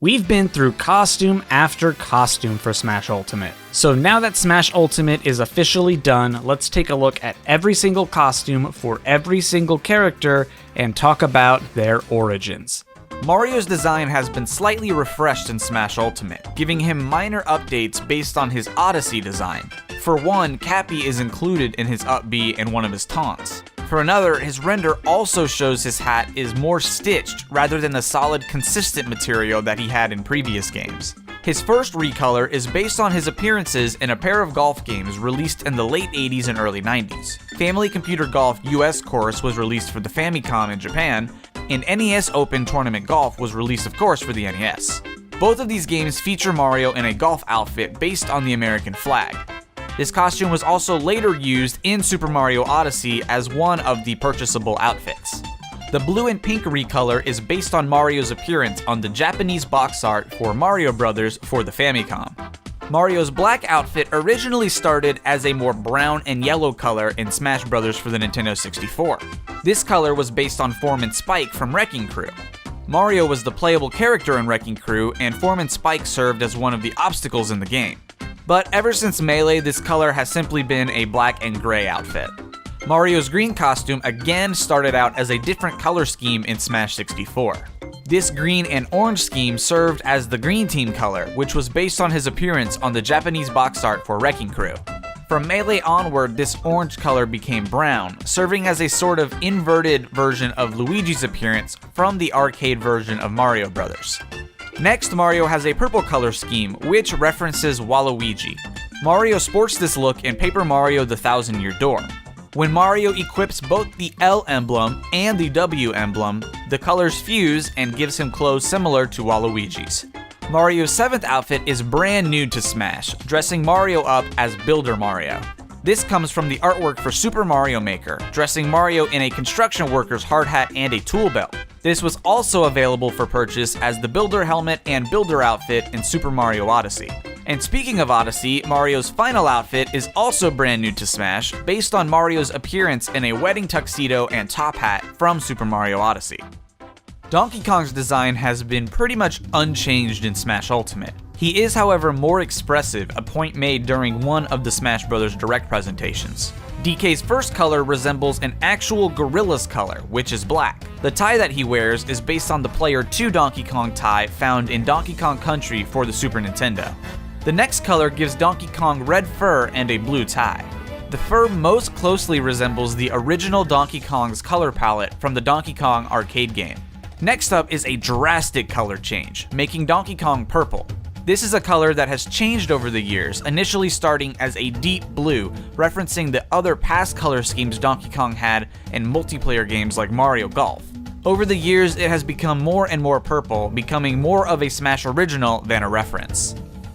We've been through costume after costume for Smash Ultimate. So now that Smash Ultimate is officially done, let's take a look at every single costume for every single character and talk about their origins. Mario's design has been slightly refreshed in Smash Ultimate, giving him minor updates based on his Odyssey design. For one, Cappy is included in his up B and one of his taunts. For another, his render also shows his hat is more stitched rather than the solid, consistent material that he had in previous games. His first recolor is based on his appearances in a pair of golf games released in the late 80s and early 90s. Family Computer Golf US course was released for the Famicom in Japan, and NES Open Tournament Golf was released of course for the NES. Both of these games feature Mario in a golf outfit based on the American flag. This costume was also later used in Super Mario Odyssey as one of the purchasable outfits. The blue and pink recolor is based on Mario's appearance on the Japanese box art for Mario Bros. For the Famicom. Mario's black outfit originally started as a more brown and yellow color in Smash Bros. For the Nintendo 64. This color was based on Foreman Spike from Wrecking Crew. Mario was the playable character in Wrecking Crew, and Foreman Spike served as one of the obstacles in the game. But ever since Melee, this color has simply been a black and gray outfit. Mario's green costume again started out as a different color scheme in Smash 64. This green and orange scheme served as the green team color, which was based on his appearance on the Japanese box art for Wrecking Crew. From Melee onward, this orange color became brown, serving as a sort of inverted version of Luigi's appearance from the arcade version of Mario Bros. Next, Mario has a purple color scheme, which references Waluigi. Mario sports this look in Paper Mario: The Thousand Year Door. When Mario equips both the L emblem and the W emblem, the colors fuse and gives him clothes similar to Waluigi's. Mario's 7th outfit is brand new to Smash, dressing Mario up as Builder Mario. This comes from the artwork for Super Mario Maker, dressing Mario in a construction worker's hard hat and a tool belt. This was also available for purchase as the Builder helmet and Builder outfit in Super Mario Odyssey. And speaking of Odyssey, Mario's final outfit is also brand new to Smash, based on Mario's appearance in a wedding tuxedo and top hat from Super Mario Odyssey. Donkey Kong's design has been pretty much unchanged in Smash Ultimate. He is, however, more expressive, a point made during one of the Smash Bros. Direct presentations. DK's first color resembles an actual gorilla's color, which is black. The tie that he wears is based on the Player 2 Donkey Kong tie found in Donkey Kong Country for the Super Nintendo. The next color gives Donkey Kong red fur and a blue tie. The fur most closely resembles the original Donkey Kong's color palette from the Donkey Kong arcade game. Next up is a drastic color change, making Donkey Kong purple. This is a color that has changed over the years, initially starting as a deep blue, referencing the other past color schemes Donkey Kong had in multiplayer games like Mario Golf. Over the years, it has become more and more purple, becoming more of a Smash original than a reference.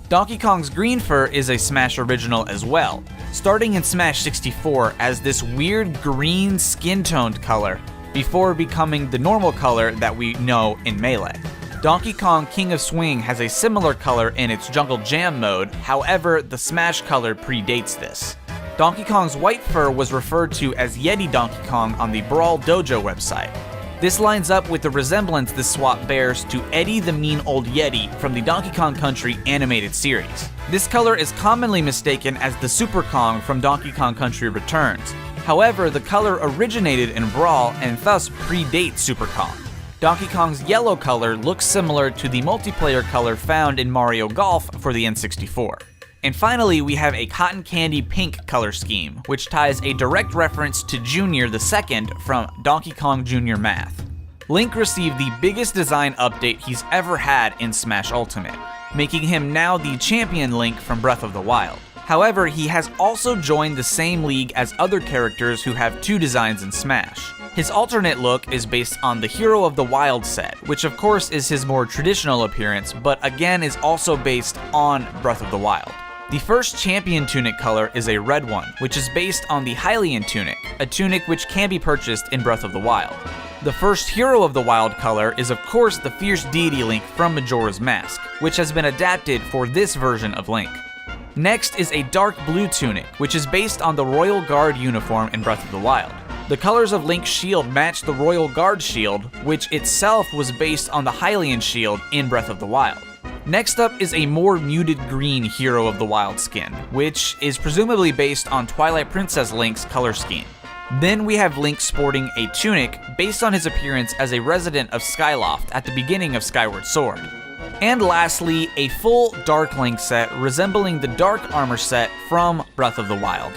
Donkey Kong's green fur is a Smash original as well, starting in Smash 64 as this weird green skin-toned color, before becoming the normal color that we know in Melee. Donkey Kong King of Swing has a similar color in its Jungle Jam mode, however, the Smash color predates this. Donkey Kong's white fur was referred to as Yeti Donkey Kong on the Brawl Dojo website. This lines up with the resemblance this swap bears to Eddie the Mean Old Yeti from the Donkey Kong Country animated series. This color is commonly mistaken as the Super Kong from Donkey Kong Country Returns. However, the color originated in Brawl and thus predates Super Kong. Donkey Kong's yellow color looks similar to the multiplayer color found in Mario Golf for the N64. And finally, we have a cotton candy pink color scheme, which ties a direct reference to Junior II from Donkey Kong Jr. Math. Link received the biggest design update he's ever had in Smash Ultimate, making him now the champion Link from Breath of the Wild. However, he has also joined the same league as other characters who have two designs in Smash. His alternate look is based on the Hero of the Wild set, which of course is his more traditional appearance, but again is also based on Breath of the Wild. The first champion tunic color is a red one, which is based on the Hylian tunic, a tunic which can be purchased in Breath of the Wild. The first Hero of the Wild color is of course the fierce deity Link from Majora's Mask, which has been adapted for this version of Link. Next is a dark blue tunic, which is based on the Royal Guard uniform in Breath of the Wild. The colors of Link's shield match the Royal Guard shield, which itself was based on the Hylian shield in Breath of the Wild. Next up is a more muted green Hero of the Wild skin, which is presumably based on Twilight Princess Link's color scheme. Then we have Link sporting a tunic based on his appearance as a resident of Skyloft at the beginning of Skyward Sword. And lastly, a full Dark Link set resembling the Dark Armor set from Breath of the Wild.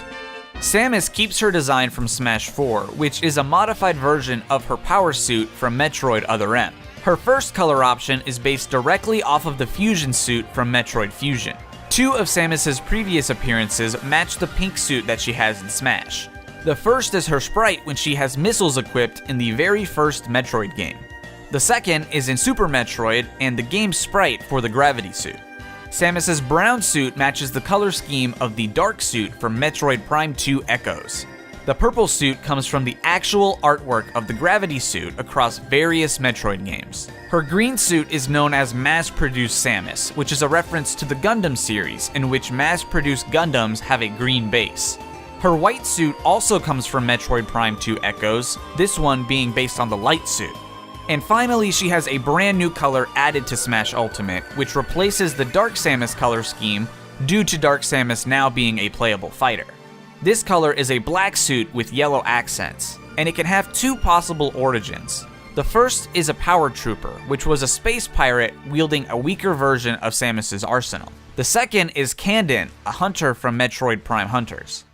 Samus keeps her design from Smash 4, which is a modified version of her power suit from Metroid Other M. Her first color option is based directly off of the Fusion suit from Metroid Fusion. Two of Samus's previous appearances match the pink suit that she has in Smash. The first is her sprite when she has missiles equipped in the very first Metroid game. The second is in Super Metroid and the game's sprite for the gravity suit. Samus's brown suit matches the color scheme of the dark suit from Metroid Prime 2 Echoes. The purple suit comes from the actual artwork of the gravity suit across various Metroid games. Her green suit is known as Mass-Produced Samus, which is a reference to the Gundam series, in which mass-produced Gundams have a green base. Her white suit also comes from Metroid Prime 2 Echoes, this one being based on the light suit. And finally, she has a brand new color added to Smash Ultimate, which replaces the Dark Samus color scheme due to Dark Samus now being a playable fighter. This color is a black suit with yellow accents, and it can have two possible origins. The first is a Power Trooper, which was a space pirate wielding a weaker version of Samus's arsenal. The second is Candent, a hunter from Metroid Prime Hunters.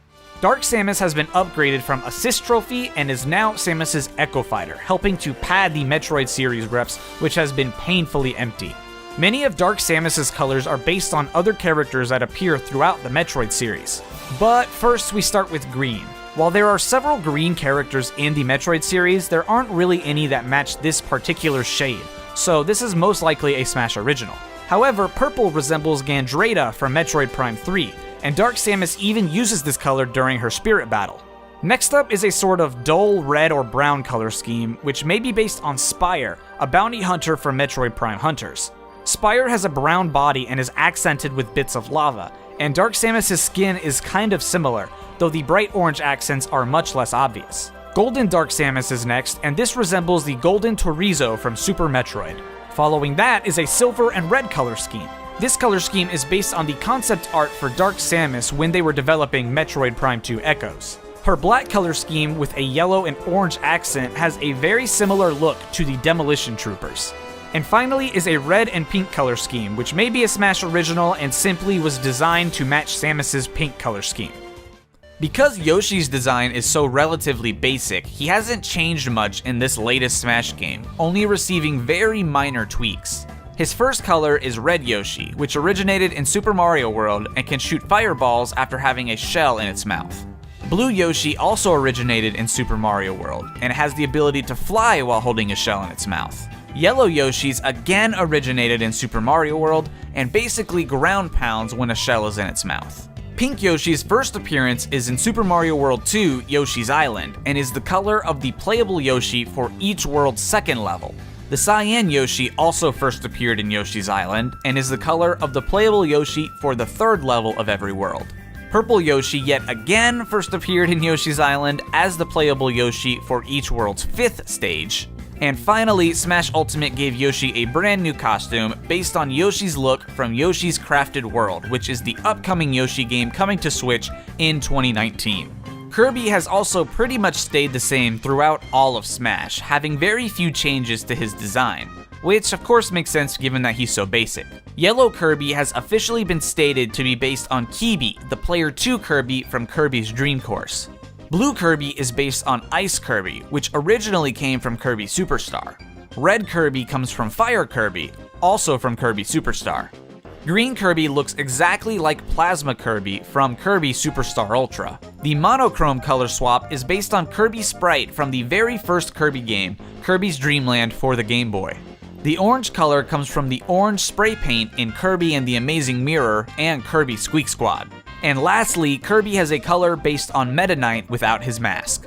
Dark Samus has been upgraded from Assist Trophy and is now Samus's Echo Fighter, helping to pad the Metroid series reps, which has been painfully empty. Many of Dark Samus's colors are based on other characters that appear throughout the Metroid series. But first we start with green. While there are several green characters in the Metroid series, there aren't really any that match this particular shade, so this is most likely a Smash original. However, purple resembles Gandreda from Metroid Prime 3, and Dark Samus even uses this color during her spirit battle. Next up is a sort of dull red or brown color scheme, which may be based on Spire, a bounty hunter from Metroid Prime Hunters. Spire has a brown body and is accented with bits of lava, and Dark Samus' skin is kind of similar, though the bright orange accents are much less obvious. Golden Dark Samus is next, and this resembles the Golden Torizo from Super Metroid. Following that is a silver and red color scheme. This color scheme is based on the concept art for Dark Samus when they were developing Metroid Prime 2 Echoes. Her black color scheme with a yellow and orange accent has a very similar look to the Demolition Troopers. And finally is a red and pink color scheme, which may be a Smash original and simply was designed to match Samus's pink color scheme. Because Yoshi's design is so relatively basic, he hasn't changed much in this latest Smash game, only receiving very minor tweaks. His first color is Red Yoshi, which originated in Super Mario World and can shoot fireballs after having a shell in its mouth. Blue Yoshi also originated in Super Mario World, and has the ability to fly while holding a shell in its mouth. Yellow Yoshis again originated in Super Mario World, and basically ground pounds when a shell is in its mouth. Pink Yoshi's first appearance is in Super Mario World 2 Yoshi's Island, and is the color of the playable Yoshi for each world's second level. The Cyan Yoshi also first appeared in Yoshi's Island, and is the color of the playable Yoshi for the third level of every world. Purple Yoshi yet again first appeared in Yoshi's Island as the playable Yoshi for each world's fifth stage. And finally, Smash Ultimate gave Yoshi a brand new costume based on Yoshi's look from Yoshi's Crafted World, which is the upcoming Yoshi game coming to Switch in 2019. Kirby has also pretty much stayed the same throughout all of Smash, having very few changes to his design, which of course makes sense given that he's so basic. Yellow Kirby has officially been stated to be based on Kibi, the Player 2 Kirby from Kirby's Dream Course. Blue Kirby is based on Ice Kirby, which originally came from Kirby Superstar. Red Kirby comes from Fire Kirby, also from Kirby Superstar. Green Kirby looks exactly like Plasma Kirby from Kirby Superstar Ultra. The monochrome color swap is based on Kirby's sprite from the very first Kirby game, Kirby's Dream Land for the Game Boy. The orange color comes from the orange spray paint in Kirby and the Amazing Mirror and Kirby Squeak Squad. And lastly, Kirby has a color based on Meta Knight without his mask.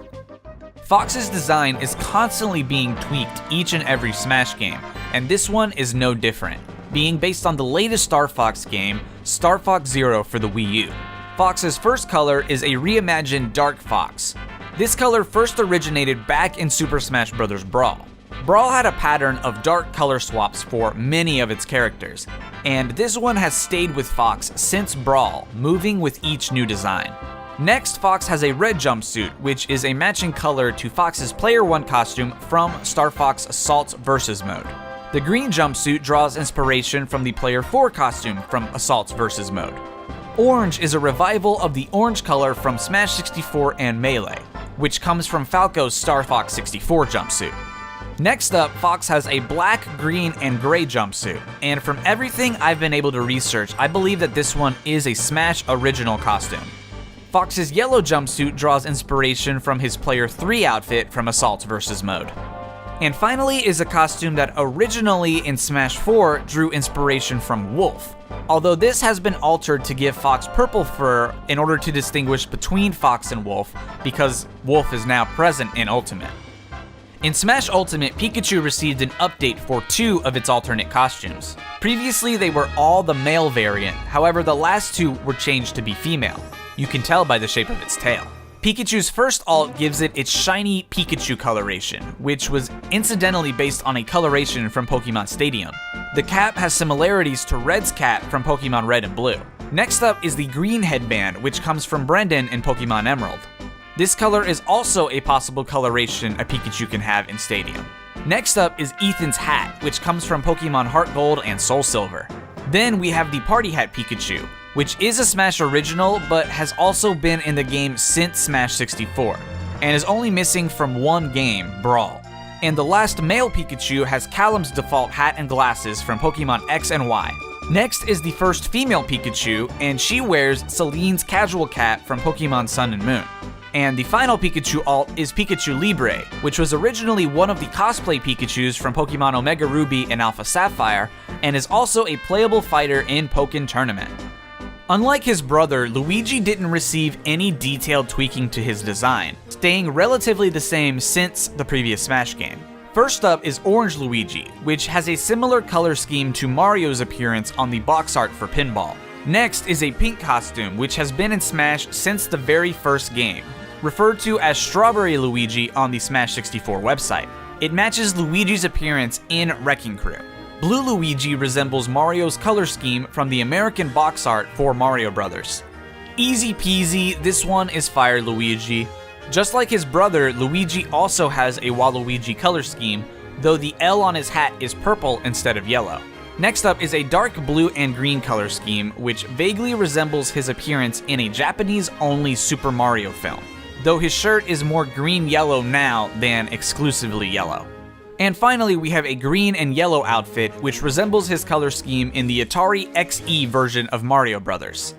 Fox's design is constantly being tweaked each and every Smash game, and this one is no different, being based on the latest Star Fox game, Star Fox Zero for the Wii U. Fox's first color is a reimagined Dark Fox. This color first originated back in Super Smash Bros. Brawl. Brawl had a pattern of dark color swaps for many of its characters, and this one has stayed with Fox since Brawl, moving with each new design. Next, Fox has a red jumpsuit, which is a matching color to Fox's Player 1 costume from Star Fox Assault Versus mode. The green jumpsuit draws inspiration from the Player 4 costume from Assault Versus mode. Orange is a revival of the orange color from Smash 64 and Melee, which comes from Falco's Star Fox 64 jumpsuit. Next up, Fox has a black, green, and gray jumpsuit, and from everything I've been able to research, I believe that this one is a Smash original costume. Fox's yellow jumpsuit draws inspiration from his Player 3 outfit from Assault Versus mode. And finally is a costume that originally in Smash 4 drew inspiration from Wolf, although this has been altered to give Fox purple fur in order to distinguish between Fox and Wolf, because Wolf is now present in Ultimate. In Smash Ultimate, Pikachu received an update for 2 of its alternate costumes. Previously they were all the male variant, however the last 2 were changed to be female. You can tell by the shape of its tail. Pikachu's first alt gives it its shiny Pikachu coloration, which was incidentally based on a coloration from Pokemon Stadium. The cap has similarities to Red's cap from Pokemon Red and Blue. Next up is the green headband, which comes from Brendan in Pokemon Emerald. This color is also a possible coloration a Pikachu can have in Stadium. Next up is Ethan's hat, which comes from Pokemon Heart Gold and Soul Silver. Then we have the Party Hat Pikachu, which is a Smash original but has also been in the game since Smash 64, and is only missing from one game, Brawl. And the last male Pikachu has Callum's default hat and glasses from Pokemon X and Y. Next is the first female Pikachu, and she wears Celine's casual cap from Pokemon Sun and Moon. And the final Pikachu alt is Pikachu Libre, which was originally one of the cosplay Pikachus from Pokemon Omega Ruby and Alpha Sapphire, and is also a playable fighter in Pokken Tournament. Unlike his brother, Luigi didn't receive any detailed tweaking to his design, staying relatively the same since the previous Smash game. First up is Orange Luigi, which has a similar color scheme to Mario's appearance on the box art for Pinball. Next is a pink costume, which has been in Smash since the very first game, referred to as Strawberry Luigi on the Smash 64 website. It matches Luigi's appearance in Wrecking Crew. Blue Luigi resembles Mario's color scheme from the American box art for Mario Bros. Easy peasy, this one is Fire Luigi. Just like his brother, Luigi also has a Waluigi color scheme, though the L on his hat is purple instead of yellow. Next up is a dark blue and green color scheme, which vaguely resembles his appearance in a Japanese-only Super Mario film, though his shirt is more green-yellow now than exclusively yellow. And finally, we have a green and yellow outfit, which resembles his color scheme in the Atari XE version of Mario Bros.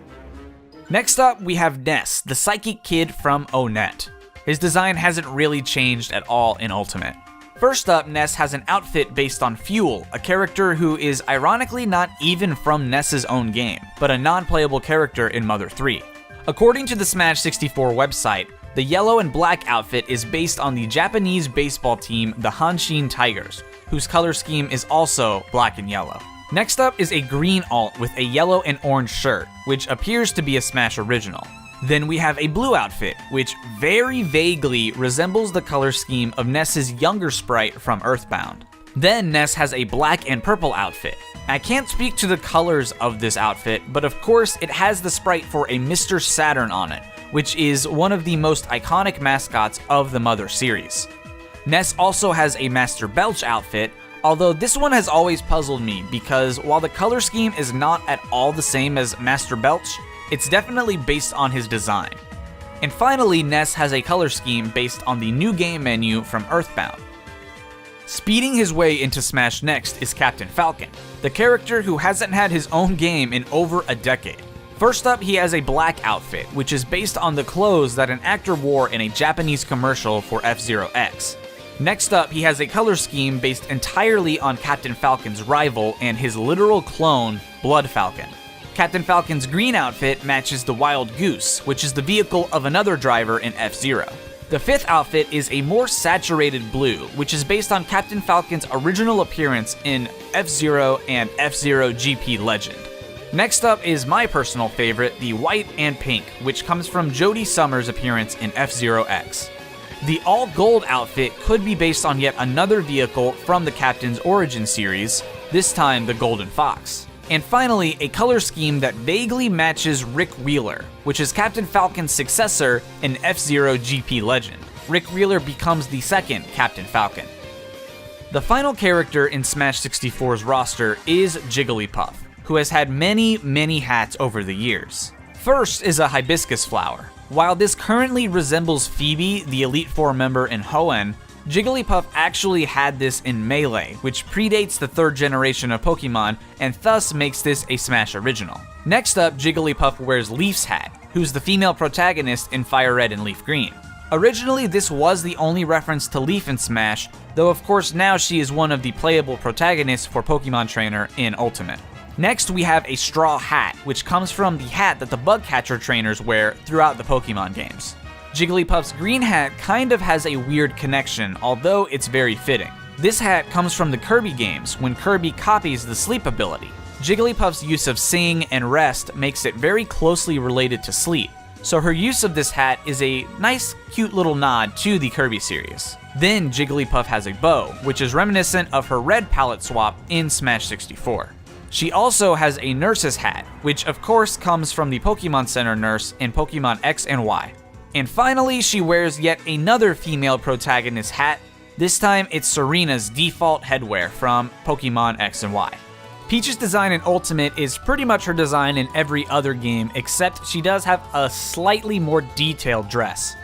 Next up, we have Ness, the psychic kid from O-Net. His design hasn't really changed at all in Ultimate. First up, Ness has an outfit based on Fuel, a character who is ironically not even from Ness's own game, but a non-playable character in Mother 3. According to the Smash 64 website, the yellow and black outfit is based on the Japanese baseball team, the Hanshin Tigers, whose color scheme is also black and yellow. Next up is a green alt with a yellow and orange shirt, which appears to be a Smash original. Then we have a blue outfit, which very vaguely resembles the color scheme of Ness's younger sprite from Earthbound. Then Ness has a black and purple outfit. I can't speak to the colors of this outfit, but of course it has the sprite for a Mr. Saturn on it, which is one of the most iconic mascots of the Mother series. Ness also has a Master Belch outfit, although this one has always puzzled me because while the color scheme is not at all the same as Master Belch, it's definitely based on his design. And finally, Ness has a color scheme based on the new game menu from Earthbound. Speeding his way into Smash next is Captain Falcon, the character who hasn't had his own game in over a decade. First up, he has a black outfit, which is based on the clothes that an actor wore in a Japanese commercial for F-Zero X. Next up, he has a color scheme based entirely on Captain Falcon's rival and his literal clone, Blood Falcon. Captain Falcon's green outfit matches the Wild Goose, which is the vehicle of another driver in F-Zero. The fifth outfit is a more saturated blue, which is based on Captain Falcon's original appearance in F-Zero and F-Zero GP Legend. Next up is my personal favorite, the white and pink, which comes from Jodie Summer's appearance in F-Zero X. The all-gold outfit could be based on yet another vehicle from the Captain's Origin series, this time the Golden Fox. And finally, a color scheme that vaguely matches Rick Wheeler, which is Captain Falcon's successor in F-Zero GP Legend. Rick Wheeler becomes the second Captain Falcon. The final character in Smash 64's roster is Jigglypuff, who has had many hats over the years. First is a hibiscus flower. While this currently resembles Phoebe, the Elite Four member in Hoenn, Jigglypuff actually had this in Melee, which predates the third generation of Pokemon and thus makes this a Smash original. Next up, Jigglypuff wears Leaf's hat, who's the female protagonist in Fire Red and Leaf Green. Originally, this was the only reference to Leaf in Smash, though of course now she is one of the playable protagonists for Pokemon Trainer in Ultimate. Next, we have a straw hat, which comes from the hat that the bug catcher trainers wear throughout the Pokemon games. Jigglypuff's green hat kind of has a weird connection, although it's very fitting. This hat comes from the Kirby games, when Kirby copies the sleep ability. Jigglypuff's use of sing and rest makes it very closely related to sleep, so her use of this hat is a nice, cute little nod to the Kirby series. Then Jigglypuff has a bow, which is reminiscent of her red palette swap in Smash 64. She also has a nurse's hat, which of course comes from the Pokemon Center nurse in Pokemon X and Y. And finally, she wears yet another female protagonist hat. This time it's Serena's default headwear from Pokemon X and Y. Peach's design in Ultimate is pretty much her design in every other game, except she does have a slightly more detailed dress.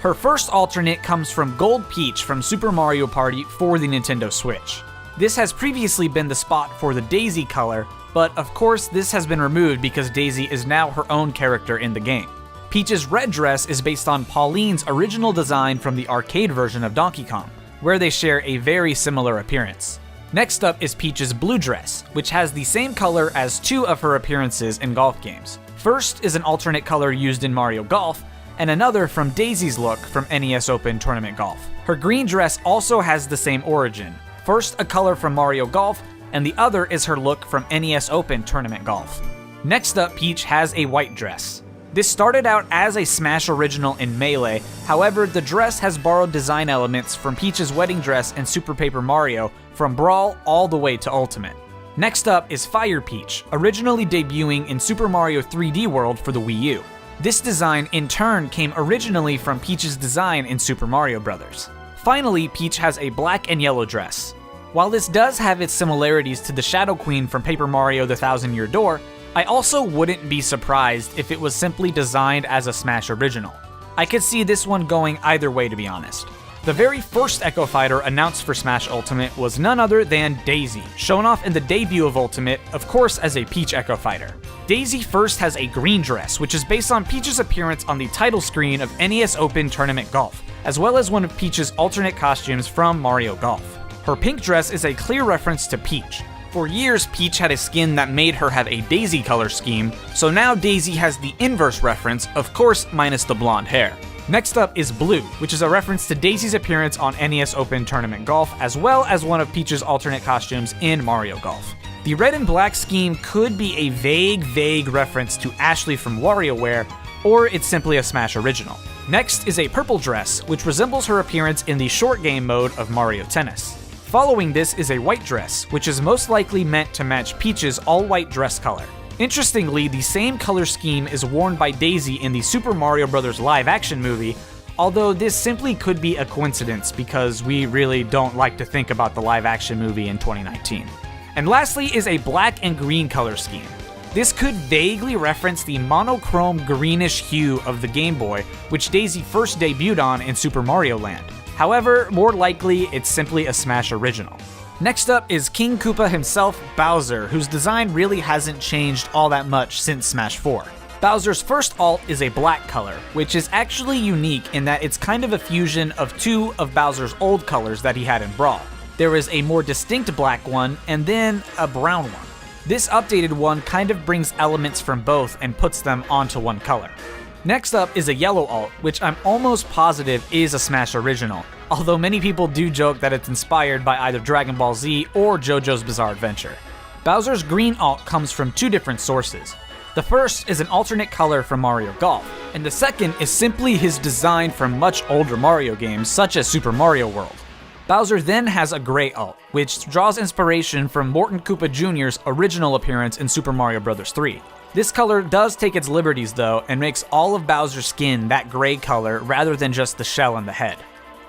Her first alternate comes from Gold Peach from Super Mario Party for the Nintendo Switch. This has previously been the spot for the Daisy color, but of course this has been removed because Daisy is now her own character in the game. Peach's red dress is based on Pauline's original design from the arcade version of Donkey Kong, where they share a very similar appearance. Next up is Peach's blue dress, which has the same color as two of her appearances in golf games. First is an alternate color used in Mario Golf, and another from Daisy's look from NES Open Tournament Golf. Her green dress also has the same origin. First, a color from Mario Golf, and the other is her look from NES Open Tournament Golf. Next up, Peach has a white dress. This started out as a Smash original in Melee, however, the dress has borrowed design elements from Peach's wedding dress in Super Paper Mario, from Brawl all the way to Ultimate. Next up is Fire Peach, originally debuting in Super Mario 3D World for the Wii U. This design, in turn, came originally from Peach's design in Super Mario Bros. Finally, Peach has a black and yellow dress. While this does have its similarities to the Shadow Queen from Paper Mario The Thousand Year Door, I also wouldn't be surprised if it was simply designed as a Smash original. I could see this one going either way, to be honest. The very first Echo Fighter announced for Smash Ultimate was none other than Daisy, shown off in the debut of Ultimate, of course as a Peach Echo Fighter. Daisy first has a green dress, which is based on Peach's appearance on the title screen of NES Open Tournament Golf, as well as one of Peach's alternate costumes from Mario Golf. Her pink dress is a clear reference to Peach. For years, Peach had a skin that made her have a Daisy color scheme, so now Daisy has the inverse reference, of course minus the blonde hair. Next up is Blue, which is a reference to Daisy's appearance on NES Open Tournament Golf, as well as one of Peach's alternate costumes in Mario Golf. The red and black scheme could be a vague reference to Ashley from WarioWare, or it's simply a Smash original. Next is a purple dress, which resembles her appearance in the short game mode of Mario Tennis. Following this is a white dress, which is most likely meant to match Peach's all-white dress color. Interestingly, the same color scheme is worn by Daisy in the Super Mario Bros. Live-action movie, although this simply could be a coincidence because we really don't like to think about the live-action movie in 2019. And lastly is a black and green color scheme. This could vaguely reference the monochrome greenish hue of the Game Boy, which Daisy first debuted on in Super Mario Land. However, more likely, it's simply a Smash original. Next up is King Koopa himself, Bowser, whose design really hasn't changed all that much since Smash 4. Bowser's first alt is a black color, which is actually unique in that it's kind of a fusion of two of Bowser's old colors that he had in Brawl. There is a more distinct black one, and then a brown one. This updated one kind of brings elements from both and puts them onto one color. Next up is a yellow alt, which I'm almost positive is a Smash original, although many people do joke that it's inspired by either Dragon Ball Z or JoJo's Bizarre Adventure. Bowser's green alt comes from two different sources. The first is an alternate color from Mario Golf, and the second is simply his design from much older Mario games such as Super Mario World. Bowser then has a gray alt, which draws inspiration from Morton Koopa Jr.'s original appearance in Super Mario Bros. 3. This color does take its liberties though, and makes all of Bowser's skin that gray color rather than just the shell and the head.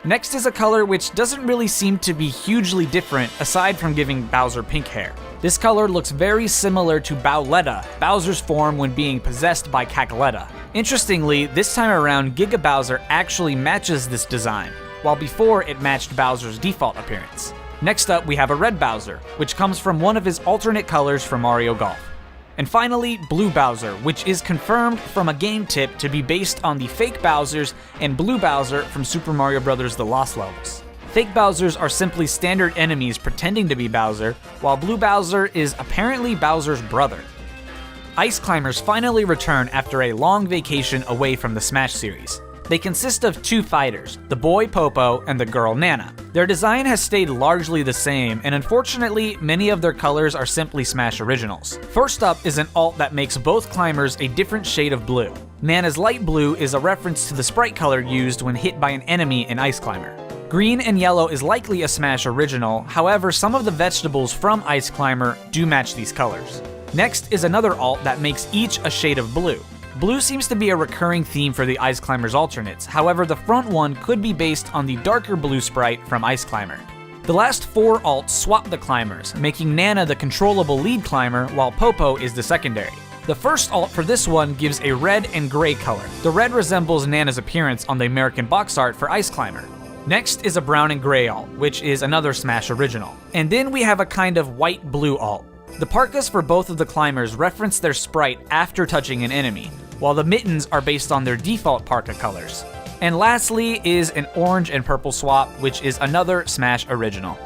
Next is a color which doesn't really seem to be hugely different aside from giving Bowser pink hair. This color looks very similar to Bowletta, Bowser's form when being possessed by Cackletta. Interestingly, this time around Giga Bowser actually matches this design, while before it matched Bowser's default appearance. Next up we have a red Bowser, which comes from one of his alternate colors from Mario Golf. And finally, Blue Bowser, which is confirmed from a game tip to be based on the fake Bowsers and Blue Bowser from Super Mario Bros. The Lost Levels. Fake Bowsers are simply standard enemies pretending to be Bowser, while Blue Bowser is apparently Bowser's brother. Ice Climbers finally return after a long vacation away from the Smash series. They consist of two fighters, the boy Popo and the girl Nana. Their design has stayed largely the same, and unfortunately, many of their colors are simply Smash originals. First up is an alt that makes both climbers a different shade of blue. Nana's light blue is a reference to the sprite color used when hit by an enemy in Ice Climber. Green and yellow is likely a Smash original, however, some of the vegetables from Ice Climber do match these colors. Next is another alt that makes each a shade of blue. Blue seems to be a recurring theme for the Ice Climbers alternates, however the front one could be based on the darker blue sprite from Ice Climber. The last four alts swap the climbers, making Nana the controllable lead climber while Popo is the secondary. The first alt for this one gives a red and gray color. The red resembles Nana's appearance on the American box art for Ice Climber. Next is a brown and gray alt, which is another Smash original. And then we have a kind of white-blue alt. The parkas for both of the climbers reference their sprite after touching an enemy, while the mittens are based on their default parka colors. And lastly is an orange and purple swap, which is another Smash original.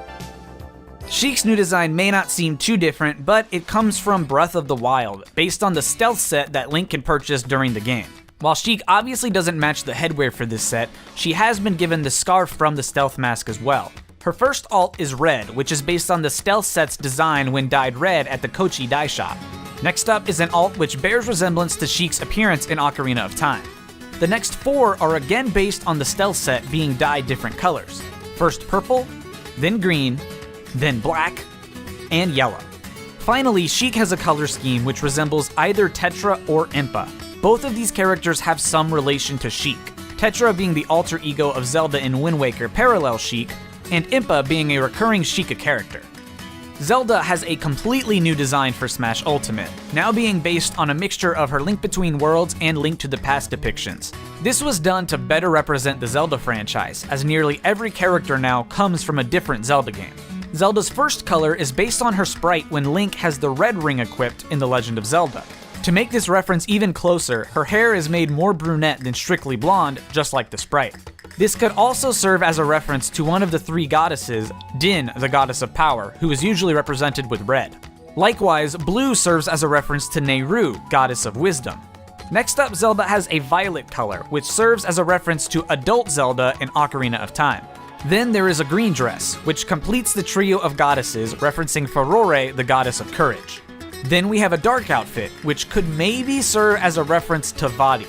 Sheik's new design may not seem too different, but it comes from Breath of the Wild, based on the stealth set that Link can purchase during the game. While Sheik obviously doesn't match the headwear for this set, she has been given the scarf from the stealth mask as well. Her first alt is red, which is based on the stealth set's design when dyed red at the Kochi dye shop. Next up is an alt which bears resemblance to Sheik's appearance in Ocarina of Time. The next four are again based on the stealth set being dyed different colors. First purple, then green, then black, and yellow. Finally, Sheik has a color scheme which resembles either Tetra or Impa. Both of these characters have some relation to Sheik, Tetra being the alter ego of Zelda in Wind Waker Parallel Sheik, and Impa being a recurring Sheikah character. Zelda has a completely new design for Smash Ultimate, now being based on a mixture of her Link Between Worlds and Link to the Past depictions. This was done to better represent the Zelda franchise, as nearly every character now comes from a different Zelda game. Zelda's first color is based on her sprite when Link has the red ring equipped in The Legend of Zelda. To make this reference even closer, her hair is made more brunette than strictly blonde, just like the sprite. This could also serve as a reference to one of the three goddesses, Din, the goddess of power, who is usually represented with red. Likewise, blue serves as a reference to Nehru, goddess of wisdom. Next up, Zelda has a violet color, which serves as a reference to adult Zelda in Ocarina of Time. Then there is a green dress, which completes the trio of goddesses, referencing Farore, the goddess of courage. Then we have a dark outfit, which could maybe serve as a reference to Vaati.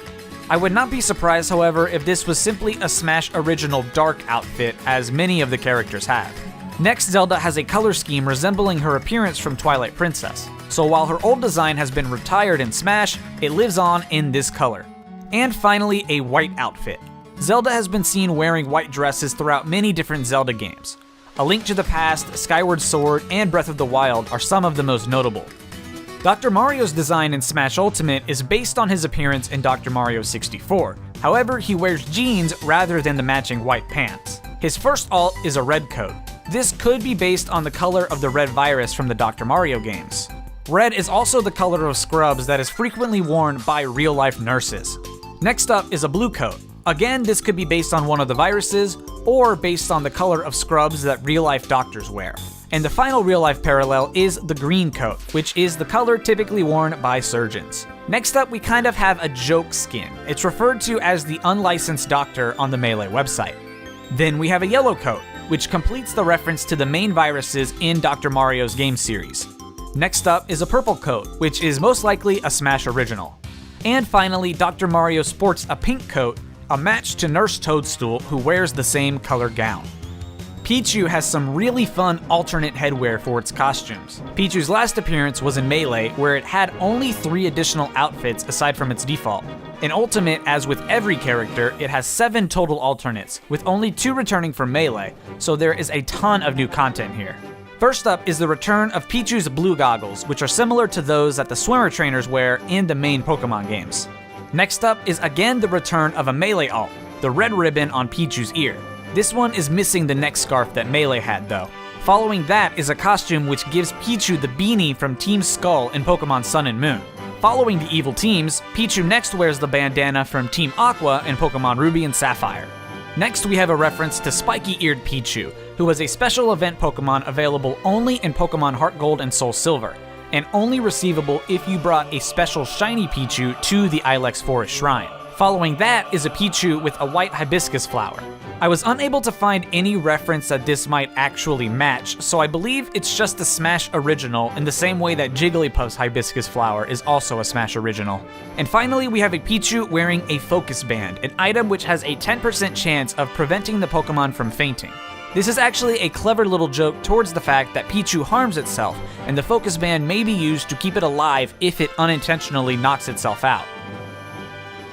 I would not be surprised, however, if this was simply a Smash original dark outfit, as many of the characters have. Next, Zelda has a color scheme resembling her appearance from Twilight Princess, so while her old design has been retired in Smash, it lives on in this color. And finally, a white outfit. Zelda has been seen wearing white dresses throughout many different Zelda games. A Link to the Past, Skyward Sword, and Breath of the Wild are some of the most notable. Dr. Mario's design in Smash Ultimate is based on his appearance in Dr. Mario 64. However, he wears jeans rather than the matching white pants. His first alt is a red coat. This could be based on the color of the red virus from the Dr. Mario games. Red is also the color of scrubs that is frequently worn by real-life nurses. Next up is a blue coat. Again, this could be based on one of the viruses, or based on the color of scrubs that real-life doctors wear. And the final real-life parallel is the green coat, which is the color typically worn by surgeons. Next up, we kind of have a joke skin. It's referred to as the unlicensed doctor on the Melee website. Then we have a yellow coat, which completes the reference to the main viruses in Dr. Mario's game series. Next up is a purple coat, which is most likely a Smash original. And finally, Dr. Mario sports a pink coat, a match to Nurse Toadstool, who wears the same color gown. Pichu has some really fun alternate headwear for its costumes. Pichu's last appearance was in Melee, where it had only 3 additional outfits aside from its default. In Ultimate, as with every character, it has 7 total alternates, with only 2 returning from Melee, so there is a ton of new content here. First up is the return of Pichu's blue goggles, which are similar to those that the swimmer trainers wear in the main Pokemon games. Next up is again the return of a Melee alt, the red ribbon on Pichu's ear. This one is missing the neck scarf that Melee had though. Following that is a costume which gives Pichu the beanie from Team Skull in Pokemon Sun and Moon. Following the evil teams, Pichu next wears the bandana from Team Aqua in Pokemon Ruby and Sapphire. Next we have a reference to spiky-eared Pichu, who was a special event Pokemon available only in Pokemon Heart Gold and Soul Silver, and only receivable if you brought a special shiny Pichu to the Ilex Forest Shrine. Following that is a Pichu with a white hibiscus flower. I was unable to find any reference that this might actually match, so I believe it's just a Smash original in the same way that Jigglypuff's hibiscus flower is also a Smash original. And finally, we have a Pichu wearing a focus band, an item which has a 10% chance of preventing the Pokemon from fainting. This is actually a clever little joke towards the fact that Pichu harms itself, and the focus band may be used to keep it alive if it unintentionally knocks itself out.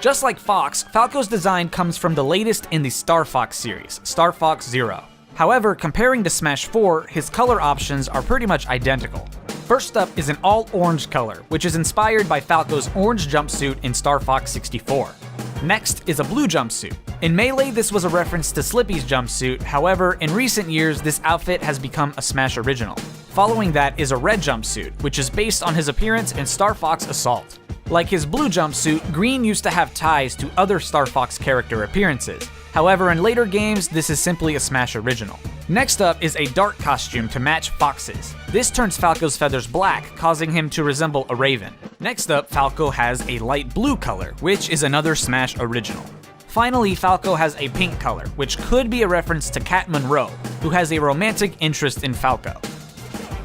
Just like Fox, Falco's design comes from the latest in the Star Fox series, Star Fox Zero. However, comparing to Smash 4, his color options are pretty much identical. First up is an all-orange color, which is inspired by Falco's orange jumpsuit in Star Fox 64. Next is a blue jumpsuit. In Melee, this was a reference to Slippy's jumpsuit, however, in recent years, this outfit has become a Smash original. Following that is a red jumpsuit, which is based on his appearance in Star Fox Assault. Like his blue jumpsuit, Green used to have ties to other Star Fox character appearances. However, in later games, this is simply a Smash original. Next up is a dark costume to match Fox's. This turns Falco's feathers black, causing him to resemble a raven. Next up, Falco has a light blue color, which is another Smash original. Finally, Falco has a pink color, which could be a reference to Cat Monroe, who has a romantic interest in Falco.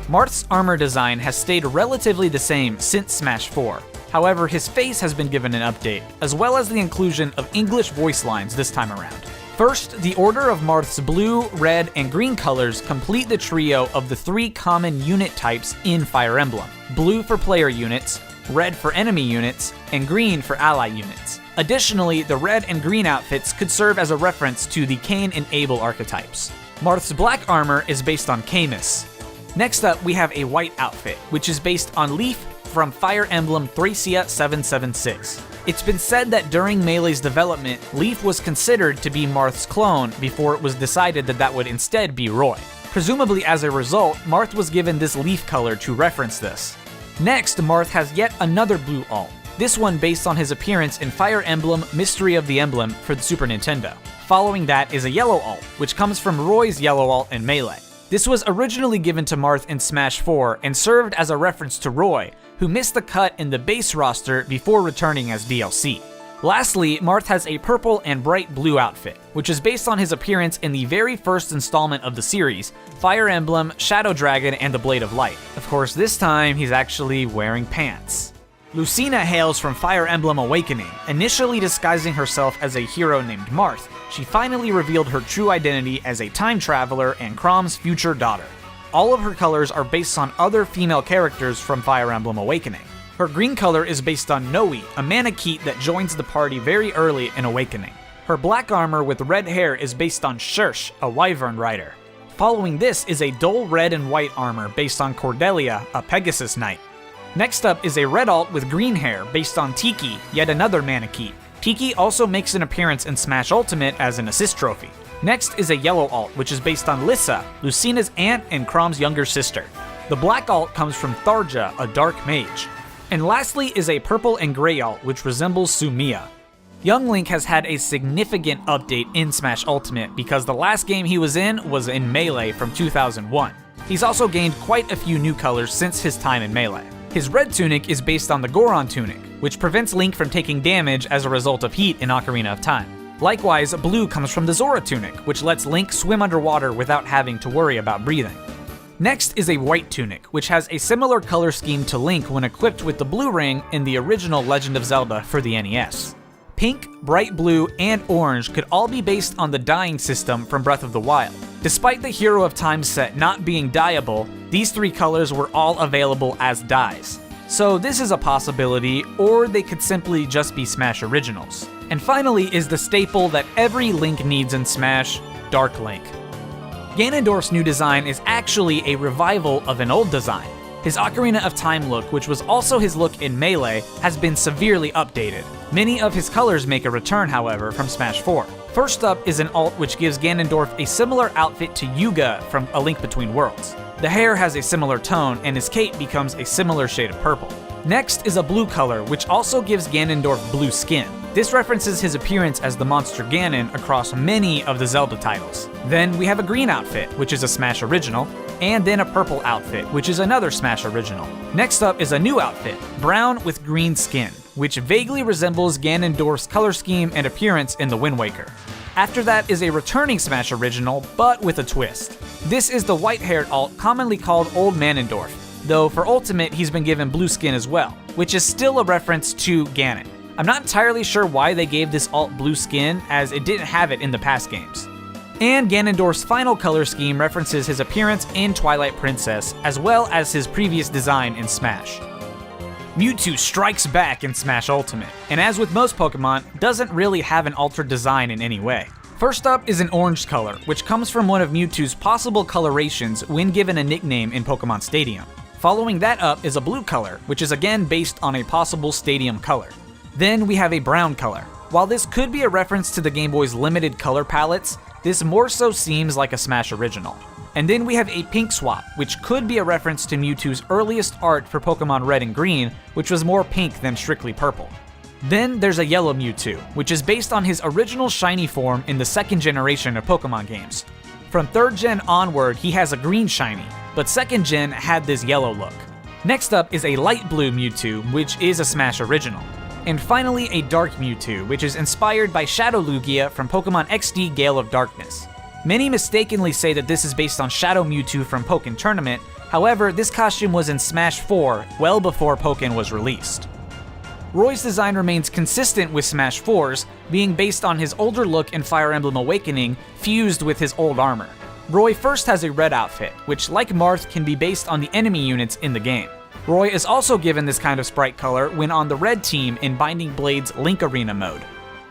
Marth's armor design has stayed relatively the same since Smash 4. However, his face has been given an update, as well as the inclusion of English voice lines this time around. First, the order of Marth's blue, red, and green colors complete the trio of the 3 common unit types in Fire Emblem: blue for player units, red for enemy units, and green for ally units. Additionally, the red and green outfits could serve as a reference to the Cain and Abel archetypes. Marth's black armor is based on Camus. Next up, we have a white outfit, which is based on Leaf from Fire Emblem Thracia 776. It's been said that during Melee's development, Leaf was considered to be Marth's clone before it was decided that that would instead be Roy. Presumably as a result, Marth was given this leaf color to reference this. Next, Marth has yet another blue alt, this one based on his appearance in Fire Emblem Mystery of the Emblem for the Super Nintendo. Following that is a yellow alt, which comes from Roy's yellow alt in Melee. This was originally given to Marth in Smash 4 and served as a reference to Roy, who missed the cut in the base roster before returning as DLC. Lastly, Marth has a purple and bright blue outfit, which is based on his appearance in the very first installment of the series, Fire Emblem, Shadow Dragon, and the Blade of Light. Of course, this time he's actually wearing pants. Lucina hails from Fire Emblem Awakening. Initially disguising herself as a hero named Marth, she finally revealed her true identity as a time traveler and Chrom's future daughter. All of her colors are based on other female characters from Fire Emblem Awakening. Her green color is based on Noe, a Manakete that joins the party very early in Awakening. Her black armor with red hair is based on Shirsh, a Wyvern rider. Following this is a dull red and white armor based on Cordelia, a Pegasus Knight. Next up is a red alt with green hair based on Tiki, yet another Manakete. Tiki also makes an appearance in Smash Ultimate as an assist trophy. Next is a yellow alt, which is based on Lissa, Lucina's aunt and Chrom's younger sister. The black alt comes from Tharja, a dark mage. And lastly is a purple and gray alt, which resembles Sumiya. Young Link has had a significant update in Smash Ultimate because the last game he was in Melee from 2001. He's also gained quite a few new colors since his time in Melee. His red tunic is based on the Goron tunic, which prevents Link from taking damage as a result of heat in Ocarina of Time. Likewise, blue comes from the Zora tunic, which lets Link swim underwater without having to worry about breathing. Next is a white tunic, which has a similar color scheme to Link when equipped with the blue ring in the original Legend of Zelda for the NES. Pink, bright blue, and orange could all be based on the dyeing system from Breath of the Wild. Despite the Hero of Time set not being dyeable, these three colors were all available as dyes. So this is a possibility, or they could simply just be Smash originals. And finally is the staple that every Link needs in Smash, Dark Link. Ganondorf's new design is actually a revival of an old design. His Ocarina of Time look, which was also his look in Melee, has been severely updated. Many of his colors make a return, however, from Smash 4. First up is an alt which gives Ganondorf a similar outfit to Yuga from A Link Between Worlds. The hair has a similar tone, and his cape becomes a similar shade of purple. Next is a blue color, which also gives Ganondorf blue skin. This references his appearance as the monster Ganon across many of the Zelda titles. Then we have a green outfit, which is a Smash original, and then a purple outfit, which is another Smash original. Next up is a new outfit, brown with green skin, which vaguely resembles Ganondorf's color scheme and appearance in the Wind Waker. After that is a returning Smash original, but with a twist. This is the white-haired alt commonly called Old Manendorf, though for Ultimate he's been given blue skin as well, which is still a reference to Ganon. I'm not entirely sure why they gave this alt blue skin, as it didn't have it in the past games. And Ganondorf's final color scheme references his appearance in Twilight Princess, as well as his previous design in Smash. Mewtwo strikes back in Smash Ultimate, and as with most Pokemon, doesn't really have an altered design in any way. First up is an orange color, which comes from one of Mewtwo's possible colorations when given a nickname in Pokemon Stadium. Following that up is a blue color, which is again based on a possible Stadium color. Then we have a brown color. While this could be a reference to the Game Boy's limited color palettes, this more so seems like a Smash original. And then we have a pink swap, which could be a reference to Mewtwo's earliest art for Pokemon Red and Green, which was more pink than strictly purple. Then there's a yellow Mewtwo, which is based on his original shiny form in the second generation of Pokemon games. From 3rd gen onward, he has a green shiny, but 2nd gen had this yellow look. Next up is a light blue Mewtwo, which is a Smash original. And finally, a Dark Mewtwo, which is inspired by Shadow Lugia from Pokemon XD Gale of Darkness. Many mistakenly say that this is based on Shadow Mewtwo from Pokken Tournament, however, this costume was in Smash 4 well before Pokken was released. Roy's design remains consistent with Smash 4's, being based on his older look in Fire Emblem Awakening, fused with his old armor. Roy first has a red outfit, which like Marth can be based on the enemy units in the game. Roy is also given this kind of sprite color when on the red team in Binding Blade's Link Arena mode.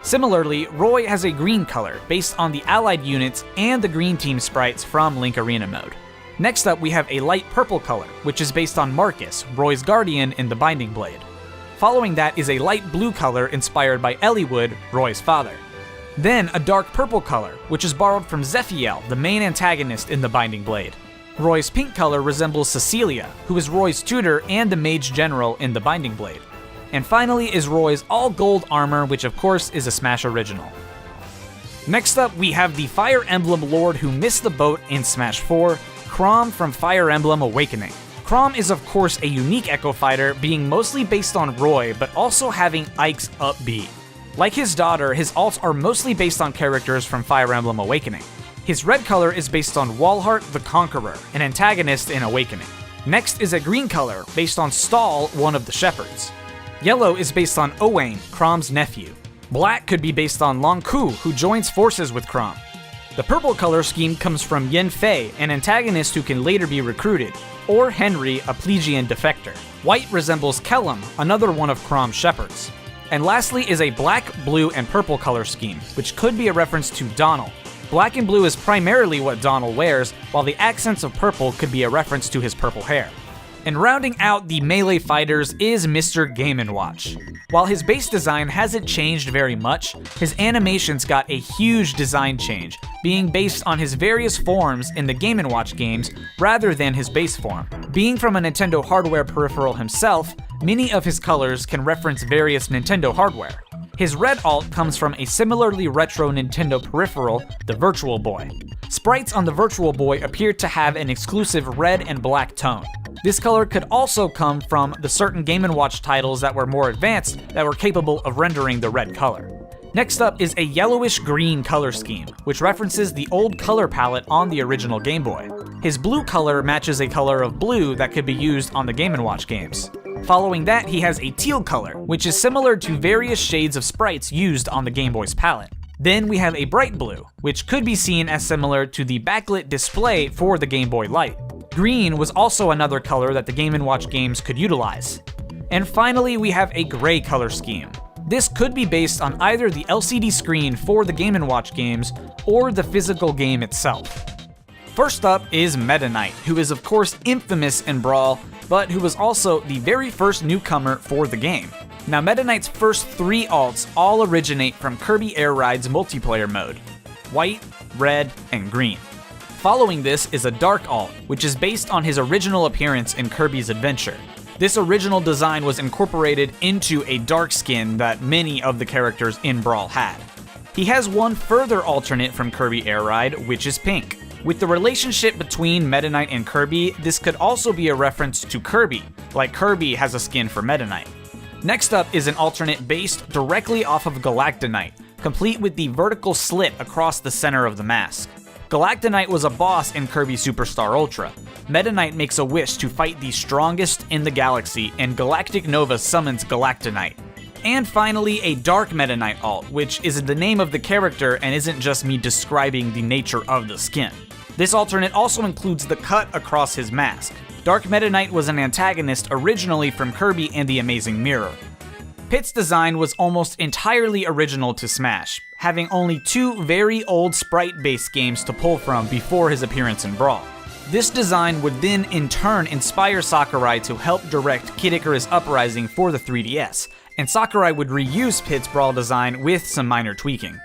Similarly, Roy has a green color based on the allied units and the green team sprites from Link Arena mode. Next up we have a light purple color, which is based on Marcus, Roy's guardian in the Binding Blade. Following that is a light blue color inspired by Eliwood, Roy's father. Then a dark purple color, which is borrowed from Zephiel, the main antagonist in the Binding Blade. Roy's pink color resembles Cecilia, who is Roy's tutor and the Mage General in the Binding Blade. And finally is Roy's all-gold armor, which of course is a Smash original. Next up, we have the Fire Emblem Lord who missed the boat in Smash 4, Chrom from Fire Emblem Awakening. Chrom is of course a unique Echo Fighter, being mostly based on Roy, but also having Ike's up B. Like his daughter, his alts are mostly based on characters from Fire Emblem Awakening. His red color is based on Walhart the Conqueror, an antagonist in Awakening. Next is a green color, based on Stall, one of the shepherds. Yellow is based on Owain, Chrom's nephew. Black could be based on Long Ku, who joins forces with Chrom. The purple color scheme comes from Yen Fei, an antagonist who can later be recruited, or Henry, a Plegian defector. White resembles Kellum, another one of Chrom's shepherds. And lastly is a black, blue, and purple color scheme, which could be a reference to Donald. Black and blue is primarily what Donald wears, while the accents of purple could be a reference to his purple hair. And rounding out the Melee fighters is Mr. Game & Watch. While his base design hasn't changed very much, his animations got a huge design change, being based on his various forms in the Game & Watch games rather than his base form. Being from a Nintendo hardware peripheral himself, many of his colors can reference various Nintendo hardware. His red alt comes from a similarly retro Nintendo peripheral, the Virtual Boy. Sprites on the Virtual Boy appear to have an exclusive red and black tone. This color could also come from the certain Game & Watch titles that were more advanced that were capable of rendering the red color. Next up is a yellowish-green color scheme, which references the old color palette on the original Game Boy. His blue color matches a color of blue that could be used on the Game & Watch games. Following that, he has a teal color, which is similar to various shades of sprites used on the Game Boy's palette. Then we have a bright blue, which could be seen as similar to the backlit display for the Game Boy Light. Green was also another color that the Game & Watch games could utilize. And finally, we have a gray color scheme. This could be based on either the LCD screen for the Game & Watch games or the physical game itself. First up is Meta Knight, who is of course infamous in Brawl, but who was also the very first newcomer for the game. Now, Meta Knight's first 3 alts all originate from Kirby Air Ride's multiplayer mode: white, red, and green. Following this is a dark alt, which is based on his original appearance in Kirby's Adventure. This original design was incorporated into a dark skin that many of the characters in Brawl had. He has one further alternate from Kirby Air Ride, which is pink. With the relationship between Meta Knight and Kirby, this could also be a reference to Kirby, like Kirby has a skin for Meta Knight. Next up is an alternate based directly off of Galactonite, complete with the vertical slit across the center of the mask. Galactonite was a boss in Kirby Superstar Ultra. Meta Knight makes a wish to fight the strongest in the galaxy, and Galactic Nova summons Galactonite. And finally, a Dark Meta Knight alt, which is the name of the character and isn't just me describing the nature of the skin. This alternate also includes the cut across his mask. Dark Meta Knight was an antagonist originally from Kirby and the Amazing Mirror. Pit's design was almost entirely original to Smash, having only 2 very old sprite-based games to pull from before his appearance in Brawl. This design would then in turn inspire Sakurai to help direct Kid Icarus Uprising for the 3DS, and Sakurai would reuse Pit's Brawl design with some minor tweaking.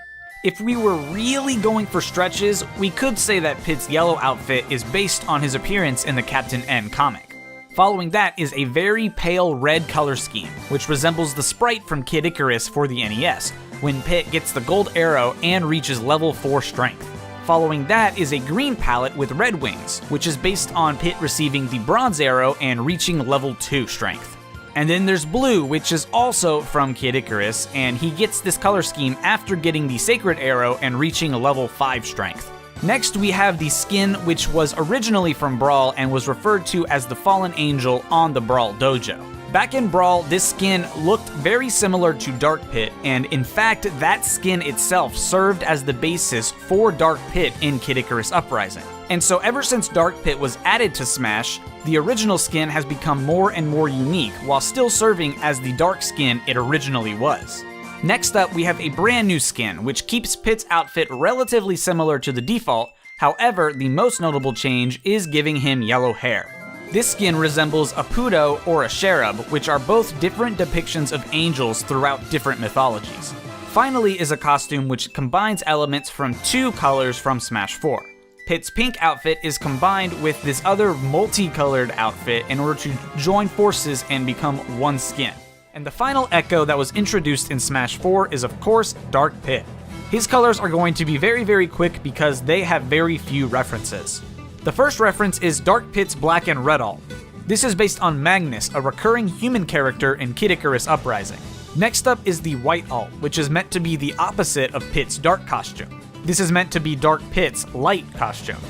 If we were really going for stretches, we could say that Pit's yellow outfit is based on his appearance in the Captain N comic. Following that is a very pale red color scheme, which resembles the sprite from Kid Icarus for the NES, when Pit gets the gold arrow and reaches level 4 strength. Following that is a green palette with red wings, which is based on Pit receiving the bronze arrow and reaching level 2 strength. And then there's blue, which is also from Kid Icarus, and he gets this color scheme after getting the Sacred Arrow and reaching level 5 strength. Next, we have the skin, which was originally from Brawl and was referred to as the Fallen Angel on the Brawl Dojo. Back in Brawl, this skin looked very similar to Dark Pit, and in fact, that skin itself served as the basis for Dark Pit in Kid Icarus Uprising. And so ever since Dark Pit was added to Smash, the original skin has become more and more unique while still serving as the dark skin it originally was. Next up, we have a brand new skin, which keeps Pit's outfit relatively similar to the default. However, the most notable change is giving him yellow hair. This skin resembles a Pudo or a Cherub, which are both different depictions of angels throughout different mythologies. Finally is a costume which combines elements from 2 colors from Smash 4. Pit's pink outfit is combined with this other multicolored outfit in order to join forces and become one skin. And the final Echo that was introduced in Smash 4 is of course Dark Pit. His colors are going to be very quick because they have very few references. The first reference is Dark Pit's black and red alt. This is based on Magnus, a recurring human character in Kid Icarus Uprising. Next up is the white alt, which is meant to be the opposite of Pit's dark costume. This is meant to be Dark Pit's light costume.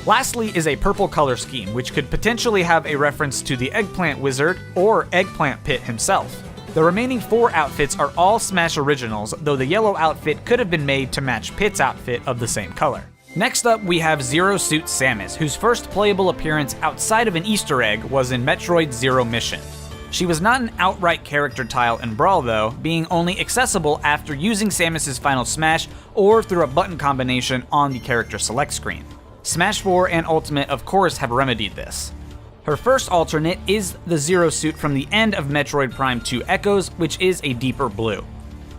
Lastly is a purple color scheme, which could potentially have a reference to the Eggplant Wizard or Eggplant Pit himself. The remaining 4 outfits are all Smash originals, though the yellow outfit could have been made to match Pit's outfit of the same color. Next up, we have Zero Suit Samus, whose first playable appearance outside of an Easter egg was in Metroid Zero Mission. She was not an outright character tile in Brawl though, being only accessible after using Samus's final smash or through a button combination on the character select screen. Smash 4 and Ultimate of course have remedied this. Her first alternate is the Zero Suit from the end of Metroid Prime 2 Echoes, which is a deeper blue.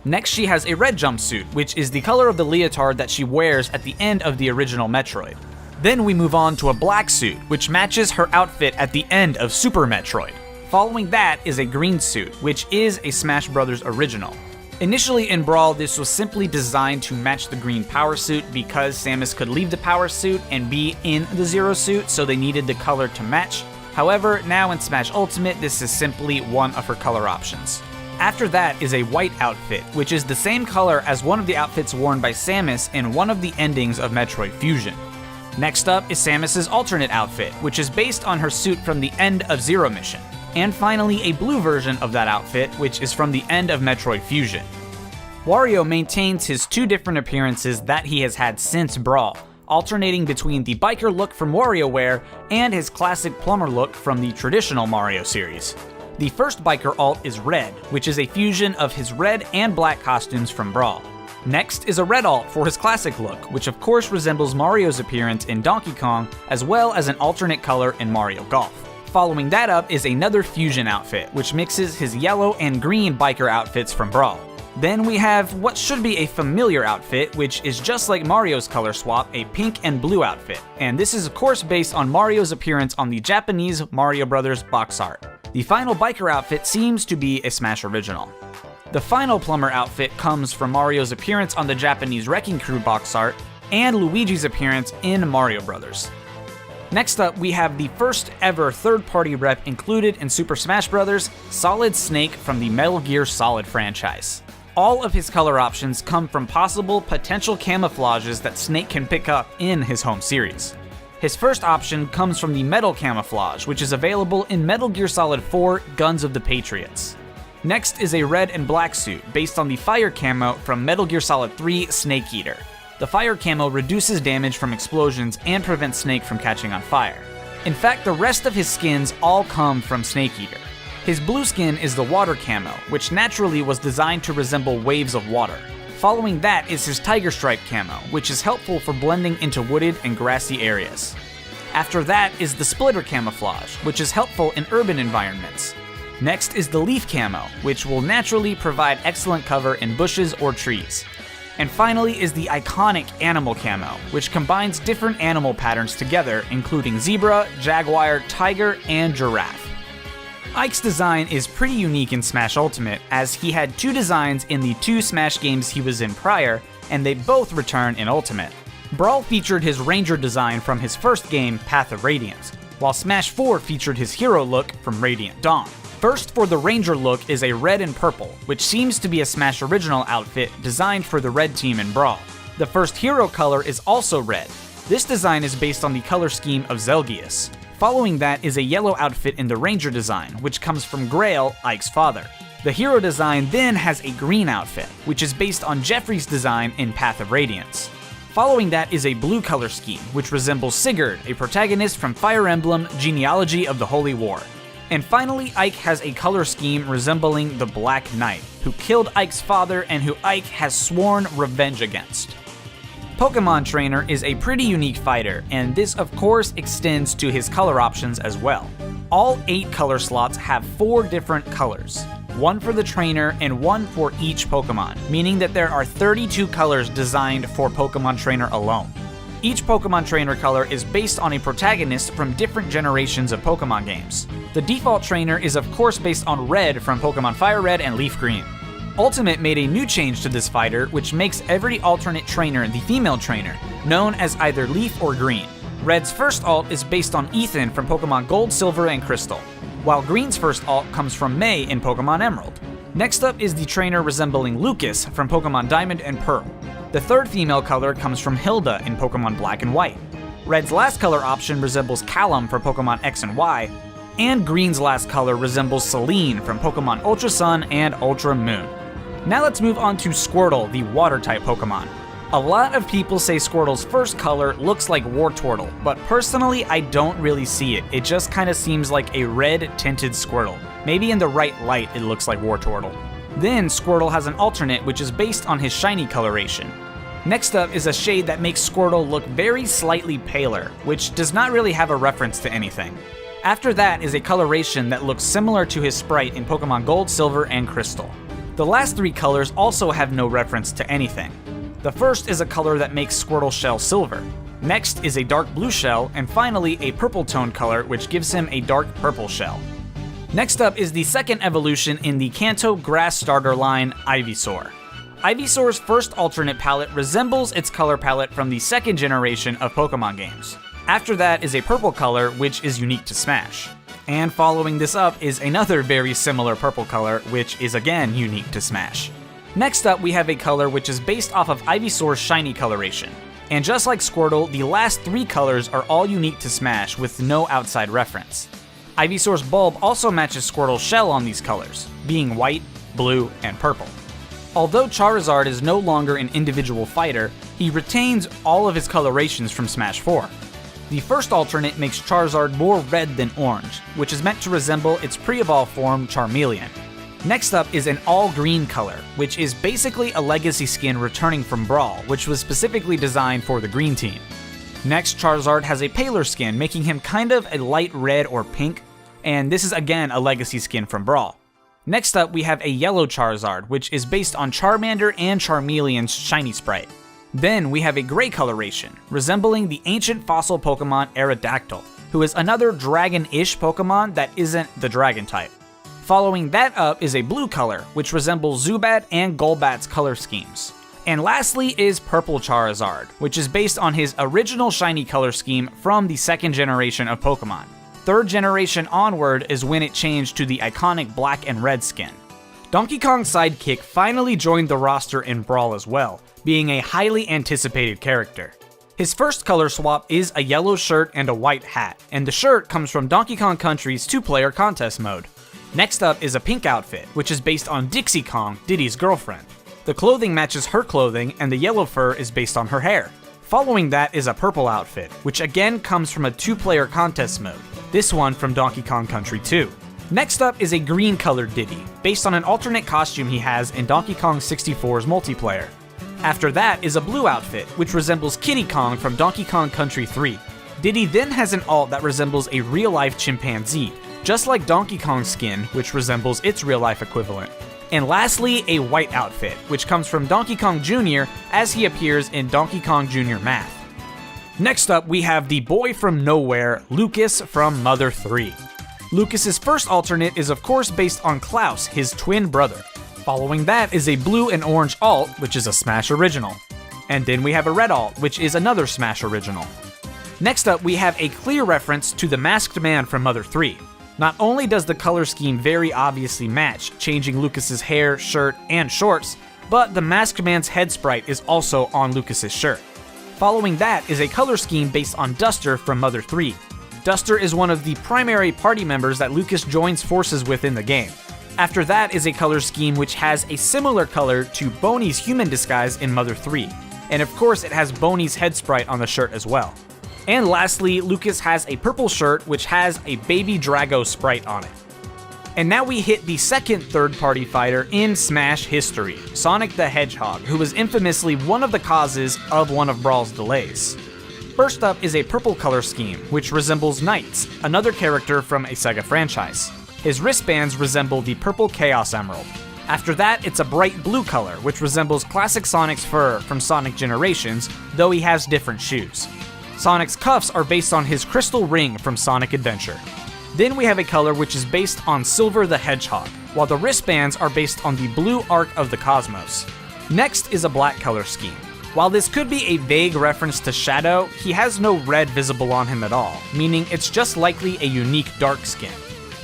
Next, she has a red jumpsuit, which is the color of the leotard that she wears at the end of the original Metroid. Then we move on to a black suit, which matches her outfit at the end of Super Metroid. Following that is a green suit, which is a Smash Bros. Original. Initially in Brawl, this was simply designed to match the green power suit because Samus could leave the power suit and be in the Zero Suit, so they needed the color to match. However, now in Smash Ultimate, this is simply one of her color options. After that is a white outfit, which is the same color as one of the outfits worn by Samus in one of the endings of Metroid Fusion. Next up is Samus's alternate outfit, which is based on her suit from the end of Zero Mission. And finally, a blue version of that outfit, which is from the end of Metroid Fusion. Wario maintains his two different appearances that he has had since Brawl, alternating between the biker look from WarioWare and his classic plumber look from the traditional Mario series. The first biker alt is red, which is a fusion of his red and black costumes from Brawl. Next is a red alt for his classic look, which of course resembles Mario's appearance in Donkey Kong, as well as an alternate color in Mario Golf. Following that up is another fusion outfit, which mixes his yellow and green biker outfits from Brawl. Then we have what should be a familiar outfit, which is just like Mario's color swap, a pink and blue outfit. And this is of course based on Mario's appearance on the Japanese Mario Bros. Box art. The final biker outfit seems to be a Smash original. The final plumber outfit comes from Mario's appearance on the Japanese Wrecking Crew box art and Luigi's appearance in Mario Bros. Next up, we have the first ever third-party rep included in Super Smash Bros., Solid Snake from the Metal Gear Solid franchise. All of his color options come from possible potential camouflages that Snake can pick up in his home series. His first option comes from the Metal Camouflage, which is available in Metal Gear Solid 4 Guns of the Patriots. Next is a red and black suit, based on the Fire Camo from Metal Gear Solid 3 Snake Eater. The Fire Camo reduces damage from explosions and prevents Snake from catching on fire. In fact, the rest of his skins all come from Snake Eater. His blue skin is the Water Camo, which naturally was designed to resemble waves of water. Following that is his Tiger Stripe Camo, which is helpful for blending into wooded and grassy areas. After that is the Splitter Camouflage, which is helpful in urban environments. Next is the Leaf Camo, which will naturally provide excellent cover in bushes or trees. And finally is the iconic Animal Camo, which combines different animal patterns together, including zebra, jaguar, tiger, and giraffe. Ike's design is pretty unique in Smash Ultimate, as he had two designs in the two Smash games he was in prior, and they both return in Ultimate. Brawl featured his Ranger design from his first game, Path of Radiance, while Smash 4 featured his hero look from Radiant Dawn. First for the Ranger look is a red and purple, which seems to be a Smash original outfit designed for the red team in Brawl. The first hero color is also red. This design is based on the color scheme of Zelgius. Following that is a yellow outfit in the Ranger design, which comes from Grail, Ike's father. The hero design then has a green outfit, which is based on Jeffrey's design in Path of Radiance. Following that is a blue color scheme, which resembles Sigurd, a protagonist from Fire Emblem Genealogy of the Holy War. And finally, Ike has a color scheme resembling the Black Knight, who killed Ike's father and who Ike has sworn revenge against. Pokemon Trainer is a pretty unique fighter, and this of course extends to his color options as well. All 8 color slots have 4 different colors, one for the trainer and one for each Pokemon, meaning that there are 32 colors designed for Pokemon Trainer alone. Each Pokemon Trainer color is based on a protagonist from different generations of Pokemon games. The default trainer is of course based on Red from Pokemon Fire Red and Leaf Green. Ultimate made a new change to this fighter, which makes every alternate trainer the female trainer, known as either Leaf or Green. Red's first alt is based on Ethan from Pokemon Gold, Silver, and Crystal, while Green's first alt comes from May in Pokemon Emerald. Next up is the trainer resembling Lucas from Pokemon Diamond and Pearl. The third female color comes from Hilda in Pokemon Black and White. Red's last color option resembles Callum from Pokemon X and Y, and Green's last color resembles Celine from Pokemon Ultra Sun and Ultra Moon. Now let's move on to Squirtle, the water-type Pokemon. A lot of people say Squirtle's first color looks like Wartortle, but personally I don't really see it. It just kinda seems like a red-tinted Squirtle. Maybe in the right light it looks like Wartortle. Then Squirtle has an alternate which is based on his shiny coloration. Next up is a shade that makes Squirtle look very slightly paler, which does not really have a reference to anything. After that is a coloration that looks similar to his sprite in Pokemon Gold, Silver, and Crystal. The last 3 colors also have no reference to anything. The first is a color that makes Squirtle's shell silver. Next is a dark blue shell, and finally a purple tone color which gives him a dark purple shell. Next up is the second evolution in the Kanto Grass starter line, Ivysaur. Ivysaur's first alternate palette resembles its color palette from the second generation of Pokemon games. After that is a purple color which is unique to Smash. And following this up is another very similar purple color which is again unique to Smash. Next up we have a color which is based off of Ivysaur's shiny coloration. And just like Squirtle, the last 3 colors are all unique to Smash with no outside reference. Ivysaur's bulb also matches Squirtle's shell on these colors, being white, blue, and purple. Although Charizard is no longer an individual fighter, he retains all of his colorations from Smash 4. The first alternate makes Charizard more red than orange, which is meant to resemble its pre-evolved form Charmeleon. Next up is an all-green color, which is basically a legacy skin returning from Brawl, which was specifically designed for the green team. Next, Charizard has a paler skin, making him kind of a light red or pink, and this is again a legacy skin from Brawl. Next up, we have a yellow Charizard, which is based on Charmander and Charmeleon's shiny sprite. Then we have a gray coloration, resembling the ancient fossil Pokemon Aerodactyl, who is another dragon-ish Pokemon that isn't the dragon type. Following that up is a blue color, which resembles Zubat and Golbat's color schemes. And lastly is purple Charizard, which is based on his original shiny color scheme from the second generation of Pokemon. Third generation onward is when it changed to the iconic black and red skin. Donkey Kong's sidekick finally joined the roster in Brawl as well, being a highly anticipated character. His first color swap is a yellow shirt and a white hat, and the shirt comes from Donkey Kong Country's 2-player contest mode. Next up is a pink outfit, which is based on Dixie Kong, Diddy's girlfriend. The clothing matches her clothing, and the yellow fur is based on her hair. Following that is a purple outfit, which again comes from a 2-player contest mode, this one from Donkey Kong Country 2. Next up is a green colored Diddy, based on an alternate costume he has in Donkey Kong 64's multiplayer. After that is a blue outfit, which resembles Kiddy Kong from Donkey Kong Country 3. Diddy then has an alt that resembles a real-life chimpanzee, just like Donkey Kong's skin, which resembles its real-life equivalent. And lastly, a white outfit, which comes from Donkey Kong Jr. as he appears in Donkey Kong Jr. Math. Next up, we have the boy from nowhere, Lucas from Mother 3. Lucas's first alternate is of course based on Klaus, his twin brother. Following that is a blue and orange alt, which is a Smash original. And then we have a red alt, which is another Smash original. Next up, we have a clear reference to the Masked Man from Mother 3. Not only does the color scheme very obviously match, changing Lucas's hair, shirt, and shorts, but the Masked Man's head sprite is also on Lucas's shirt. Following that is a color scheme based on Duster from Mother 3. Duster is one of the primary party members that Lucas joins forces with in the game. After that is a color scheme which has a similar color to Boney's human disguise in Mother 3. And of course it has Boney's head sprite on the shirt as well. And lastly, Lucas has a purple shirt which has a Baby Drago sprite on it. And now we hit the second third-party fighter in Smash history, Sonic the Hedgehog, who was infamously one of the causes of one of Brawl's delays. First up is a purple color scheme, which resembles Knights, another character from a Sega franchise. His wristbands resemble the purple Chaos Emerald. After that, it's a bright blue color, which resembles classic Sonic's fur from Sonic Generations, though he has different shoes. Sonic's cuffs are based on his crystal ring from Sonic Adventure. Then we have a color which is based on Silver the Hedgehog, while the wristbands are based on the blue arc of the cosmos. Next is a black color scheme. While this could be a vague reference to Shadow, he has no red visible on him at all, meaning it's just likely a unique dark skin.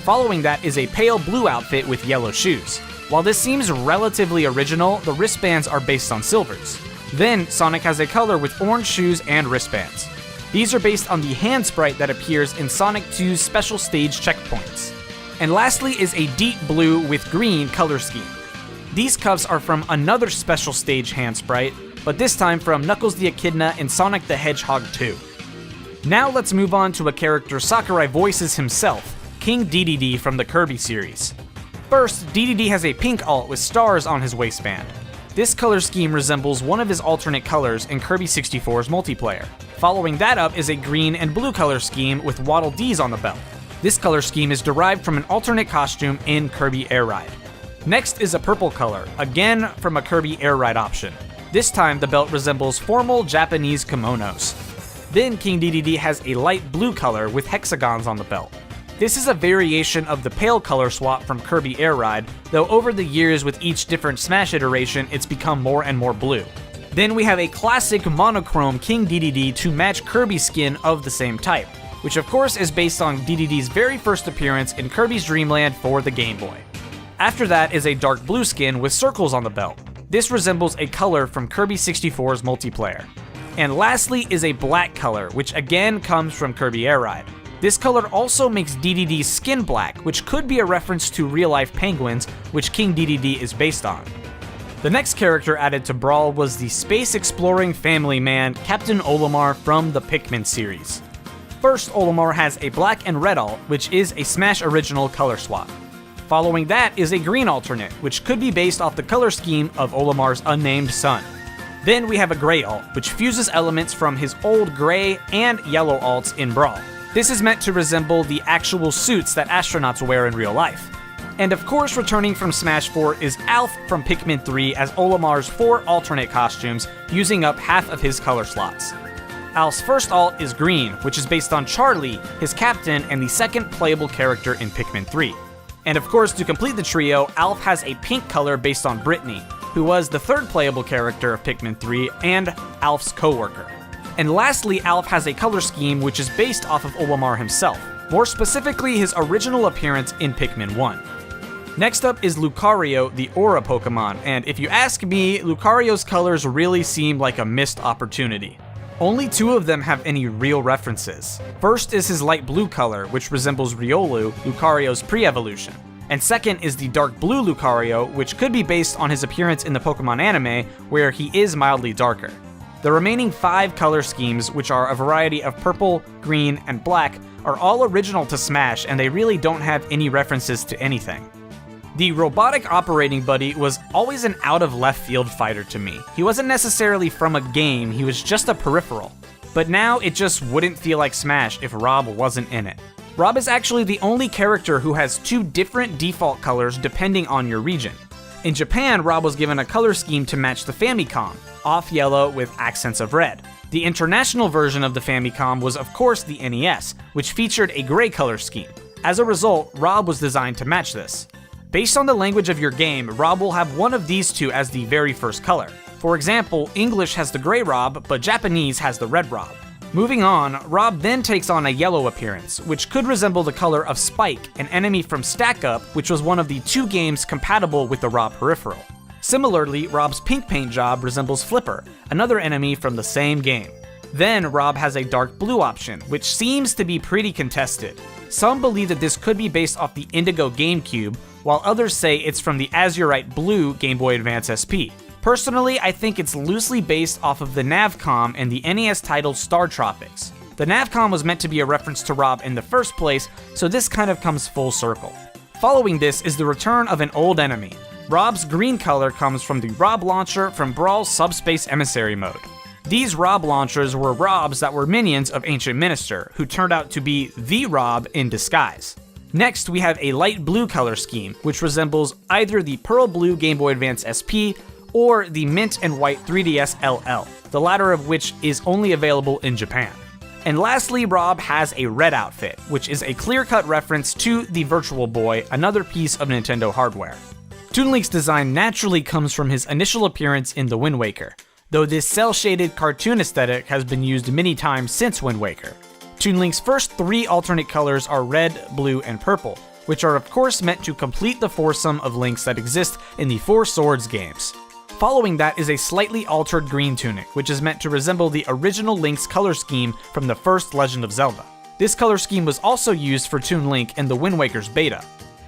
Following that is a pale blue outfit with yellow shoes. While this seems relatively original, the wristbands are based on silvers. Then, Sonic has a color with orange shoes and wristbands. These are based on the hand sprite that appears in Sonic 2's special stage checkpoints. And lastly is a deep blue with green color scheme. These cuffs are from another special stage hand sprite, but this time from Knuckles the Echidna in Sonic the Hedgehog 2. Now let's move on to a character Sakurai voices himself, King Dedede from the Kirby series. First, Dedede has a pink alt with stars on his waistband. This color scheme resembles one of his alternate colors in Kirby 64's multiplayer. Following that up is a green and blue color scheme with Waddle Dees on the belt. This color scheme is derived from an alternate costume in Kirby Air Ride. Next is a purple color, again from a Kirby Air Ride option. This time the belt resembles formal Japanese kimonos. Then King Dedede has a light blue color with hexagons on the belt. This is a variation of the pale color swap from Kirby Air Ride, though over the years with each different Smash iteration it's become more and more blue. Then we have a classic monochrome King Dedede to match Kirby's skin of the same type, which of course is based on Dedede's very first appearance in Kirby's Dream Land for the Game Boy. After that is a dark blue skin with circles on the belt. This resembles a color from Kirby 64's multiplayer. And lastly is a black color, which again comes from Kirby Air Ride. This color also makes DDD's skin black, which could be a reference to real-life penguins, which King DDD is based on. The next character added to Brawl was the space-exploring family man, Captain Olimar from the Pikmin series. First, Olimar has a black and red alt, which is a Smash original color swap. Following that is a green alternate, which could be based off the color scheme of Olimar's unnamed son. Then we have a gray alt, which fuses elements from his old gray and yellow alts in Brawl. This is meant to resemble the actual suits that astronauts wear in real life. And of course, returning from Smash 4 is Alf from Pikmin 3 as Olimar's 4 alternate costumes, using up half of his color slots. Alf's first alt is green, which is based on Charlie, his captain, and the second playable character in Pikmin 3. And of course, to complete the trio, Alf has a pink color based on Brittany, who was the third playable character of Pikmin 3 and Alf's co-worker. And lastly, Alf has a color scheme which is based off of Olimar himself, more specifically his original appearance in Pikmin 1. Next up is Lucario, the Aura Pokemon, and if you ask me, Lucario's colors really seem like a missed opportunity. Only 2 of them have any real references. First is his light blue color, which resembles Riolu, Lucario's pre-evolution. And second is the dark blue Lucario, which could be based on his appearance in the Pokemon anime, where he is mildly darker. The remaining 5 color schemes, which are a variety of purple, green, and black, are all original to Smash, and they really don't have any references to anything. The robotic operating buddy was always an out-of-left-field fighter to me. He wasn't necessarily from a game, he was just a peripheral. But now it just wouldn't feel like Smash if Rob wasn't in it. Rob is actually the only character who has 2 different default colors depending on your region. In Japan, Rob was given a color scheme to match the Famicom, off yellow with accents of red. The international version of the Famicom was of course the NES, which featured a gray color scheme. As a result, Rob was designed to match this. Based on the language of your game, Rob will have one of these 2 as the very first color. For example, English has the gray Rob, but Japanese has the red Rob. Moving on, Rob then takes on a yellow appearance, which could resemble the color of Spike, an enemy from Stack Up, which was one of the 2 games compatible with the Rob peripheral. Similarly, Rob's pink paint job resembles Flipper, another enemy from the same game. Then Rob has a dark blue option, which seems to be pretty contested. Some believe that this could be based off the Indigo GameCube, while others say it's from the Azurite Blue Game Boy Advance SP. Personally, I think it's loosely based off of the Navcom and the NES title Star Tropics. The Navcom was meant to be a reference to Rob in the first place, so this kind of comes full circle. Following this is the return of an old enemy. Rob's green color comes from the Rob launcher from Brawl's Subspace Emissary mode. These Rob launchers were Robs that were minions of Ancient Minister, who turned out to be the Rob in disguise. Next, we have a light blue color scheme, which resembles either the Pearl Blue Game Boy Advance SP or the Mint and White 3DS LL, the latter of which is only available in Japan. And lastly, Rob has a red outfit, which is a clear-cut reference to the Virtual Boy, another piece of Nintendo hardware. Toon Link's design naturally comes from his initial appearance in The Wind Waker, though this cel-shaded cartoon aesthetic has been used many times since Wind Waker. Toon Link's first 3 alternate colors are red, blue, and purple, which are of course meant to complete the foursome of Links that exist in the Four Swords games. Following that is a slightly altered green tunic, which is meant to resemble the original Link's color scheme from the first Legend of Zelda. This color scheme was also used for Toon Link in the Wind Waker's beta.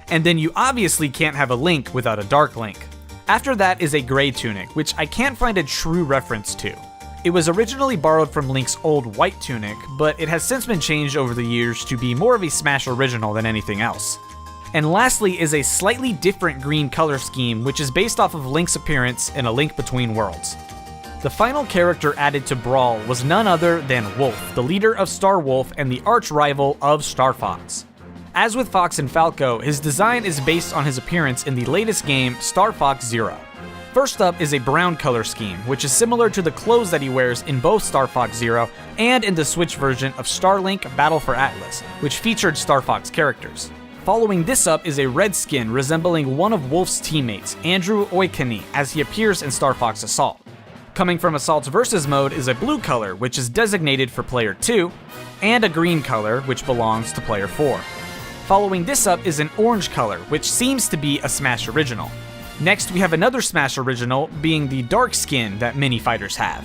And then you obviously can't have a Link without a Dark Link. After that is a gray tunic, which I can't find a true reference to. It was originally borrowed from Link's old white tunic, but it has since been changed over the years to be more of a Smash original than anything else. And lastly is a slightly different green color scheme, which is based off of Link's appearance in A Link Between Worlds. The final character added to Brawl was none other than Wolf, the leader of Star Wolf and the arch-rival of Star Fox. As with Fox and Falco, his design is based on his appearance in the latest game, Star Fox Zero. First up is a brown color scheme, which is similar to the clothes that he wears in both Star Fox Zero and in the Switch version of Starlink Battle for Atlas, which featured Star Fox characters. Following this up is a red skin resembling one of Wolf's teammates, Andrew Oikani, as he appears in Star Fox Assault. Coming from Assault's Versus mode is a blue color, which is designated for player 2, and a green color, which belongs to player 4. Following this up is an orange color, which seems to be a Smash original. Next, we have another Smash original, being the dark skin that many fighters have.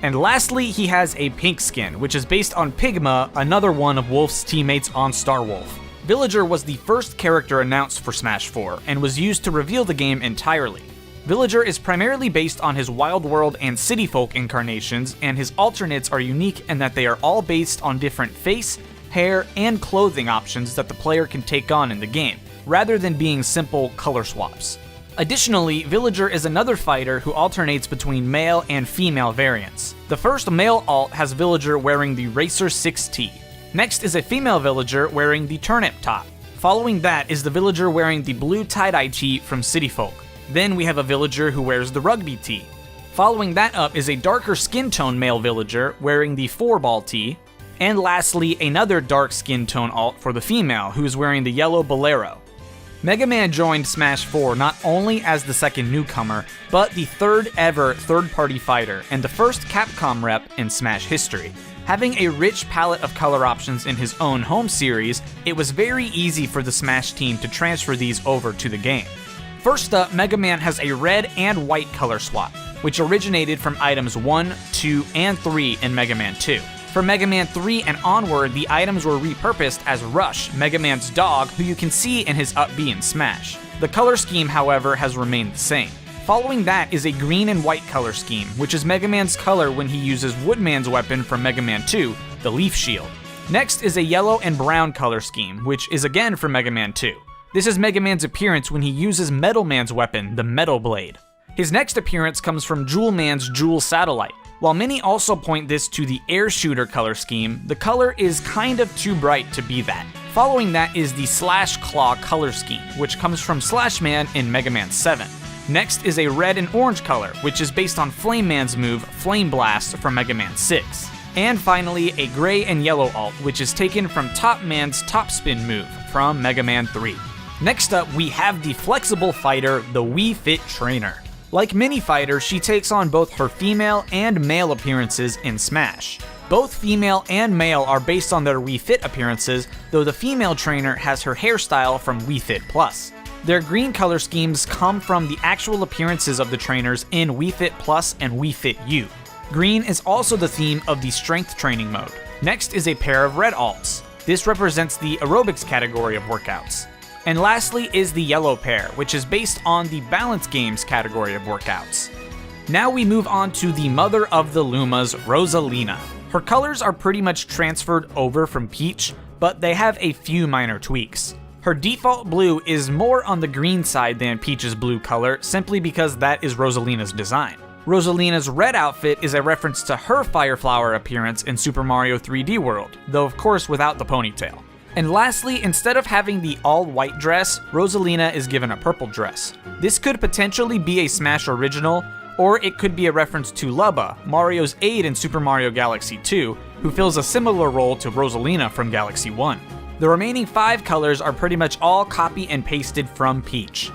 And lastly, he has a pink skin, which is based on Pigma, another one of Wolf's teammates on Star Wolf. Villager was the first character announced for Smash 4, and was used to reveal the game entirely. Villager is primarily based on his Wild World and City Folk incarnations, and his alternates are unique in that they are all based on different face, hair, and clothing options that the player can take on in the game, rather than being simple color swaps. Additionally, Villager is another fighter who alternates between male and female variants. The first male alt has Villager wearing the Racer 6T. Next is a female Villager wearing the Turnip Top. Following that is the Villager wearing the blue tie-dye tee from City Folk. Then we have a Villager who wears the Rugby tee. Following that up is a darker skin tone male Villager wearing the 4-ball tee. And lastly, another dark skin tone alt for the female who is wearing the yellow Bolero. Mega Man joined Smash 4 not only as the second newcomer, but the third ever third-party fighter and the first Capcom rep in Smash history. Having a rich palette of color options in his own home series, it was very easy for the Smash team to transfer these over to the game. First up, Mega Man has a red and white color swap, which originated from items 1, 2, and 3 in Mega Man 2. For Mega Man 3 and onward, the items were repurposed as Rush, Mega Man's dog, who you can see in his up B in Smash. The color scheme, however, has remained the same. Following that is a green and white color scheme, which is Mega Man's color when he uses Woodman's weapon from Mega Man 2, the Leaf Shield. Next is a yellow and brown color scheme, which is again from Mega Man 2. This is Mega Man's appearance when he uses Metal Man's weapon, the Metal Blade. His next appearance comes from Jewel Man's Jewel Satellite. While many also point this to the Air Shooter color scheme, the color is kind of too bright to be that. Following that is the Slash Claw color scheme, which comes from Slash Man in Mega Man 7. Next is a red and orange color, which is based on Flame Man's move, Flame Blast, from Mega Man 6. And finally, a gray and yellow alt, which is taken from Top Man's Top Spin move, from Mega Man 3. Next up, we have the flexible fighter, the Wii Fit Trainer. Like Mini Fighter, she takes on both her female and male appearances in Smash. Both female and male are based on their Wii Fit appearances, though the female trainer has her hairstyle from Wii Fit Plus. Their green color schemes come from the actual appearances of the trainers in Wii Fit Plus and Wii Fit U. Green is also the theme of the strength training mode. Next is a pair of red alts. This represents the aerobics category of workouts. And lastly is the yellow pair, which is based on the balance games category of workouts. Now we move on to the mother of the Lumas, Rosalina. Her colors are pretty much transferred over from Peach, but they have a few minor tweaks. Her default blue is more on the green side than Peach's blue color, simply because that is Rosalina's design. Rosalina's red outfit is a reference to her Fire Flower appearance in Super Mario 3D World, though of course without the ponytail. And lastly, instead of having the all-white dress, Rosalina is given a purple dress. This could potentially be a Smash original, or it could be a reference to Lubba, Mario's aide in Super Mario Galaxy 2, who fills a similar role to Rosalina from Galaxy 1. The remaining 5 colors are pretty much all copy and pasted from Peach.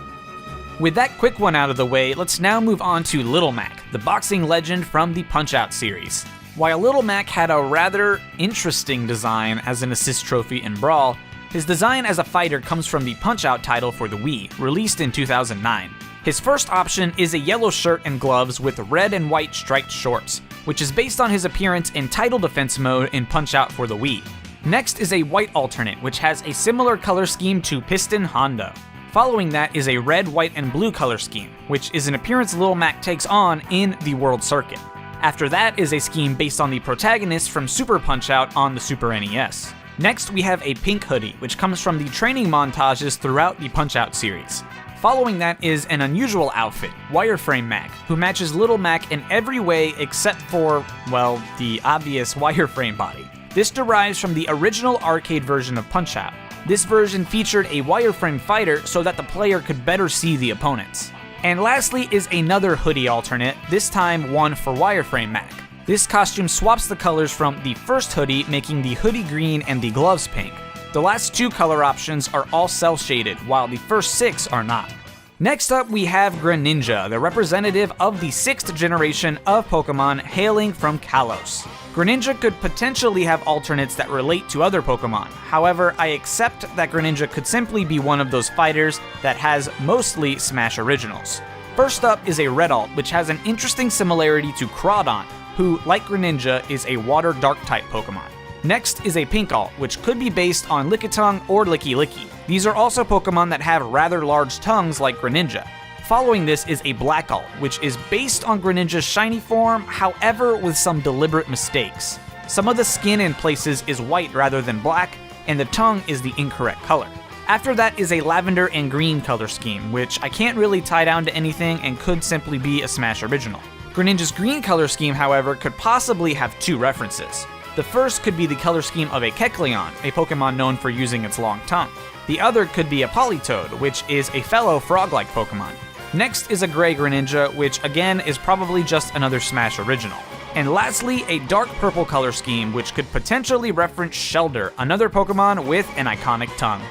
With that quick one out of the way, let's now move on to Little Mac, the boxing legend from the Punch-Out series. While Little Mac had a rather interesting design as an assist trophy in Brawl, his design as a fighter comes from the Punch-Out title for the Wii, released in 2009. His first option is a yellow shirt and gloves with red and white striped shorts, which is based on his appearance in Title Defense mode in Punch-Out for the Wii. Next is a white alternate, which has a similar color scheme to Piston Hondo. Following that is a red, white, and blue color scheme, which is an appearance Little Mac takes on in the World Circuit. After that is a scheme based on the protagonist from Super Punch-Out on the Super NES. Next we have a pink hoodie, which comes from the training montages throughout the Punch-Out series. Following that is an unusual outfit, Wireframe Mac, who matches Little Mac in every way except for, well, the obvious wireframe body. This derives from the original arcade version of Punch-Out. This version featured a wireframe fighter so that the player could better see the opponents. And lastly is another hoodie alternate, this time one for Wireframe Mac. This costume swaps the colors from the first hoodie, making the hoodie green and the gloves pink. The last 2 color options are all cel-shaded, while the first 6 are not. Next up we have Greninja, the representative of the 6th generation of Pokemon hailing from Kalos. Greninja could potentially have alternates that relate to other Pokemon. However, I accept that Greninja could simply be one of those fighters that has mostly Smash originals. First up is a red alt, which has an interesting similarity to Crawdon, who, like Greninja, is a Water Dark type Pokemon. Next is a Pink alt, which could be based on Lickitung or Licky Licky. These are also Pokemon that have rather large tongues like Greninja. Following this is a Black alt, which is based on Greninja's shiny form, however with some deliberate mistakes. Some of the skin in places is white rather than black, and the tongue is the incorrect color. After that is a Lavender and Green color scheme, which I can't really tie down to anything and could simply be a Smash original. Greninja's green color scheme, however, could possibly have two references. The first could be the color scheme of a Kecleon, a Pokemon known for using its long tongue. The other could be a Politoed, which is a fellow frog-like Pokemon. Next is a Gray Greninja, which again is probably just another Smash original. And lastly, a dark purple color scheme, which could potentially reference Shellder, another Pokemon with an iconic tongue.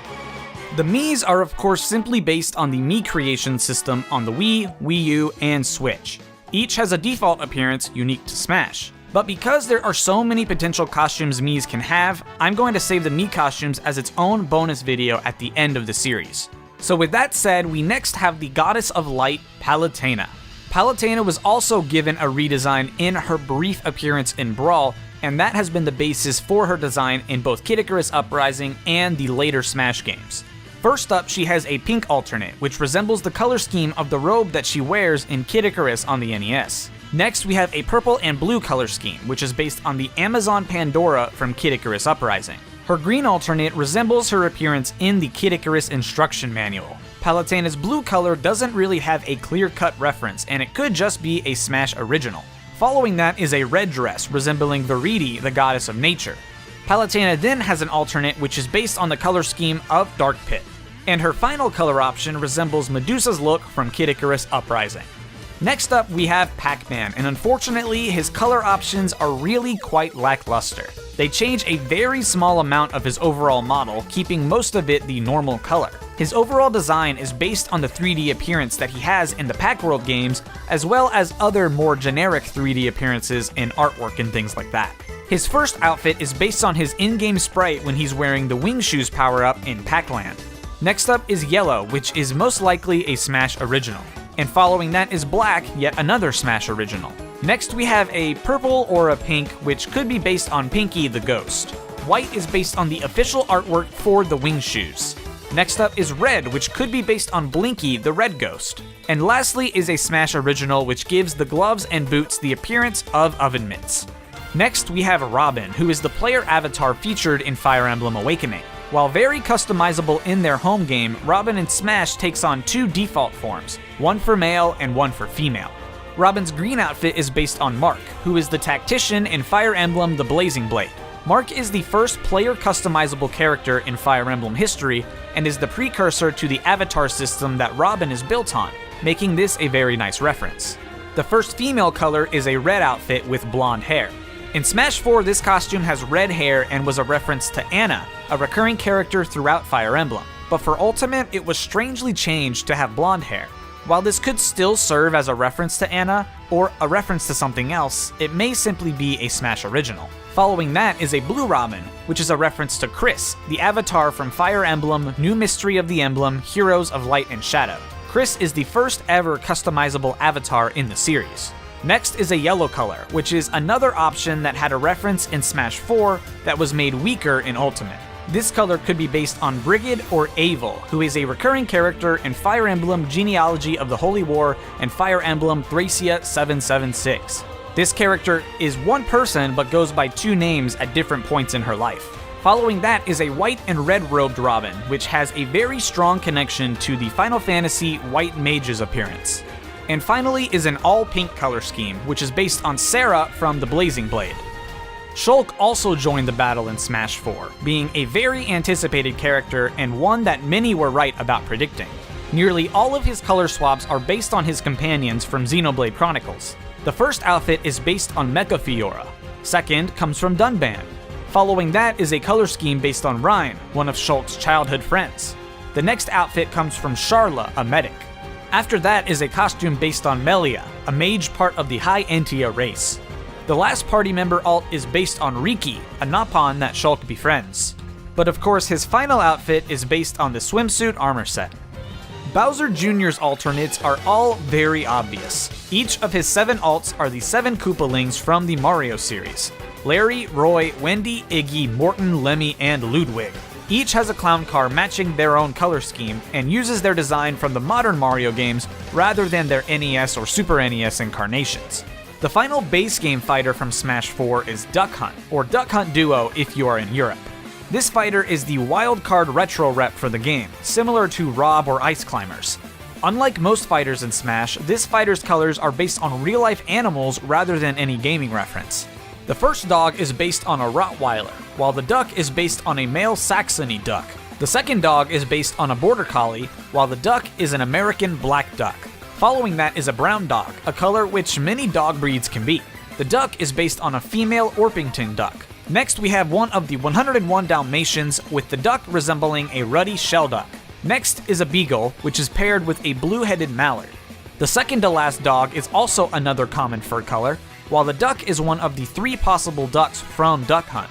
The Miis are of course simply based on the Mii creation system on the Wii, Wii U, and Switch. Each has a default appearance unique to Smash. But because there are so many potential costumes Miis can have, I'm going to save the Mii costumes as its own bonus video at the end of the series. So with that said, we next have the Goddess of Light, Palutena. Palutena was also given a redesign in her brief appearance in Brawl, and that has been the basis for her design in both Kid Icarus Uprising and the later Smash games. First up, she has a pink alternate, which resembles the color scheme of the robe that she wears in Kid Icarus on the NES. Next, we have a purple and blue color scheme, which is based on the Amazon Pandora from Kid Icarus Uprising. Her green alternate resembles her appearance in the Kid Icarus instruction manual. Palutena's blue color doesn't really have a clear-cut reference, and it could just be a Smash original. Following that is a red dress resembling Viridi, the goddess of nature. Palutena then has an alternate which is based on the color scheme of Dark Pit. And her final color option resembles Medusa's look from Kid Icarus Uprising. Next up, we have Pac-Man, and unfortunately, his color options are really quite lackluster. They change a very small amount of his overall model, keeping most of it the normal color. His overall design is based on the 3D appearance that he has in the Pac-World games, as well as other more generic 3D appearances in artwork and things like that. His first outfit is based on his in-game sprite when he's wearing the Wing Shoes power-up in Pac-Land. Next up is Yellow, which is most likely a Smash original. And following that is Black, yet another Smash original. Next we have a purple or a pink, which could be based on Pinky the Ghost. White is based on the official artwork for the Wing Shoes. Next up is Red, which could be based on Blinky the Red Ghost. And lastly is a Smash original, which gives the gloves and boots the appearance of oven mitts. Next we have Robin, who is the player avatar featured in Fire Emblem Awakening. While very customizable in their home game, Robin in Smash takes on two default forms, one for male and one for female. Robin's green outfit is based on Mark, who is the tactician in Fire Emblem The Blazing Blade. Mark is the first player customizable character in Fire Emblem history, and is the precursor to the avatar system that Robin is built on, making this a very nice reference. The first female color is a red outfit with blonde hair. In Smash 4, this costume has red hair and was a reference to Anna, a recurring character throughout Fire Emblem. But for Ultimate, it was strangely changed to have blonde hair. While this could still serve as a reference to Anna, or a reference to something else, it may simply be a Smash original. Following that is a Blue Robin, which is a reference to Chris, the avatar from Fire Emblem, New Mystery of the Emblem, Heroes of Light and Shadow. Chris is the first ever customizable avatar in the series. Next is a yellow color, which is another option that had a reference in Smash 4 that was made weaker in Ultimate. This color could be based on Brigid or Avil, who is a recurring character in Fire Emblem Genealogy of the Holy War and Fire Emblem Thracia 776. This character is one person but goes by two names at different points in her life. Following that is a white and red robed Robin, which has a very strong connection to the Final Fantasy White Mage's appearance. And finally is an all-pink color scheme, which is based on Sarah from The Blazing Blade. Shulk also joined the battle in Smash 4, being a very anticipated character and one that many were right about predicting. Nearly all of his color swaps are based on his companions from Xenoblade Chronicles. The first outfit is based on Mecha Fiora. Second comes from Dunban. Following that is a color scheme based on Ryan, one of Shulk's childhood friends. The next outfit comes from Sharla, a medic. After that is a costume based on Melia, a mage part of the High Entia race. The last party member alt is based on Riki, a Napon that Shulk befriends. But of course his final outfit is based on the swimsuit armor set. Bowser Jr.'s alternates are all very obvious. Each of his 7 alts are the 7 Koopalings from the Mario series: Larry, Roy, Wendy, Iggy, Morton, Lemmy, and Ludwig. Each has a clown car matching their own color scheme and uses their design from the modern Mario games rather than their NES or Super NES incarnations. The final base game fighter from Smash 4 is Duck Hunt, or Duck Hunt Duo if you are in Europe. This fighter is the wildcard retro rep for the game, similar to Rob or Ice Climbers. Unlike most fighters in Smash, this fighter's colors are based on real-life animals rather than any gaming reference. The first dog is based on a Rottweiler, while the duck is based on a male Saxony duck. The second dog is based on a Border Collie, while the duck is an American black duck. Following that is a brown dog, a color which many dog breeds can be. The duck is based on a female Orpington duck. Next, we have one of the 101 Dalmatians, with the duck resembling a ruddy shelduck. Next is a beagle, which is paired with a blue-headed mallard. The second to last dog is also another common fur color, while the duck is one of the 3 possible ducks from Duck Hunt.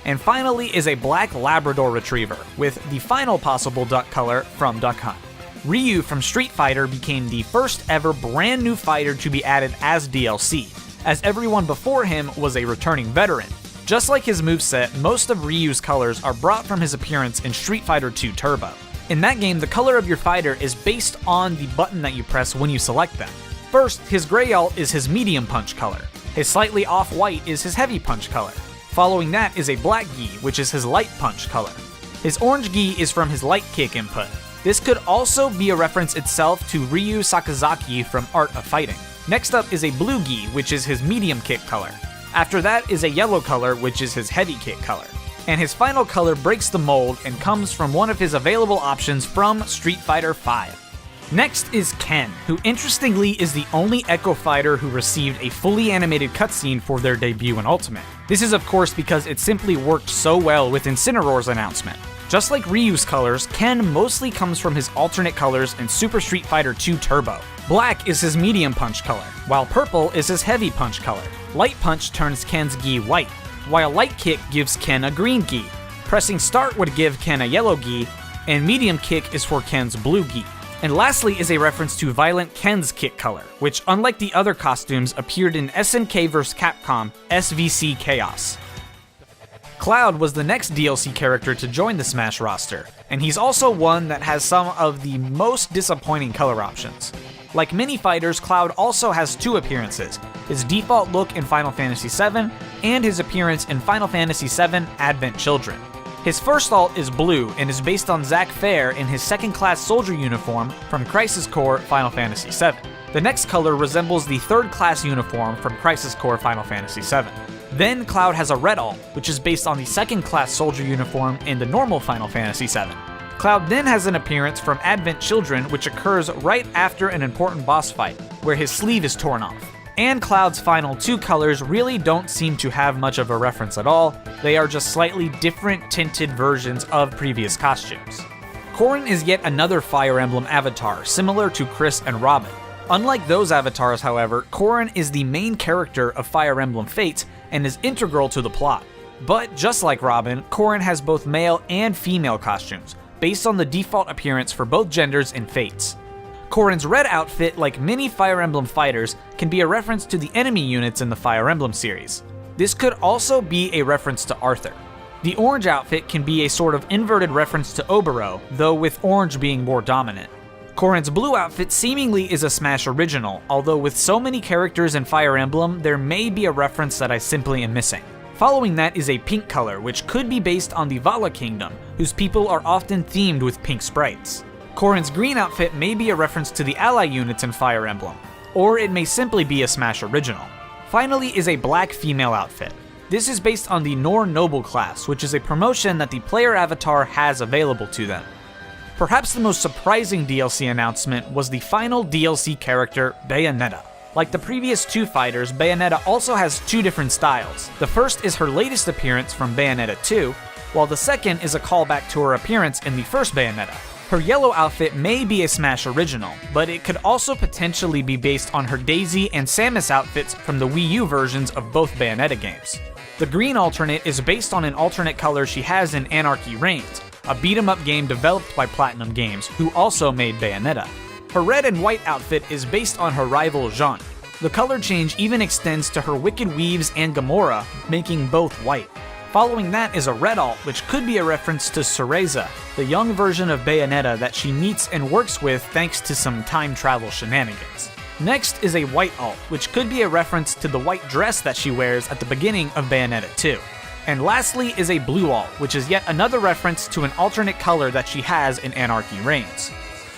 And finally is a black Labrador Retriever, with the final possible duck color from Duck Hunt. Ryu from Street Fighter became the first ever brand new fighter to be added as DLC, as everyone before him was a returning veteran. Just like his moveset, most of Ryu's colors are brought from his appearance in Street Fighter II Turbo. In that game, the color of your fighter is based on the button that you press when you select them. First, his gray alt is his medium punch color. His slightly off-white is his heavy punch color. Following that is a black gi, which is his light punch color. His orange gi is from his light kick input. This could also be a reference itself to Ryu Sakazaki from Art of Fighting. Next up is a blue gi, which is his medium kick color. After that is a yellow color, which is his heavy kick color. And his final color breaks the mold and comes from one of his available options from Street Fighter V. Next is Ken, who interestingly is the only Echo fighter who received a fully animated cutscene for their debut in Ultimate. This is of course because it simply worked so well with Incineroar's announcement. Just like Ryu's colors, Ken mostly comes from his alternate colors in Super Street Fighter II Turbo. Black is his medium punch color, while purple is his heavy punch color. Light punch turns Ken's gi white, while light kick gives Ken a green gi. Pressing start would give Ken a yellow gi, and medium kick is for Ken's blue gi. And lastly is a reference to Violent Ken's kick color, which unlike the other costumes appeared in SNK vs. Capcom SVC Chaos. Cloud was the next DLC character to join the Smash roster, and he's also one that has some of the most disappointing color options. Like many fighters, Cloud also has 2 appearances, his default look in Final Fantasy VII, and his appearance in Final Fantasy VII Advent Children. His first alt is blue and is based on Zack Fair in his second-class soldier uniform from Crisis Core Final Fantasy VII. The next color resembles the third-class uniform from Crisis Core Final Fantasy VII. Then Cloud has a red alt, which is based on the second-class soldier uniform in the normal Final Fantasy VII. Cloud then has an appearance from Advent Children, which occurs right after an important boss fight, where his sleeve is torn off. And Cloud's final 2 colors really don't seem to have much of a reference at all, they are just slightly different tinted versions of previous costumes. Corrin is yet another Fire Emblem avatar, similar to Chris and Robin. Unlike those avatars, however, Corrin is the main character of Fire Emblem Fates and is integral to the plot. But just like Robin, Corrin has both male and female costumes, based on the default appearance for both genders in Fates. Corrin's red outfit, like many Fire Emblem fighters, can be a reference to the enemy units in the Fire Emblem series. This could also be a reference to Arthur. The orange outfit can be a sort of inverted reference to Obero, though with orange being more dominant. Corrin's blue outfit seemingly is a Smash original, although with so many characters in Fire Emblem, there may be a reference that I simply am missing. Following that is a pink color, which could be based on the Vala Kingdom, whose people are often themed with pink sprites. Corrin's green outfit may be a reference to the ally units in Fire Emblem, or it may simply be a Smash original. Finally is a black female outfit. This is based on the Nor Noble class, which is a promotion that the player avatar has available to them. Perhaps the most surprising DLC announcement was the final DLC character, Bayonetta. Like the previous 2 fighters, Bayonetta also has 2 different styles. The first is her latest appearance from Bayonetta 2, while the second is a callback to her appearance in the first Bayonetta. Her yellow outfit may be a Smash original, but it could also potentially be based on her Daisy and Samus outfits from the Wii U versions of both Bayonetta games. The green alternate is based on an alternate color she has in Anarchy Reigns, a beat-em-up game developed by Platinum Games, who also made Bayonetta. Her red and white outfit is based on her rival Jeanne. The color change even extends to her Wicked Weaves and Gamora, making both white. Following that is a red alt, which could be a reference to Cereza, the young version of Bayonetta that she meets and works with thanks to some time travel shenanigans. Next is a white alt, which could be a reference to the white dress that she wears at the beginning of Bayonetta 2. And lastly is a blue alt, which is yet another reference to an alternate color that she has in Anarchy Reigns.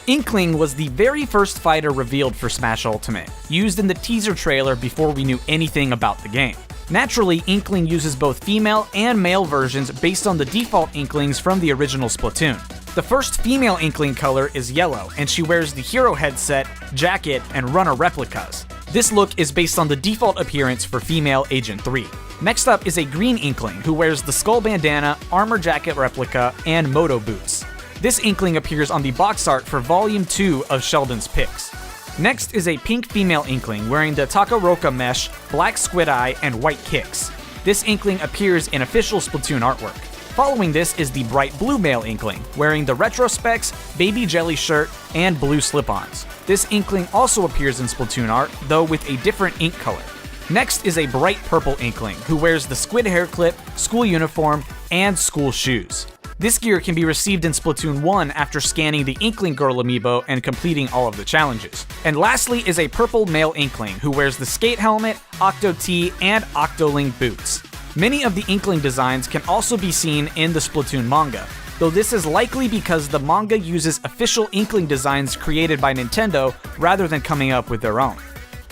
Inkling was the very first fighter revealed for Smash Ultimate, used in the teaser trailer before we knew anything about the game. Naturally, Inkling uses both female and male versions based on the default Inklings from the original Splatoon. The first female Inkling color is yellow, and she wears the hero headset, jacket, and runner replicas. This look is based on the default appearance for female Agent 3. Next up is a green Inkling who wears the skull bandana, armor jacket replica, and moto boots. This Inkling appears on the box art for Volume 2 of Sheldon's Picks. Next is a pink female Inkling wearing the Takaroka mesh, black squid eye, and white kicks. This Inkling appears in official Splatoon artwork. Following this is the bright blue male Inkling, wearing the retro specs, baby jelly shirt, and blue slip-ons. This Inkling also appears in Splatoon art, though with a different ink color. Next is a bright purple Inkling, who wears the squid hair clip, school uniform, and school shoes. This gear can be received in Splatoon 1 after scanning the Inkling Girl amiibo and completing all of the challenges. And lastly is a purple male Inkling who wears the skate helmet, Octo Tee, and Octoling boots. Many of the Inkling designs can also be seen in the Splatoon manga, though this is likely because the manga uses official Inkling designs created by Nintendo rather than coming up with their own.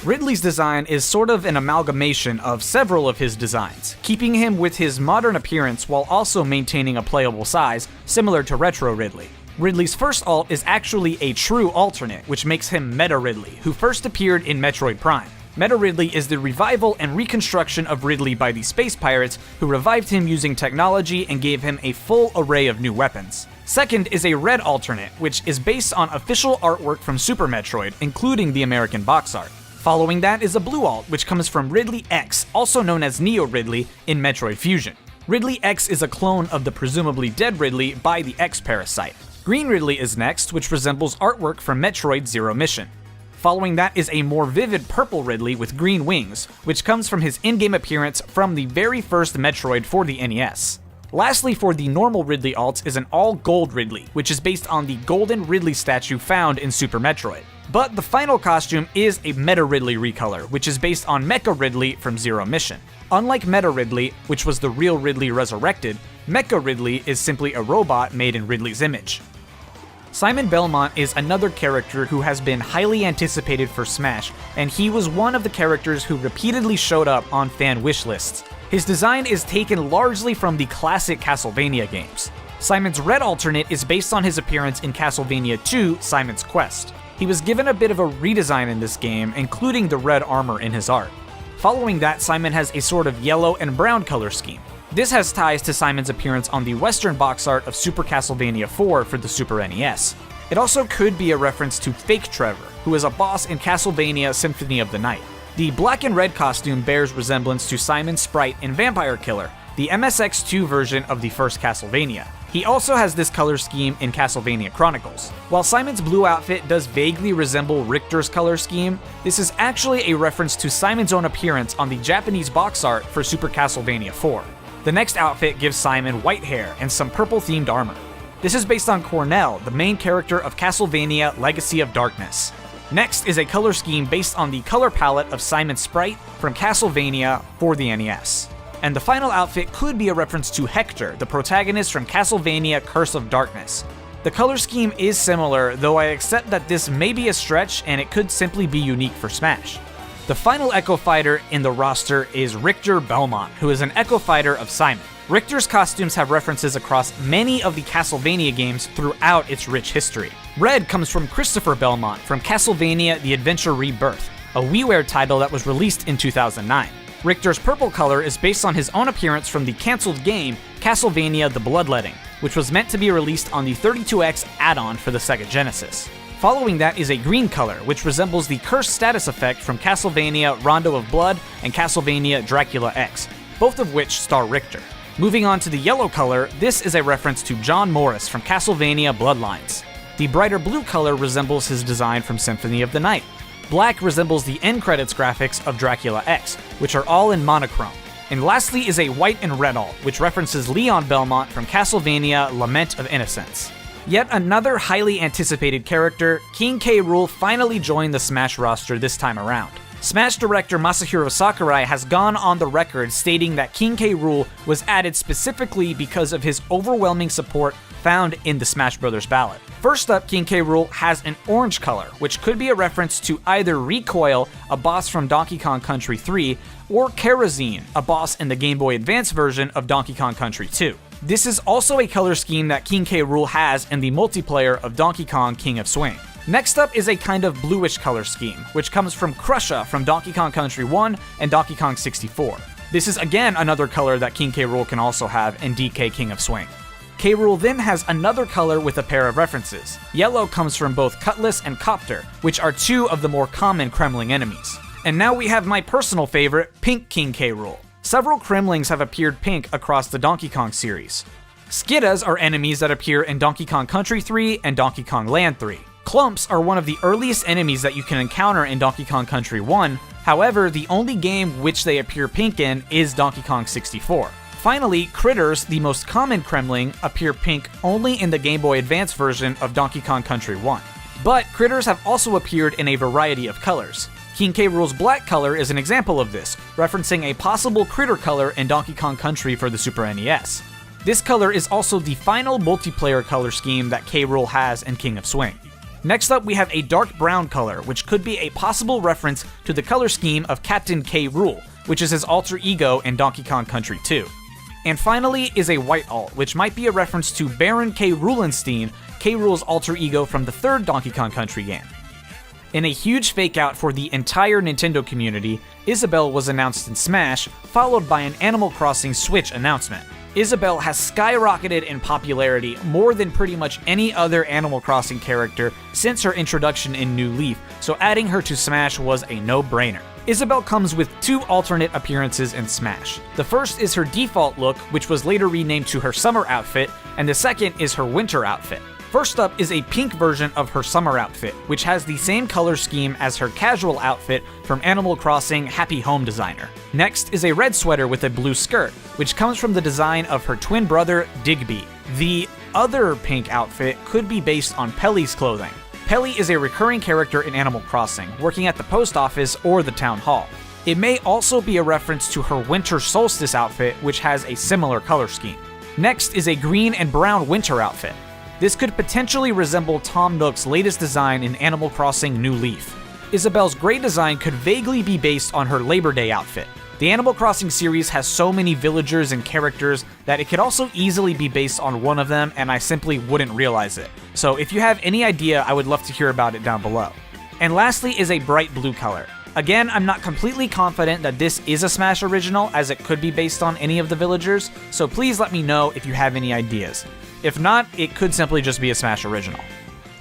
Ridley's design is sort of an amalgamation of several of his designs, keeping him with his modern appearance while also maintaining a playable size, similar to Retro Ridley. Ridley's first alt is actually a true alternate, which makes him Meta Ridley, who first appeared in Metroid Prime. Meta Ridley is the revival and reconstruction of Ridley by the Space Pirates, who revived him using technology and gave him a full array of new weapons. Second is a red alternate, which is based on official artwork from Super Metroid, including the American box art. Following that is a blue alt, which comes from Ridley X, also known as Neo Ridley, in Metroid Fusion. Ridley X is a clone of the presumably dead Ridley by the X Parasite. Green Ridley is next, which resembles artwork from Metroid Zero Mission. Following that is a more vivid purple Ridley with green wings, which comes from his in-game appearance from the very first Metroid for the NES. Lastly, for the normal Ridley alts is an all-gold Ridley, which is based on the golden Ridley statue found in Super Metroid. But the final costume is a Meta Ridley recolor, which is based on Mecha Ridley from Zero Mission. Unlike Meta Ridley, which was the real Ridley resurrected, Mecha Ridley is simply a robot made in Ridley's image. Simon Belmont is another character who has been highly anticipated for Smash, and he was one of the characters who repeatedly showed up on fan wish lists. His design is taken largely from the classic Castlevania games. Simon's red alternate is based on his appearance in Castlevania 2: Simon's Quest. He was given a bit of a redesign in this game, including the red armor in his art. Following that, Simon has a sort of yellow and brown color scheme. This has ties to Simon's appearance on the Western box art of Super Castlevania 4 for the Super NES. It also could be a reference to Fake Trevor, who is a boss in Castlevania Symphony of the Night. The black and red costume bears resemblance to Simon's sprite in Vampire Killer, the MSX2 version of the first Castlevania. He also has this color scheme in Castlevania Chronicles. While Simon's blue outfit does vaguely resemble Richter's color scheme, this is actually a reference to Simon's own appearance on the Japanese box art for Super Castlevania 4. The next outfit gives Simon white hair and some purple-themed armor. This is based on Cornell, the main character of Castlevania Legacy of Darkness. Next is a color scheme based on the color palette of Simon's sprite from Castlevania for the NES. And the final outfit could be a reference to Hector, the protagonist from Castlevania Curse of Darkness. The color scheme is similar, though I accept that this may be a stretch and it could simply be unique for Smash. The final Echo Fighter in the roster is Richter Belmont, who is an Echo Fighter of Simon. Richter's costumes have references across many of the Castlevania games throughout its rich history. Red comes from Christopher Belmont from Castlevania The Adventure Rebirth, a WiiWare title that was released in 2009. Richter's purple color is based on his own appearance from the cancelled game Castlevania The Bloodletting, which was meant to be released on the 32X add-on for the Sega Genesis. Following that is a green color, which resembles the cursed status effect from Castlevania Rondo of Blood and Castlevania Dracula X, both of which star Richter. Moving on to the yellow color, this is a reference to John Morris from Castlevania Bloodlines. The brighter blue color resembles his design from Symphony of the Night. Black resembles the end credits graphics of Dracula X, which are all in monochrome. And lastly is a white and red alt, which references Leon Belmont from Castlevania Lament of Innocence. Yet another highly anticipated character, King K. Rool finally joined the Smash roster this time around. Smash director Masahiro Sakurai has gone on the record stating that King K. Rool was added specifically because of his overwhelming support found in the Smash Bros. Ballad. First up, King K. Rool has an orange color, which could be a reference to either Recoil, a boss from Donkey Kong Country 3, or Kerosene, a boss in the Game Boy Advance version of Donkey Kong Country 2. This is also a color scheme that King K. Rool has in the multiplayer of Donkey Kong King of Swing. Next up is a kind of bluish color scheme, which comes from Crusha from Donkey Kong Country 1 and Donkey Kong 64. This is again another color that King K. Rool can also have in DK King of Swing. K. Rool then has another color with a pair of references. Yellow comes from both Cutlass and Copter, which are two of the more common Kremling enemies. And now we have my personal favorite, Pink King K. Rool. Several Kremlings have appeared pink across the Donkey Kong series. Skiddas are enemies that appear in Donkey Kong Country 3 and Donkey Kong Land 3. Clumps are one of the earliest enemies that you can encounter in Donkey Kong Country 1, however, the only game which they appear pink in is Donkey Kong 64. Finally, Critters, the most common Kremling, appear pink only in the Game Boy Advance version of Donkey Kong Country 1. But Critters have also appeared in a variety of colors. King K. Rool's black color is an example of this, referencing a possible Critter color in Donkey Kong Country for the Super NES. This color is also the final multiplayer color scheme that K. Rool has in King of Swing. Next up, we have a dark brown color, which could be a possible reference to the color scheme of Captain K. Rool, which is his alter ego in Donkey Kong Country 2. And finally is a white alt, which might be a reference to Baron K. Roolenstein, K. Rool's alter ego from the third Donkey Kong Country game. In a huge fake out for the entire Nintendo community, Isabelle was announced in Smash, followed by an Animal Crossing Switch announcement. Isabelle has skyrocketed in popularity more than pretty much any other Animal Crossing character since her introduction in New Leaf, so adding her to Smash was a no-brainer. Isabelle comes with two alternate appearances in Smash. The first is her default look, which was later renamed to her summer outfit, and the second is her winter outfit. First up is a pink version of her summer outfit, which has the same color scheme as her casual outfit from Animal Crossing Happy Home Designer. Next is a red sweater with a blue skirt, which comes from the design of her twin brother, Digby. The other pink outfit could be based on Pelly's clothing. Pelly is a recurring character in Animal Crossing, working at the post office or the town hall. It may also be a reference to her winter solstice outfit, which has a similar color scheme. Next is a green and brown winter outfit. This could potentially resemble Tom Nook's latest design in Animal Crossing New Leaf. Isabelle's gray design could vaguely be based on her Labor Day outfit. The Animal Crossing series has so many villagers and characters that it could also easily be based on one of them, and I simply wouldn't realize it. So if you have any idea, I would love to hear about it down below. And lastly is a bright blue color. Again, I'm not completely confident that this is a Smash original, as it could be based on any of the villagers, so please let me know if you have any ideas. If not, it could simply just be a Smash original.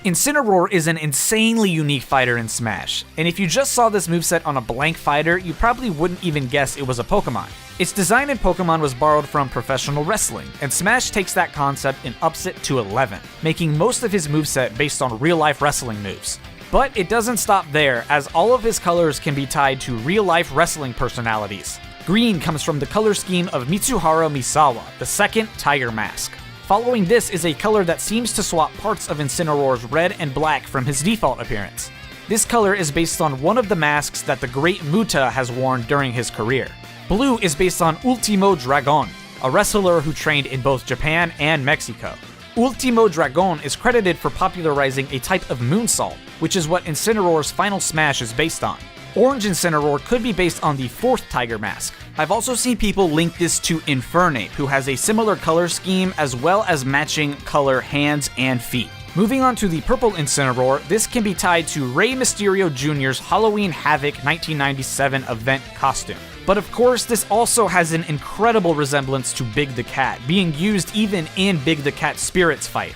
Incineroar is an insanely unique fighter in Smash, and if you just saw this moveset on a blank fighter, you probably wouldn't even guess it was a Pokemon. Its design in Pokemon was borrowed from professional wrestling, and Smash takes that concept and ups it to 11, making most of his moveset based on real-life wrestling moves. But it doesn't stop there, as all of his colors can be tied to real-life wrestling personalities. Green comes from the color scheme of Mitsuharu Misawa, the second Tiger Mask. Following this is a color that seems to swap parts of Incineroar's red and black from his default appearance. This color is based on one of the masks that the great Muta has worn during his career. Blue is based on Ultimo Dragon, a wrestler who trained in both Japan and Mexico. Ultimo Dragon is credited for popularizing a type of moonsault, which is what Incineroar's final smash is based on. Orange Incineroar could be based on the fourth Tiger Mask. I've also seen people link this to Infernape, who has a similar color scheme as well as matching color hands and feet. Moving on to the purple Incineroar, this can be tied to Rey Mysterio Jr.'s Halloween Havoc 1997 event costume. But of course, this also has an incredible resemblance to Big the Cat, being used even in Big the Cat Spirits fight.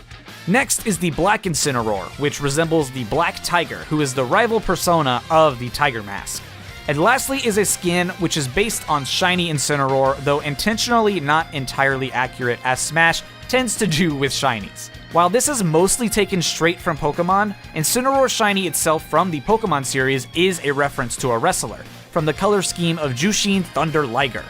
Next is the Black Incineroar, which resembles the Black Tiger, who is the rival persona of the Tiger Mask. And lastly is a skin which is based on Shiny Incineroar, though intentionally not entirely accurate as Smash tends to do with Shinies. While this is mostly taken straight from Pokemon, Incineroar Shiny itself from the Pokemon series is a reference to a wrestler, from the color scheme of Jushin Thunder Liger.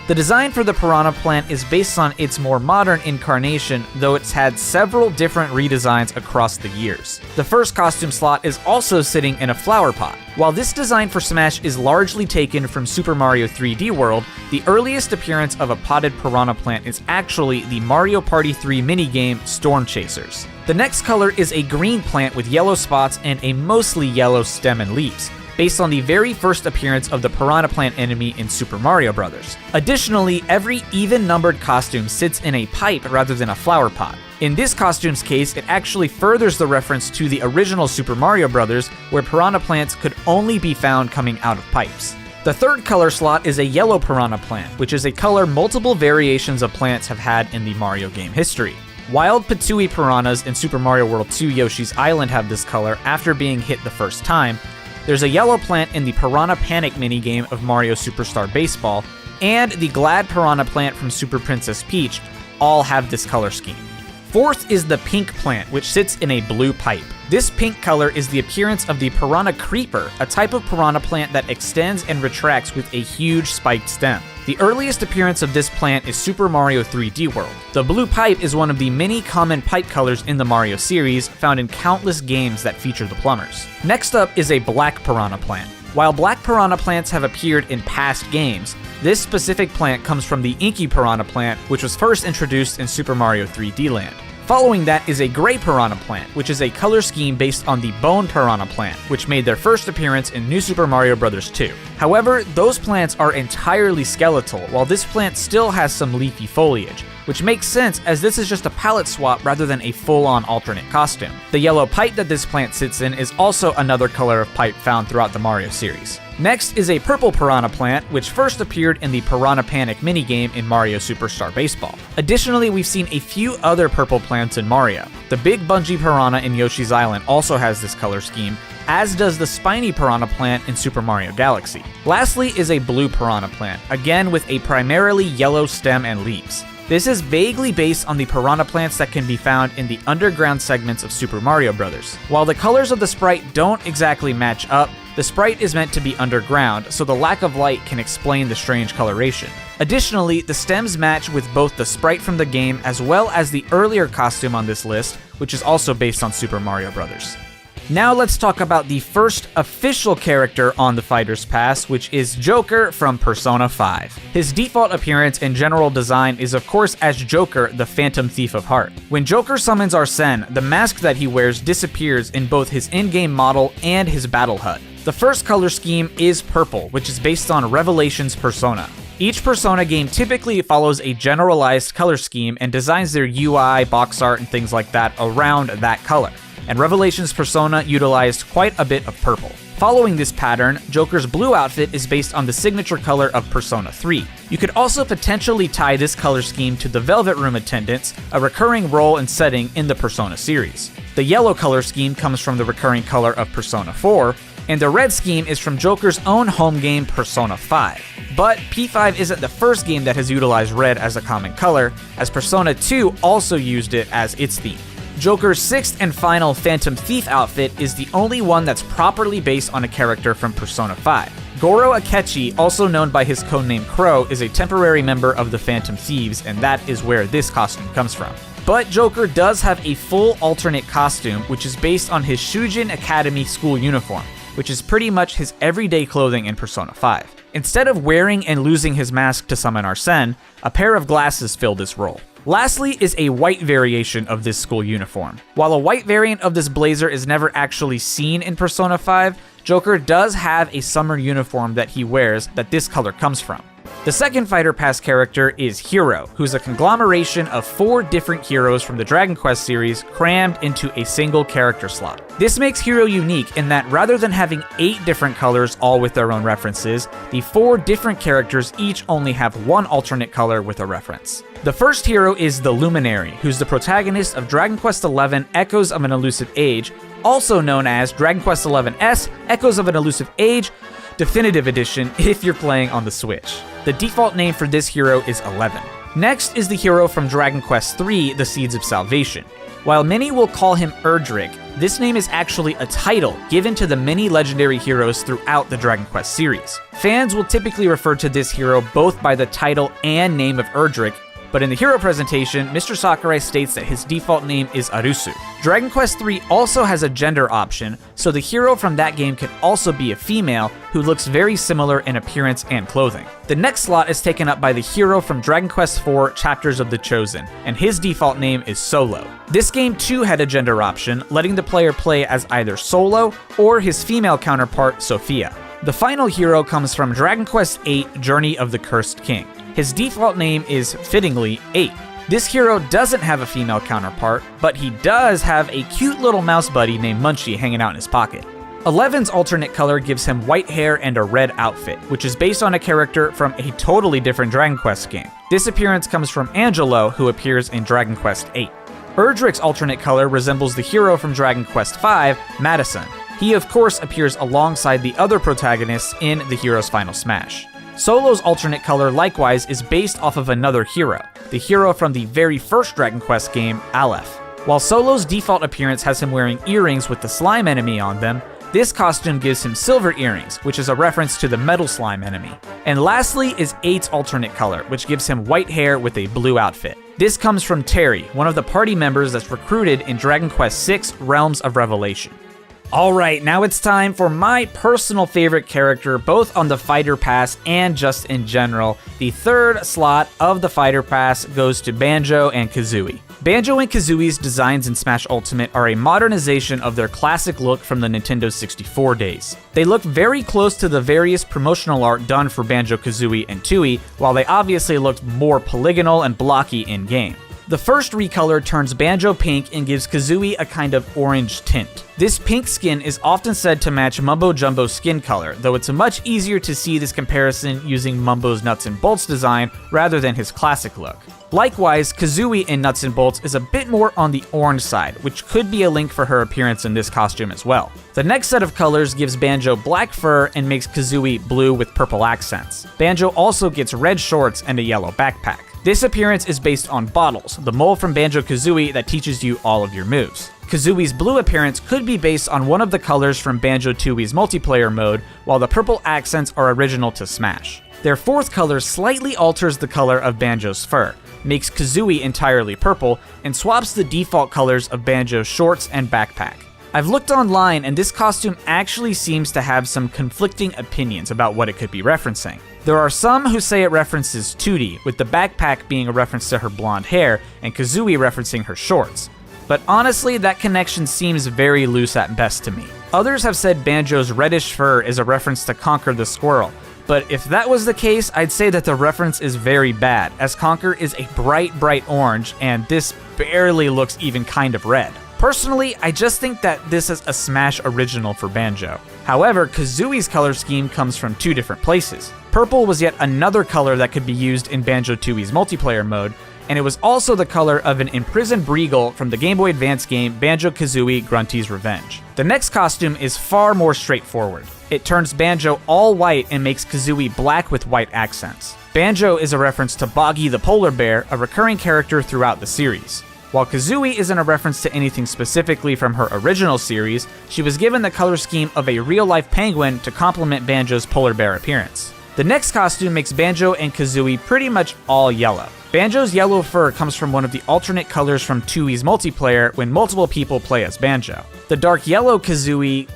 The design for the Piranha Plant is based on its more modern incarnation, though it's had several different redesigns across the years. The first costume slot is also sitting in a flower pot. While this design for Smash is largely taken from Super Mario 3D World, the earliest appearance of a potted Piranha Plant is actually the Mario Party 3 minigame Storm Chasers. The next color is a green plant with yellow spots and a mostly yellow stem and leaves, based on the very first appearance of the Piranha Plant enemy in Super Mario Bros. Additionally, every even-numbered costume sits in a pipe rather than a flower pot. In this costume's case, it actually furthers the reference to the original Super Mario Bros., where Piranha Plants could only be found coming out of pipes. The third color slot is a yellow Piranha Plant, which is a color multiple variations of plants have had in the Mario game history. Wild Patooey Piranhas in Super Mario World 2 Yoshi's Island have this color after being hit the first time. There's a yellow plant in the Piranha Panic minigame of Mario Superstar Baseball, and the Glad Piranha Plant from Super Princess Peach all have this color scheme. Fourth is the pink plant, which sits in a blue pipe. This pink color is the appearance of the Piranha Creeper, a type of piranha plant that extends and retracts with a huge spiked stem. The earliest appearance of this plant is Super Mario 3D World. The blue pipe is one of the many common pipe colors in the Mario series, found in countless games that feature the plumbers. Next up is a black piranha plant. While black piranha plants have appeared in past games, this specific plant comes from the Inky Piranha Plant, which was first introduced in Super Mario 3D Land. Following that is a gray Piranha Plant, which is a color scheme based on the Bone Piranha Plant, which made their first appearance in New Super Mario Bros. 2. However, those plants are entirely skeletal, while this plant still has some leafy foliage, which makes sense as this is just a palette swap rather than a full-on alternate costume. The yellow pipe that this plant sits in is also another color of pipe found throughout the Mario series. Next is a purple Piranha Plant, which first appeared in the Piranha Panic minigame in Mario Superstar Baseball. Additionally, we've seen a few other purple plants in Mario. The Big Bungee Piranha in Yoshi's Island also has this color scheme, as does the Spiny Piranha Plant in Super Mario Galaxy. Lastly is a blue Piranha Plant, again with a primarily yellow stem and leaves. This is vaguely based on the piranha plants that can be found in the underground segments of Super Mario Bros. While the colors of the sprite don't exactly match up, the sprite is meant to be underground, so the lack of light can explain the strange coloration. Additionally, the stems match with both the sprite from the game as well as the earlier costume on this list, which is also based on Super Mario Bros. Now let's talk about the first official character on the Fighter's Pass, which is Joker from Persona 5. His default appearance and general design is of course as Joker, the Phantom Thief of Heart. When Joker summons Arsene, the mask that he wears disappears in both his in-game model and his battle HUD. The first color scheme is purple, which is based on Revelations Persona. Each Persona game typically follows a generalized color scheme and designs their UI, box art, and things like that around that color, and Revelations Persona utilized quite a bit of purple. Following this pattern, Joker's blue outfit is based on the signature color of Persona 3. You could also potentially tie this color scheme to the Velvet Room Attendants, a recurring role and setting in the Persona series. The yellow color scheme comes from the recurring color of Persona 4, and the red scheme is from Joker's own home game Persona 5. But P5 isn't the first game that has utilized red as a common color, as Persona 2 also used it as its theme. Joker's sixth and final Phantom Thief outfit is the only one that's properly based on a character from Persona 5. Goro Akechi, also known by his codename Crow, is a temporary member of the Phantom Thieves, and that is where this costume comes from. But Joker does have a full alternate costume, which is based on his Shujin Academy school uniform, which is pretty much his everyday clothing in Persona 5. Instead of wearing and losing his mask to summon Arsene, a pair of glasses fill this role. Lastly is a white variation of this school uniform. While a white variant of this blazer is never actually seen in Persona 5, Joker does have a summer uniform that he wears that this color comes from. The second Fighter Pass character is Hero, who's a conglomeration of 4 different heroes from the Dragon Quest series crammed into a single character slot. This makes Hero unique in that rather than having 8 different colors all with their own references, the 4 different characters each only have one alternate color with a reference. The first hero is the Luminary, who's the protagonist of Dragon Quest XI Echoes of an Elusive Age, also known as Dragon Quest XI-S Echoes of an Elusive Age, Definitive Edition if you're playing on the Switch. The default name for this hero is 11. Next is the hero from Dragon Quest III, The Seeds of Salvation. While many will call him Erdrick, this name is actually a title given to the many legendary heroes throughout the Dragon Quest series. Fans will typically refer to this hero both by the title and name of Erdrick, but in the hero presentation, Mr. Sakurai states that his default name is Arusu. Dragon Quest III also has a gender option, so the hero from that game can also be a female who looks very similar in appearance and clothing. The next slot is taken up by the hero from Dragon Quest IV Chapters of the Chosen, and his default name is Solo. This game too had a gender option, letting the player play as either Solo or his female counterpart, Sophia. The final hero comes from Dragon Quest VIII Journey of the Cursed King. His default name is, fittingly, 8. This hero doesn't have a female counterpart, but he does have a cute little mouse buddy named Munchie hanging out in his pocket. 11's alternate color gives him white hair and a red outfit, which is based on a character from a totally different Dragon Quest game. This appearance comes from Angelo, who appears in Dragon Quest VIII. Erdrick's alternate color resembles the hero from Dragon Quest V, Madison. He of course appears alongside the other protagonists in the hero's final smash. Solo's alternate color likewise is based off of another hero, the hero from the very first Dragon Quest game, Aleph. While Solo's default appearance has him wearing earrings with the slime enemy on them, this costume gives him silver earrings, which is a reference to the metal slime enemy. And lastly is 8's alternate color, which gives him white hair with a blue outfit. This comes from Terry, one of the party members that's recruited in Dragon Quest VI Realms of Revelation. Alright, now it's time for my personal favorite character, both on the Fighter Pass and just in general. The third slot of the Fighter Pass goes to Banjo and Kazooie. Banjo and Kazooie's designs in Smash Ultimate are a modernization of their classic look from the Nintendo 64 days. They look very close to the various promotional art done for Banjo-Kazooie and Tooie, while they obviously looked more polygonal and blocky in-game. The first recolor turns Banjo pink and gives Kazooie a kind of orange tint. This pink skin is often said to match Mumbo Jumbo's skin color, though it's much easier to see this comparison using Mumbo's Nuts and Bolts design rather than his classic look. Likewise, Kazooie in Nuts and Bolts is a bit more on the orange side, which could be a link for her appearance in this costume as well. The next set of colors gives Banjo black fur and makes Kazooie blue with purple accents. Banjo also gets red shorts and a yellow backpack. This appearance is based on Bottles, the mole from Banjo-Kazooie that teaches you all of your moves. Kazooie's blue appearance could be based on one of the colors from Banjo-Tooie's multiplayer mode, while the purple accents are original to Smash. Their fourth color slightly alters the color of Banjo's fur, makes Kazooie entirely purple, and swaps the default colors of Banjo's shorts and backpack. I've looked online and this costume actually seems to have some conflicting opinions about what it could be referencing. There are some who say it references Tootie, with the backpack being a reference to her blonde hair and Kazooie referencing her shorts. But honestly, that connection seems very loose at best to me. Others have said Banjo's reddish fur is a reference to Conker the Squirrel, but if that was the case, I'd say that the reference is very bad, as Conker is a bright orange and this barely looks even kind of red. Personally, I just think that this is a Smash original for Banjo. However, Kazooie's color scheme comes from two different places. Purple was yet another color that could be used in Banjo-Tooie's multiplayer mode, and it was also the color of an imprisoned Breagle from the Game Boy Advance game Banjo-Kazooie Grunty's Revenge. The next costume is far more straightforward. It turns Banjo all white and makes Kazooie black with white accents. Banjo is a reference to Boggy the Polar Bear, a recurring character throughout the series. While Kazooie isn't a reference to anything specifically from her original series, she was given the color scheme of a real-life penguin to complement Banjo's polar bear appearance. The next costume makes Banjo and Kazooie pretty much all yellow. Banjo's yellow fur comes from one of the alternate colors from Tooie's multiplayer when multiple people play as Banjo. The dark yellow Kazooie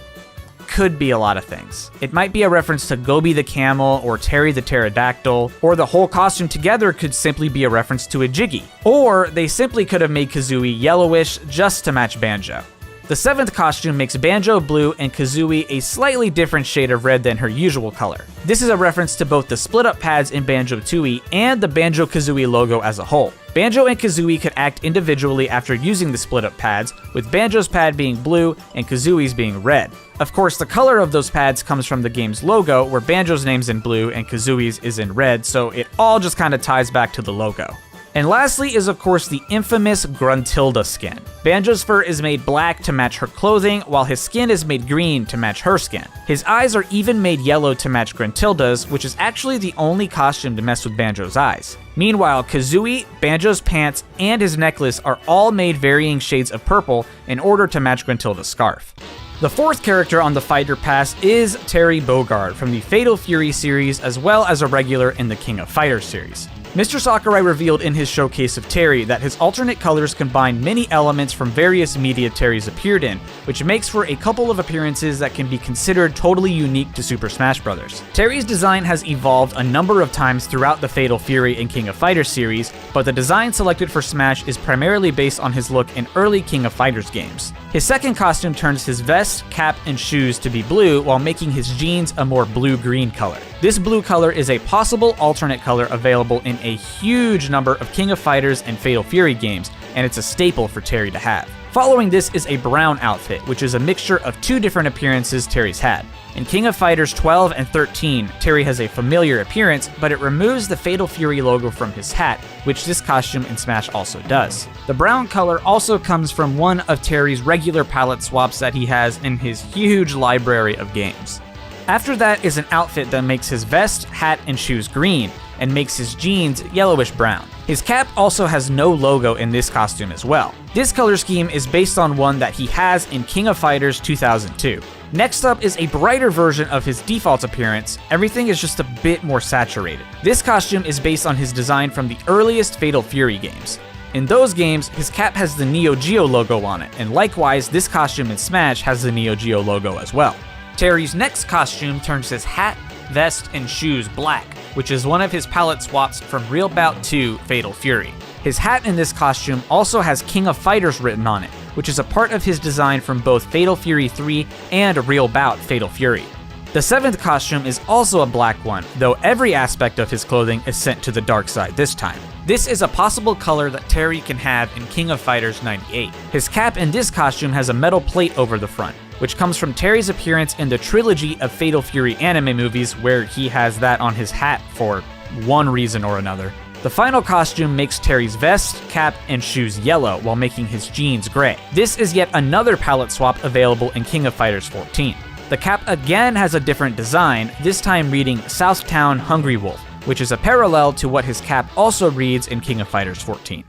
could be a lot of things. It might be a reference to Gobi the Camel or Terry the Pterodactyl, or the whole costume together could simply be a reference to a Jiggy. Or they simply could have made Kazooie yellowish just to match Banjo. The seventh costume makes Banjo blue and Kazooie a slightly different shade of red than her usual color. This is a reference to both the split-up pads in Banjo-Tooie and the Banjo-Kazooie logo as a whole. Banjo and Kazooie could act individually after using the split-up pads, with Banjo's pad being blue and Kazooie's being red. Of course, the color of those pads comes from the game's logo, where Banjo's name's in blue and Kazooie's is in red, so it all just kind of ties back to the logo. And lastly is of course the infamous Gruntilda skin. Banjo's fur is made black to match her clothing, while his skin is made green to match her skin. His eyes are even made yellow to match Gruntilda's, which is actually the only costume to mess with Banjo's eyes. Meanwhile, Kazooie, Banjo's pants, and his necklace are all made varying shades of purple in order to match Gruntilda's scarf. The fourth character on the Fighter Pass is Terry Bogard from the Fatal Fury series, as well as a regular in the King of Fighters series. Mr. Sakurai revealed in his showcase of Terry that his alternate colors combine many elements from various media Terry's appeared in, which makes for a couple of appearances that can be considered totally unique to Super Smash Bros. Terry's design has evolved a number of times throughout the Fatal Fury and King of Fighters series, but the design selected for Smash is primarily based on his look in early King of Fighters games. His second costume turns his vest, cap, and shoes to be blue while making his jeans a more blue-green color. This blue color is a possible alternate color available in a huge number of King of Fighters and Fatal Fury games, and it's a staple for Terry to have. Following this is a brown outfit, which is a mixture of two different appearances Terry's had. In King of Fighters 12 and 13, Terry has a familiar appearance, but it removes the Fatal Fury logo from his hat, which this costume in Smash also does. The brown color also comes from one of Terry's regular palette swaps that he has in his huge library of games. After that is an outfit that makes his vest, hat, and shoes green, and makes his jeans yellowish-brown. His cap also has no logo in this costume as well. This color scheme is based on one that he has in King of Fighters 2002. Next up is a brighter version of his default appearance. Everything is just a bit more saturated. This costume is based on his design from the earliest Fatal Fury games. In those games, his cap has the Neo Geo logo on it, and likewise, this costume in Smash has the Neo Geo logo as well. Terry's next costume turns his hat, vest, and shoes black, which is one of his palette swaps from Real Bout 2 Fatal Fury. His hat in this costume also has King of Fighters written on it, which is a part of his design from both Fatal Fury 3 and Real Bout Fatal Fury. The seventh costume is also a black one, though every aspect of his clothing is sent to the dark side this time. This is a possible color that Terry can have in King of Fighters 98. His cap in this costume has a metal plate over the front, which comes from Terry's appearance in the trilogy of Fatal Fury anime movies where he has that on his hat for one reason or another. The final costume makes Terry's vest, cap, and shoes yellow while making his jeans gray. This is yet another palette swap available in King of Fighters 14. The cap again has a different design, this time reading Southtown Hungry Wolf, which is a parallel to what his cap also reads in King of Fighters 14.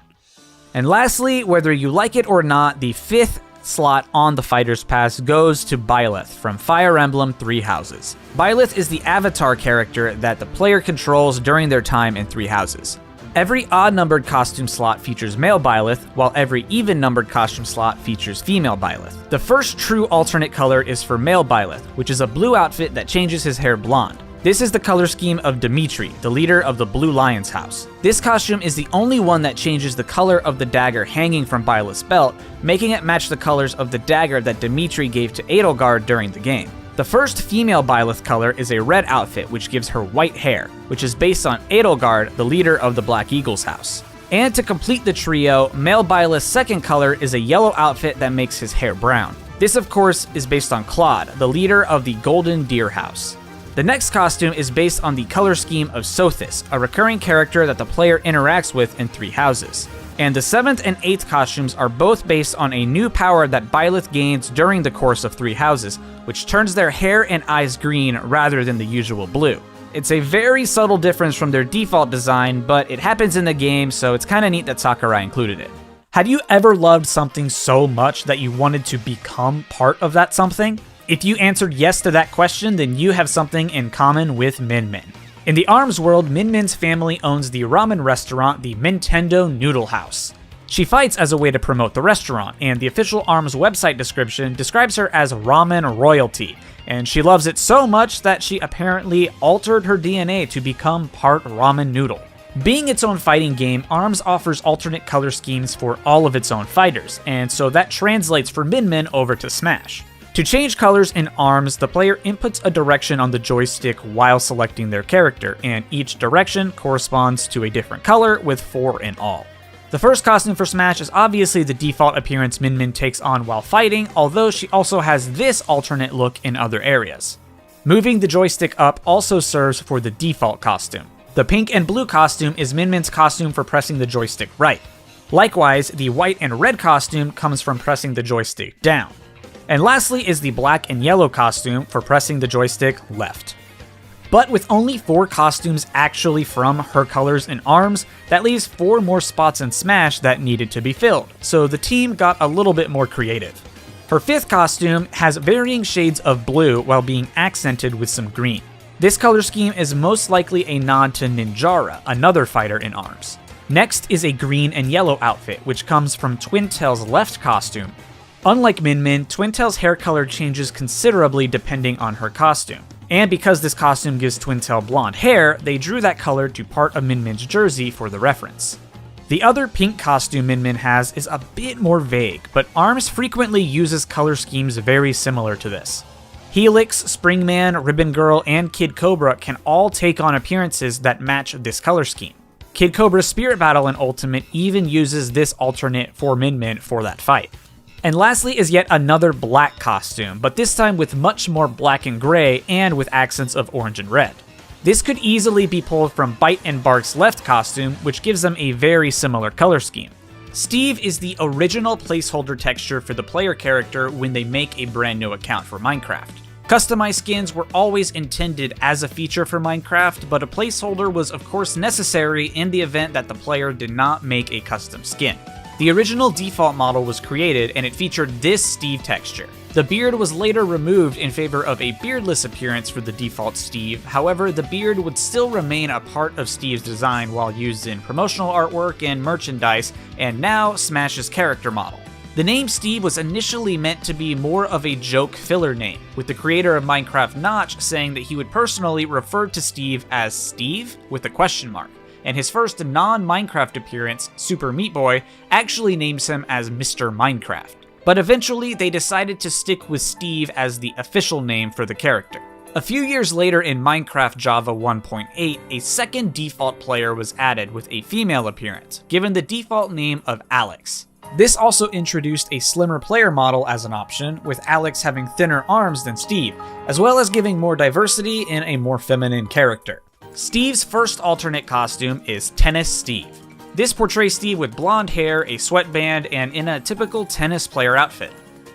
And lastly, whether you like it or not, the fifth slot on the Fighters Pass goes to Byleth from Fire Emblem Three Houses. Byleth is the avatar character that the player controls during their time in Three Houses. Every odd-numbered costume slot features male Byleth, while every even-numbered costume slot features female Byleth. The first true alternate color is for male Byleth, which is a blue outfit that changes his hair blonde. This is the color scheme of Dimitri, the leader of the Blue Lion's house. This costume is the only one that changes the color of the dagger hanging from Byleth's belt, making it match the colors of the dagger that Dimitri gave to Edelgard during the game. The first female Byleth color is a red outfit which gives her white hair, which is based on Edelgard, the leader of the Black Eagle's house. And to complete the trio, male Byleth's second color is a yellow outfit that makes his hair brown. This of course is based on Claude, the leader of the Golden Deer house. The next costume is based on the color scheme of Sothis, a recurring character that the player interacts with in Three Houses. And the 7th and 8th costumes are both based on a new power that Byleth gains during the course of Three Houses, which turns their hair and eyes green rather than the usual blue. It's a very subtle difference from their default design, but it happens in the game, so it's kinda neat that Sakurai included it. Have you ever loved something so much that you wanted to become part of that something? If you answered yes to that question, then you have something in common with Min Min. In the ARMS world, Min Min's family owns the ramen restaurant, the Nintendo Noodle House. She fights as a way to promote the restaurant, and the official ARMS website description describes her as ramen royalty, and she loves it so much that she apparently altered her DNA to become part ramen noodle. Being its own fighting game, ARMS offers alternate color schemes for all of its own fighters, and so that translates for Min Min over to Smash. To change colors in ARMS, the player inputs a direction on the joystick while selecting their character, and each direction corresponds to a different color with 4 in all. The first costume for Smash is obviously the default appearance Min Min takes on while fighting, although she also has this alternate look in other areas. Moving the joystick up also serves for the default costume. The pink and blue costume is Min Min's costume for pressing the joystick right. Likewise, the white and red costume comes from pressing the joystick down. And lastly is the black and yellow costume for pressing the joystick left. But with only 4 costumes actually from her colors and arms, that leaves 4 more spots in Smash that needed to be filled, so the team got a little bit more creative. Her 5th costume has varying shades of blue while being accented with some green. This color scheme is most likely a nod to Ninjara, another fighter in arms. Next is a green and yellow outfit, which comes from Twintail's left costume. Unlike Min Min, Twintail's hair color changes considerably depending on her costume. And because this costume gives Twintail blonde hair, they drew that color to part of Min Min's jersey for the reference. The other pink costume Min Min has is a bit more vague, but ARMS frequently uses color schemes very similar to this. Helix, Springman, Ribbon Girl, and Kid Cobra can all take on appearances that match this color scheme. Kid Cobra's Spirit Battle in Ultimate even uses this alternate for Min Min for that fight. And lastly is yet another black costume, but this time with much more black and gray and with accents of orange and red. This could easily be pulled from Bite and Bark's left costume, which gives them a very similar color scheme. Steve is the original placeholder texture for the player character when they make a brand new account for Minecraft. Customized skins were always intended as a feature for Minecraft, but a placeholder was of course necessary in the event that the player did not make a custom skin. The original default model was created and it featured this Steve texture. The beard was later removed in favor of a beardless appearance for the default Steve, however the beard would still remain a part of Steve's design while used in promotional artwork and merchandise, and now Smash's character model. The name Steve was initially meant to be more of a joke filler name, with the creator of Minecraft Notch saying that he would personally refer to Steve as Steve with a question mark, and his first non-Minecraft appearance, Super Meat Boy, actually names him as Mr. Minecraft. But eventually they decided to stick with Steve as the official name for the character. A few years later in Minecraft Java 1.8, a second default player was added with a female appearance, given the default name of Alex. This also introduced a slimmer player model as an option, with Alex having thinner arms than Steve, as well as giving more diversity in a more feminine character. Steve's first alternate costume is Tennis Steve. This portrays Steve with blonde hair, a sweatband, and in a typical tennis player outfit.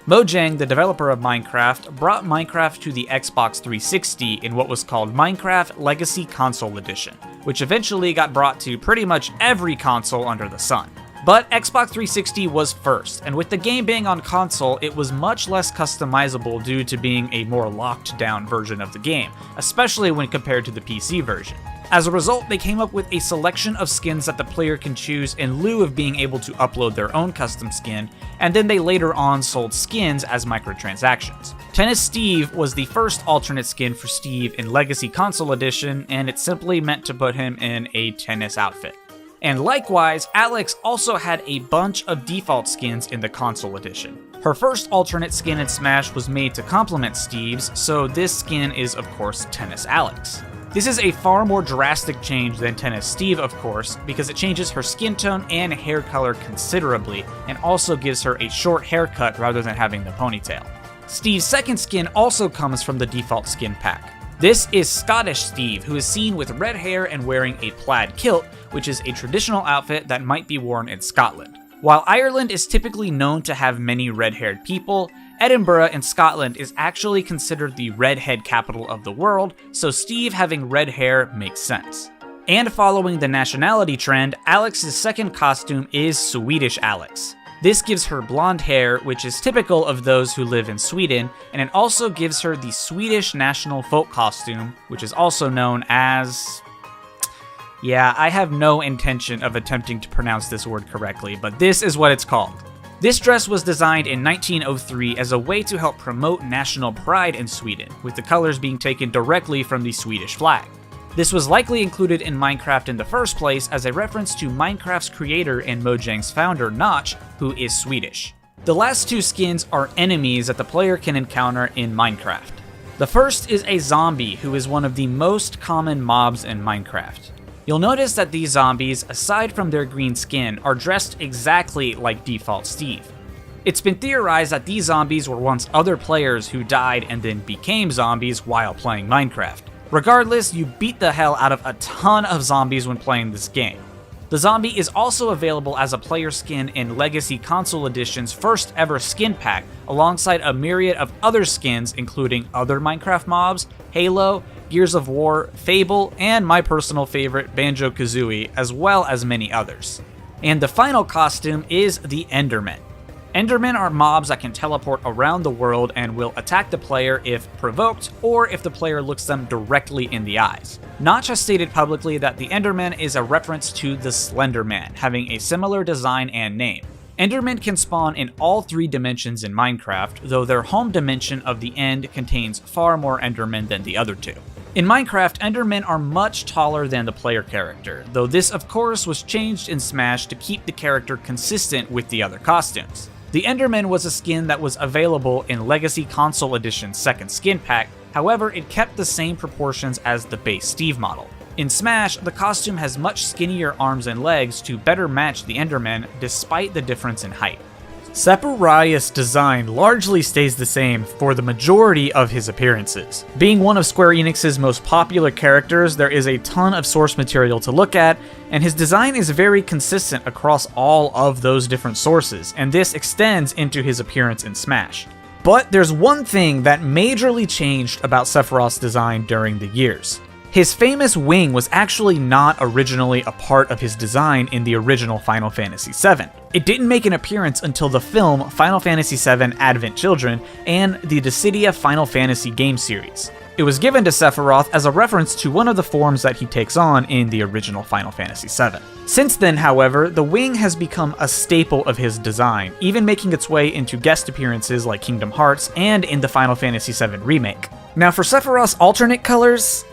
Mojang, the developer of Minecraft, brought Minecraft to the Xbox 360 in what was called Minecraft Legacy Console Edition, which eventually got brought to pretty much every console under the sun. But Xbox 360 was first, and with the game being on console, it was much less customizable due to being a more locked down version of the game, especially when compared to the PC version. As a result, they came up with a selection of skins that the player can choose in lieu of being able to upload their own custom skin, and then they later on sold skins as microtransactions. Tennis Steve was the first alternate skin for Steve in Legacy Console Edition, and it simply meant to put him in a tennis outfit. And likewise, Alex also had a bunch of default skins in the console edition. Her first alternate skin in Smash was made to complement Steve's, so this skin is of course Tennis Alex. This is a far more drastic change than Tennis Steve, of course, because it changes her skin tone and hair color considerably, and also gives her a short haircut rather than having the ponytail. Steve's second skin also comes from the default skin pack. This is Scottish Steve, who is seen with red hair and wearing a plaid kilt, which is a traditional outfit that might be worn in Scotland. While Ireland is typically known to have many red-haired people, Edinburgh in Scotland is actually considered the redhead capital of the world, so Steve having red hair makes sense. And following the nationality trend, Alex's second costume is Swedish Alex. This gives her blonde hair, which is typical of those who live in Sweden, and it also gives her the Swedish national folk costume, which is also known as... Yeah, I have no intention of attempting to pronounce this word correctly, but this is what it's called. This dress was designed in 1903 as a way to help promote national pride in Sweden, with the colors being taken directly from the Swedish flag. This was likely included in Minecraft in the first place as a reference to Minecraft's creator and Mojang's founder, Notch, who is Swedish. The last two skins are enemies that the player can encounter in Minecraft. The first is a zombie, who is one of the most common mobs in Minecraft. You'll notice that these zombies, aside from their green skin, are dressed exactly like default Steve. It's been theorized that these zombies were once other players who died and then became zombies while playing Minecraft. Regardless, you beat the hell out of a ton of zombies when playing this game. The zombie is also available as a player skin in Legacy Console Edition's first ever skin pack, alongside a myriad of other skins including other Minecraft mobs, Halo, Gears of War, Fable, and my personal favorite, Banjo-Kazooie, as well as many others. And the final costume is the Endermen. Endermen are mobs that can teleport around the world and will attack the player if provoked or if the player looks them directly in the eyes. Notch has stated publicly that the Enderman is a reference to the Slender Man, having a similar design and name. Endermen can spawn in all 3 dimensions in Minecraft, though their home dimension of the End contains far more Endermen than the other 2. In Minecraft, Endermen are much taller than the player character, though this of course was changed in Smash to keep the character consistent with the other costumes. The Enderman was a skin that was available in Legacy Console Edition's second skin pack, however it kept the same proportions as the base Steve model. In Smash, the costume has much skinnier arms and legs to better match the Enderman despite the difference in height. Sephiroth's design largely stays the same for the majority of his appearances. Being one of Square Enix's most popular characters, there is a ton of source material to look at, and his design is very consistent across all of those different sources, and this extends into his appearance in Smash. But there's one thing that majorly changed about Sephiroth's design during the years. His famous wing was actually not originally a part of his design in the original Final Fantasy VII. It didn't make an appearance until the film Final Fantasy VII Advent Children and the Dissidia Final Fantasy game series. It was given to Sephiroth as a reference to one of the forms that he takes on in the original Final Fantasy VII. Since then, however, the wing has become a staple of his design, even making its way into guest appearances like Kingdom Hearts and in the Final Fantasy VII Remake. Now for Sephiroth's alternate colors,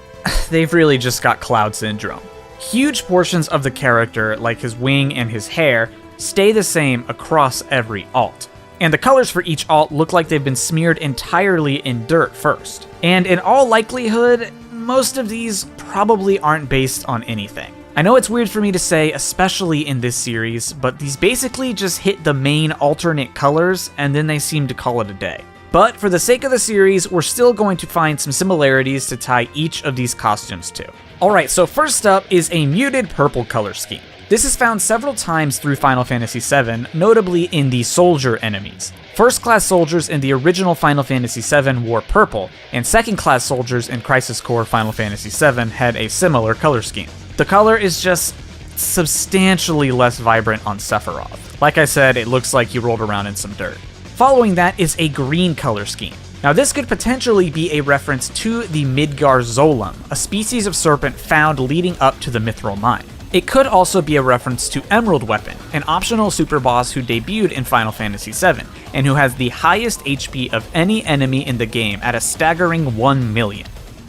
they've really just got Cloud Syndrome. Huge portions of the character, like his wing and his hair, stay the same across every alt. And the colors for each alt look like they've been smeared entirely in dirt first. And in all likelihood, most of these probably aren't based on anything. I know it's weird for me to say, especially in this series, but these basically just hit the main alternate colors and then they seem to call it a day. But for the sake of the series, we're still going to find some similarities to tie each of these costumes to. Alright, so first up is a muted purple color scheme. This is found several times through Final Fantasy VII, notably in the soldier enemies. First-class soldiers in the original Final Fantasy VII wore purple, and second-class soldiers in Crisis Core Final Fantasy VII had a similar color scheme. The color is just substantially less vibrant on Sephiroth. Like I said, it looks like he rolled around in some dirt. Following that is a green color scheme. Now this could potentially be a reference to the Midgar Zolom, a species of serpent found leading up to the Mithril Mine. It could also be a reference to Emerald Weapon, an optional super boss who debuted in Final Fantasy VII, and who has the highest HP of any enemy in the game at a staggering 1 million.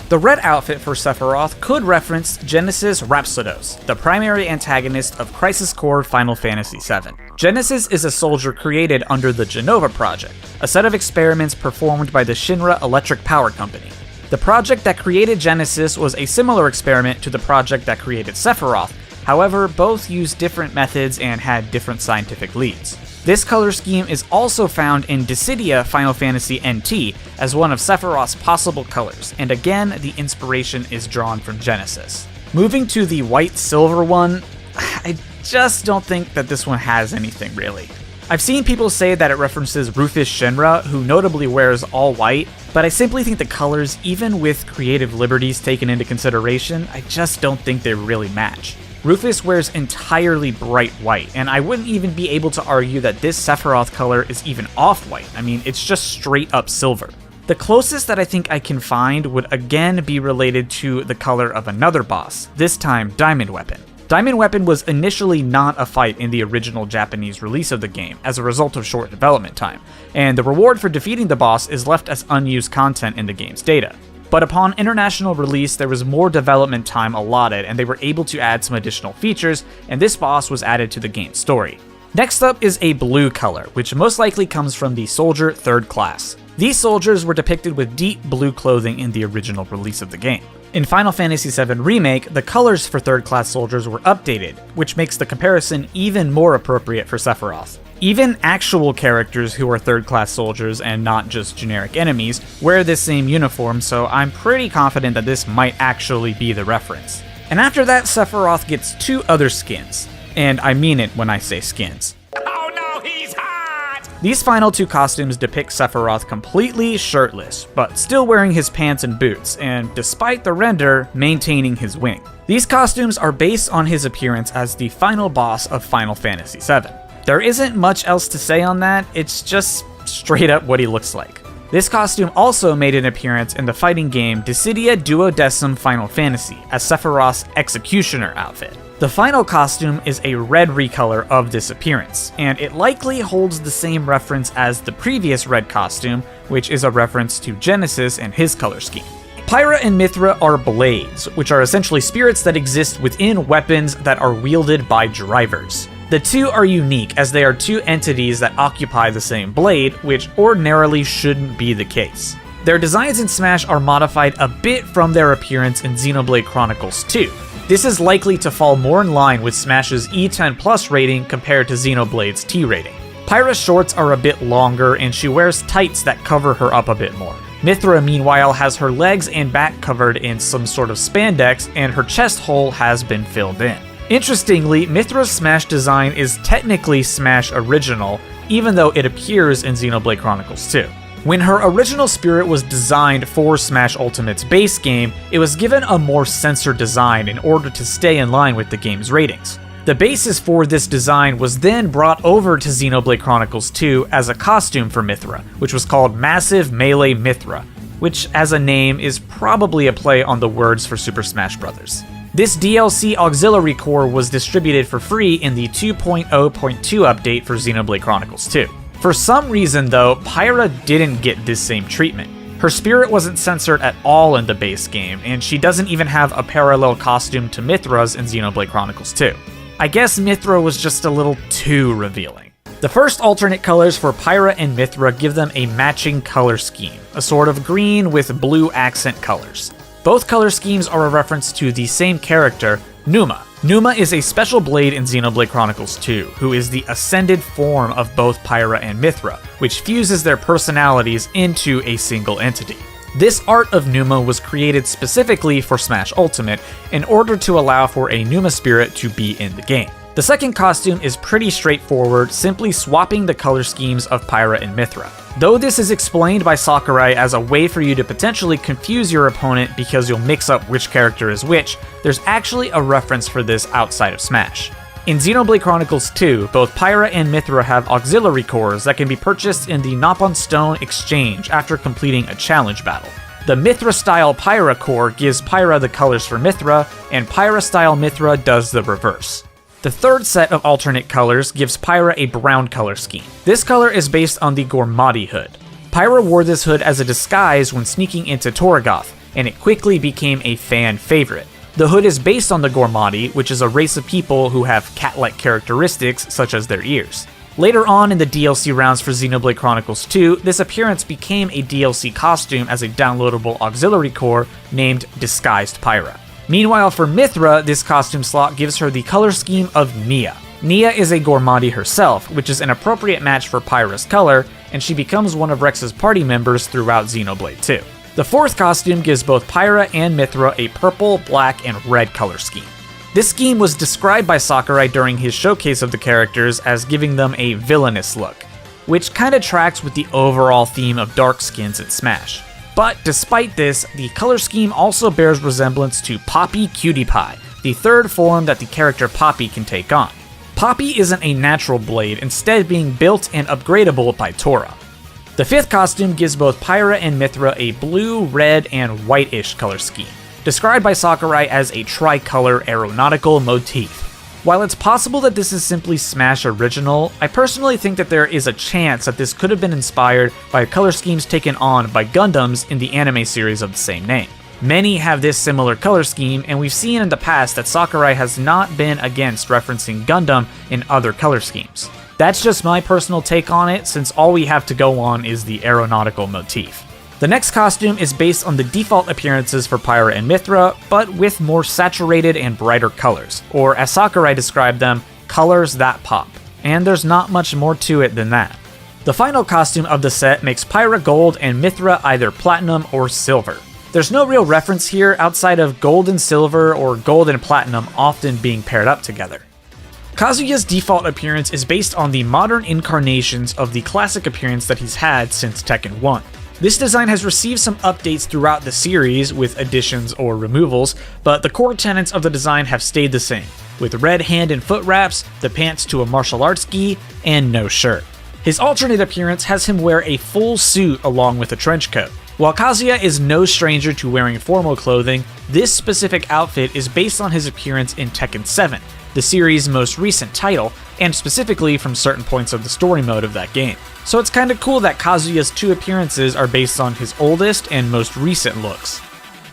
The red outfit for Sephiroth could reference Genesis Rhapsodos, the primary antagonist of Crisis Core Final Fantasy VII. Genesis is a soldier created under the Genova Project, a set of experiments performed by the Shinra Electric Power Company. The project that created Genesis was a similar experiment to the project that created Sephiroth, however, both used different methods and had different scientific leads. This color scheme is also found in Dissidia Final Fantasy NT as one of Sephiroth's possible colors, and again, the inspiration is drawn from Genesis. Moving to the white-silver one, I just don't think that this one has anything really. I've seen people say that it references Rufus Shinra, who notably wears all white, but I simply think the colors, even with creative liberties taken into consideration, I just don't think they really match. Rufus wears entirely bright white, and I wouldn't even be able to argue that this Sephiroth color is even off-white. I mean, it's just straight up silver. The closest that I think I can find would again be related to the color of another boss, this time Diamond Weapon. Diamond Weapon was initially not a fight in the original Japanese release of the game as a result of short development time, and the reward for defeating the boss is left as unused content in the game's data. But upon international release, there was more development time allotted and they were able to add some additional features, and this boss was added to the game's story. Next up is a blue color, which most likely comes from the Soldier 3rd Class. These soldiers were depicted with deep blue clothing in the original release of the game. In Final Fantasy VII Remake, the colors for 3rd Class soldiers were updated, which makes the comparison even more appropriate for Sephiroth. Even actual characters who are third-class soldiers and not just generic enemies wear this same uniform, so I'm pretty confident that this might actually be the reference. And after that, Sephiroth gets 2 other skins. And I mean it when I say skins. Oh no, he's hot! These final 2 costumes depict Sephiroth completely shirtless, but still wearing his pants and boots, and despite the render, maintaining his wing. These costumes are based on his appearance as the final boss of Final Fantasy VII. There isn't much else to say on that, it's just straight up what he looks like. This costume also made an appearance in the fighting game Dissidia Duodecim Final Fantasy as Sephiroth's Executioner outfit. The final costume is a red recolor of this appearance, and it likely holds the same reference as the previous red costume, which is a reference to Genesis and his color scheme. Pyra and Mithra are blades, which are essentially spirits that exist within weapons that are wielded by drivers. The 2 are unique as they are 2 entities that occupy the same blade, which ordinarily shouldn't be the case. Their designs in Smash are modified a bit from their appearance in Xenoblade Chronicles 2. This is likely to fall more in line with Smash's E10 Plus rating compared to Xenoblade's T rating. Pyra's shorts are a bit longer and she wears tights that cover her up a bit more. Mithra, meanwhile, has her legs and back covered in some sort of spandex and her chest hole has been filled in. Interestingly, Mithra's Smash design is technically Smash original, even though it appears in Xenoblade Chronicles 2. When her original spirit was designed for Smash Ultimate's base game, it was given a more censored design in order to stay in line with the game's ratings. The basis for this design was then brought over to Xenoblade Chronicles 2 as a costume for Mithra, which was called Massive Melee Mithra, which as a name is probably a play on the words for Super Smash Bros. This DLC auxiliary core was distributed for free in the 2.0.2 update for Xenoblade Chronicles 2. For some reason though, Pyra didn't get this same treatment. Her spirit wasn't censored at all in the base game, and she doesn't even have a parallel costume to Mithra's in Xenoblade Chronicles 2. I guess Mithra was just a little too revealing. The first alternate colors for Pyra and Mithra give them a matching color scheme, a sort of green with blue accent colors. Both color schemes are a reference to the same character, Numa. Numa is a special blade in Xenoblade Chronicles 2, who is the ascended form of both Pyra and Mithra, which fuses their personalities into a single entity. This art of Numa was created specifically for Smash Ultimate in order to allow for a Numa spirit to be in the game. The second costume is pretty straightforward, simply swapping the color schemes of Pyra and Mithra. Though this is explained by Sakurai as a way for you to potentially confuse your opponent because you'll mix up which character is which, there's actually a reference for this outside of Smash. In Xenoblade Chronicles 2, both Pyra and Mithra have auxiliary cores that can be purchased in the Nopon Stone Exchange after completing a challenge battle. The Mithra-style Pyra core gives Pyra the colors for Mithra, and Pyra-style Mithra does the reverse. The third set of alternate colors gives Pyra a brown color scheme. This color is based on the Gormati hood. Pyra wore this hood as a disguise when sneaking into Torgoth, and it quickly became a fan favorite. The hood is based on the Gormati, which is a race of people who have cat-like characteristics such as their ears. Later on in the DLC rounds for Xenoblade Chronicles 2, this appearance became a DLC costume as a downloadable auxiliary core named Disguised Pyra. Meanwhile, for Mithra, this costume slot gives her the color scheme of Nia. Nia is a Gormati herself, which is an appropriate match for Pyra's color, and she becomes one of Rex's party members throughout Xenoblade 2. The fourth costume gives both Pyra and Mithra a purple, black, and red color scheme. This scheme was described by Sakurai during his showcase of the characters as giving them a villainous look, which kinda tracks with the overall theme of dark skins in Smash. But despite this, the color scheme also bears resemblance to Poppy Cutie Pie, the third form that the character Poppy can take on. Poppy isn't a natural blade, instead being built and upgradable by Tora. The fifth costume gives both Pyra and Mithra a blue, red, and whitish color scheme, described by Sakurai as a tricolor aeronautical motif. While it's possible that this is simply Smash original, I personally think that there is a chance that this could have been inspired by color schemes taken on by Gundams in the anime series of the same name. Many have this similar color scheme, and we've seen in the past that Sakurai has not been against referencing Gundam in other color schemes. That's just my personal take on it, since all we have to go on is the aeronautical motif. The next costume is based on the default appearances for Pyra and Mithra, but with more saturated and brighter colors, or as Sakurai described them, colors that pop. and there's not much more to it than that. The final costume of the set makes Pyra gold and Mithra either platinum or silver. There's no real reference here outside of gold and silver or gold and platinum often being paired up together. Kazuya's default appearance is based on the modern incarnations of the classic appearance that he's had since Tekken 1. This design has received some updates throughout the series with additions or removals, but the core tenets of the design have stayed the same, with red hand and foot wraps, the pants to a martial arts gi, and no shirt. His alternate appearance has him wear a full suit along with a trench coat. While Kazuya is no stranger to wearing formal clothing, this specific outfit is based on his appearance in Tekken 7, the series' most recent title, and specifically from certain points of the story mode of that game. So it's kinda cool that Kazuya's 2 appearances are based on his oldest and most recent looks.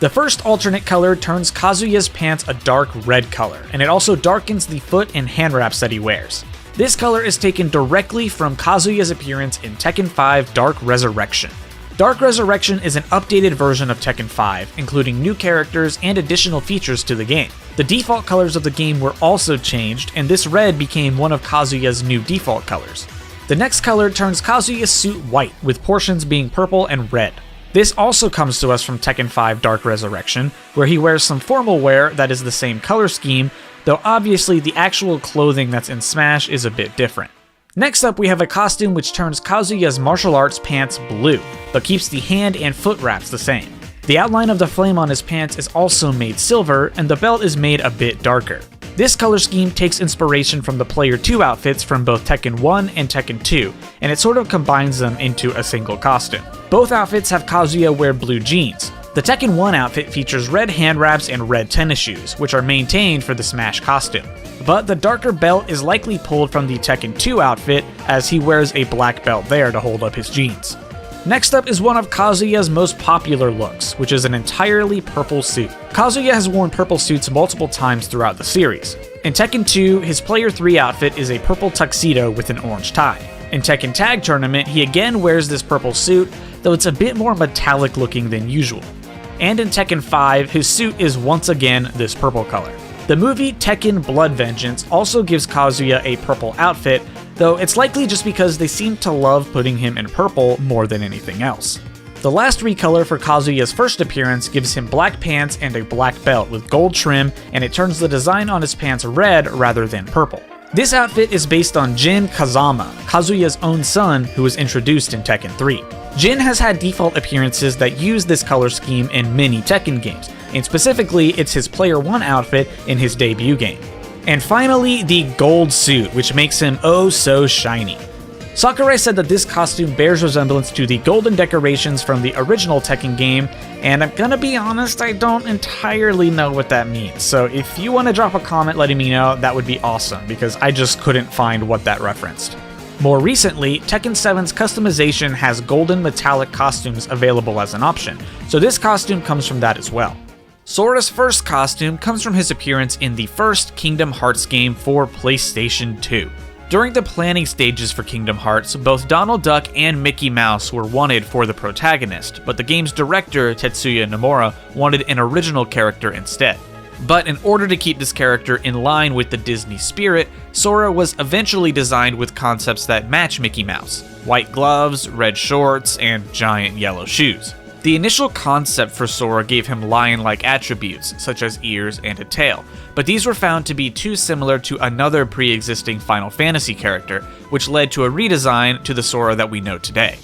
The first alternate color turns Kazuya's pants a dark red color, and it also darkens the foot and hand wraps that he wears. This color is taken directly from Kazuya's appearance in Tekken 5 Dark Resurrection. Dark Resurrection is an updated version of Tekken 5, including new characters and additional features to the game. The default colors of the game were also changed, and this red became one of Kazuya's new default colors. The next color turns Kazuya's suit white, with portions being purple and red. This also comes to us from Tekken 5 Dark Resurrection, where he wears some formal wear that is the same color scheme, though obviously the actual clothing that's in Smash is a bit different. Next up, we have a costume which turns Kazuya's martial arts pants blue, but keeps the hand and foot wraps the same. The outline of the flame on his pants is also made silver, and the belt is made a bit darker. This color scheme takes inspiration from the Player 2 outfits from both Tekken 1 and Tekken 2, and it sort of combines them into a single costume. Both outfits have Kazuya wear blue jeans. The Tekken 1 outfit features red hand wraps and red tennis shoes, which are maintained for the Smash costume. But the darker belt is likely pulled from the Tekken 2 outfit, as he wears a black belt there to hold up his jeans. Next up is one of Kazuya's most popular looks, which is an entirely purple suit. Kazuya has worn purple suits multiple times throughout the series. In Tekken 2, his Player 3 outfit is a purple tuxedo with an orange tie. In Tekken Tag Tournament, he again wears this purple suit, though it's a bit more metallic looking than usual. And in Tekken 5, his suit is once again this purple color. The movie Tekken Blood Vengeance also gives Kazuya a purple outfit, though it's likely just because they seem to love putting him in purple more than anything else. The last recolor for Kazuya's first appearance gives him black pants and a black belt with gold trim, and it turns the design on his pants red rather than purple. This outfit is based on Jin Kazama, Kazuya's own son, who was introduced in Tekken 3. Jin has had default appearances that use this color scheme in many Tekken games, and specifically it's his Player 1 outfit in his debut game. And finally, the gold suit, which makes him oh so shiny. Sakurai said that this costume bears resemblance to the golden decorations from the original Tekken game, and I'm gonna be honest, I don't entirely know what that means. So if you want to drop a comment letting me know, that would be awesome, because I just couldn't find what that referenced. More recently, Tekken 7's customization has golden metallic costumes available as an option, so this costume comes from that as well. Sora's first costume comes from his appearance in the first Kingdom Hearts game for PlayStation 2. During the planning stages for Kingdom Hearts, both Donald Duck and Mickey Mouse were wanted for the protagonist, but the game's director, Tetsuya Nomura, wanted an original character instead. But in order to keep this character in line with the Disney spirit, Sora was eventually designed with concepts that match Mickey Mouse: white gloves, red shorts, and giant yellow shoes. The initial concept for Sora gave him lion-like attributes, such as ears and a tail, but these were found to be too similar to another pre-existing Final Fantasy character, which led to a redesign to the Sora that we know today.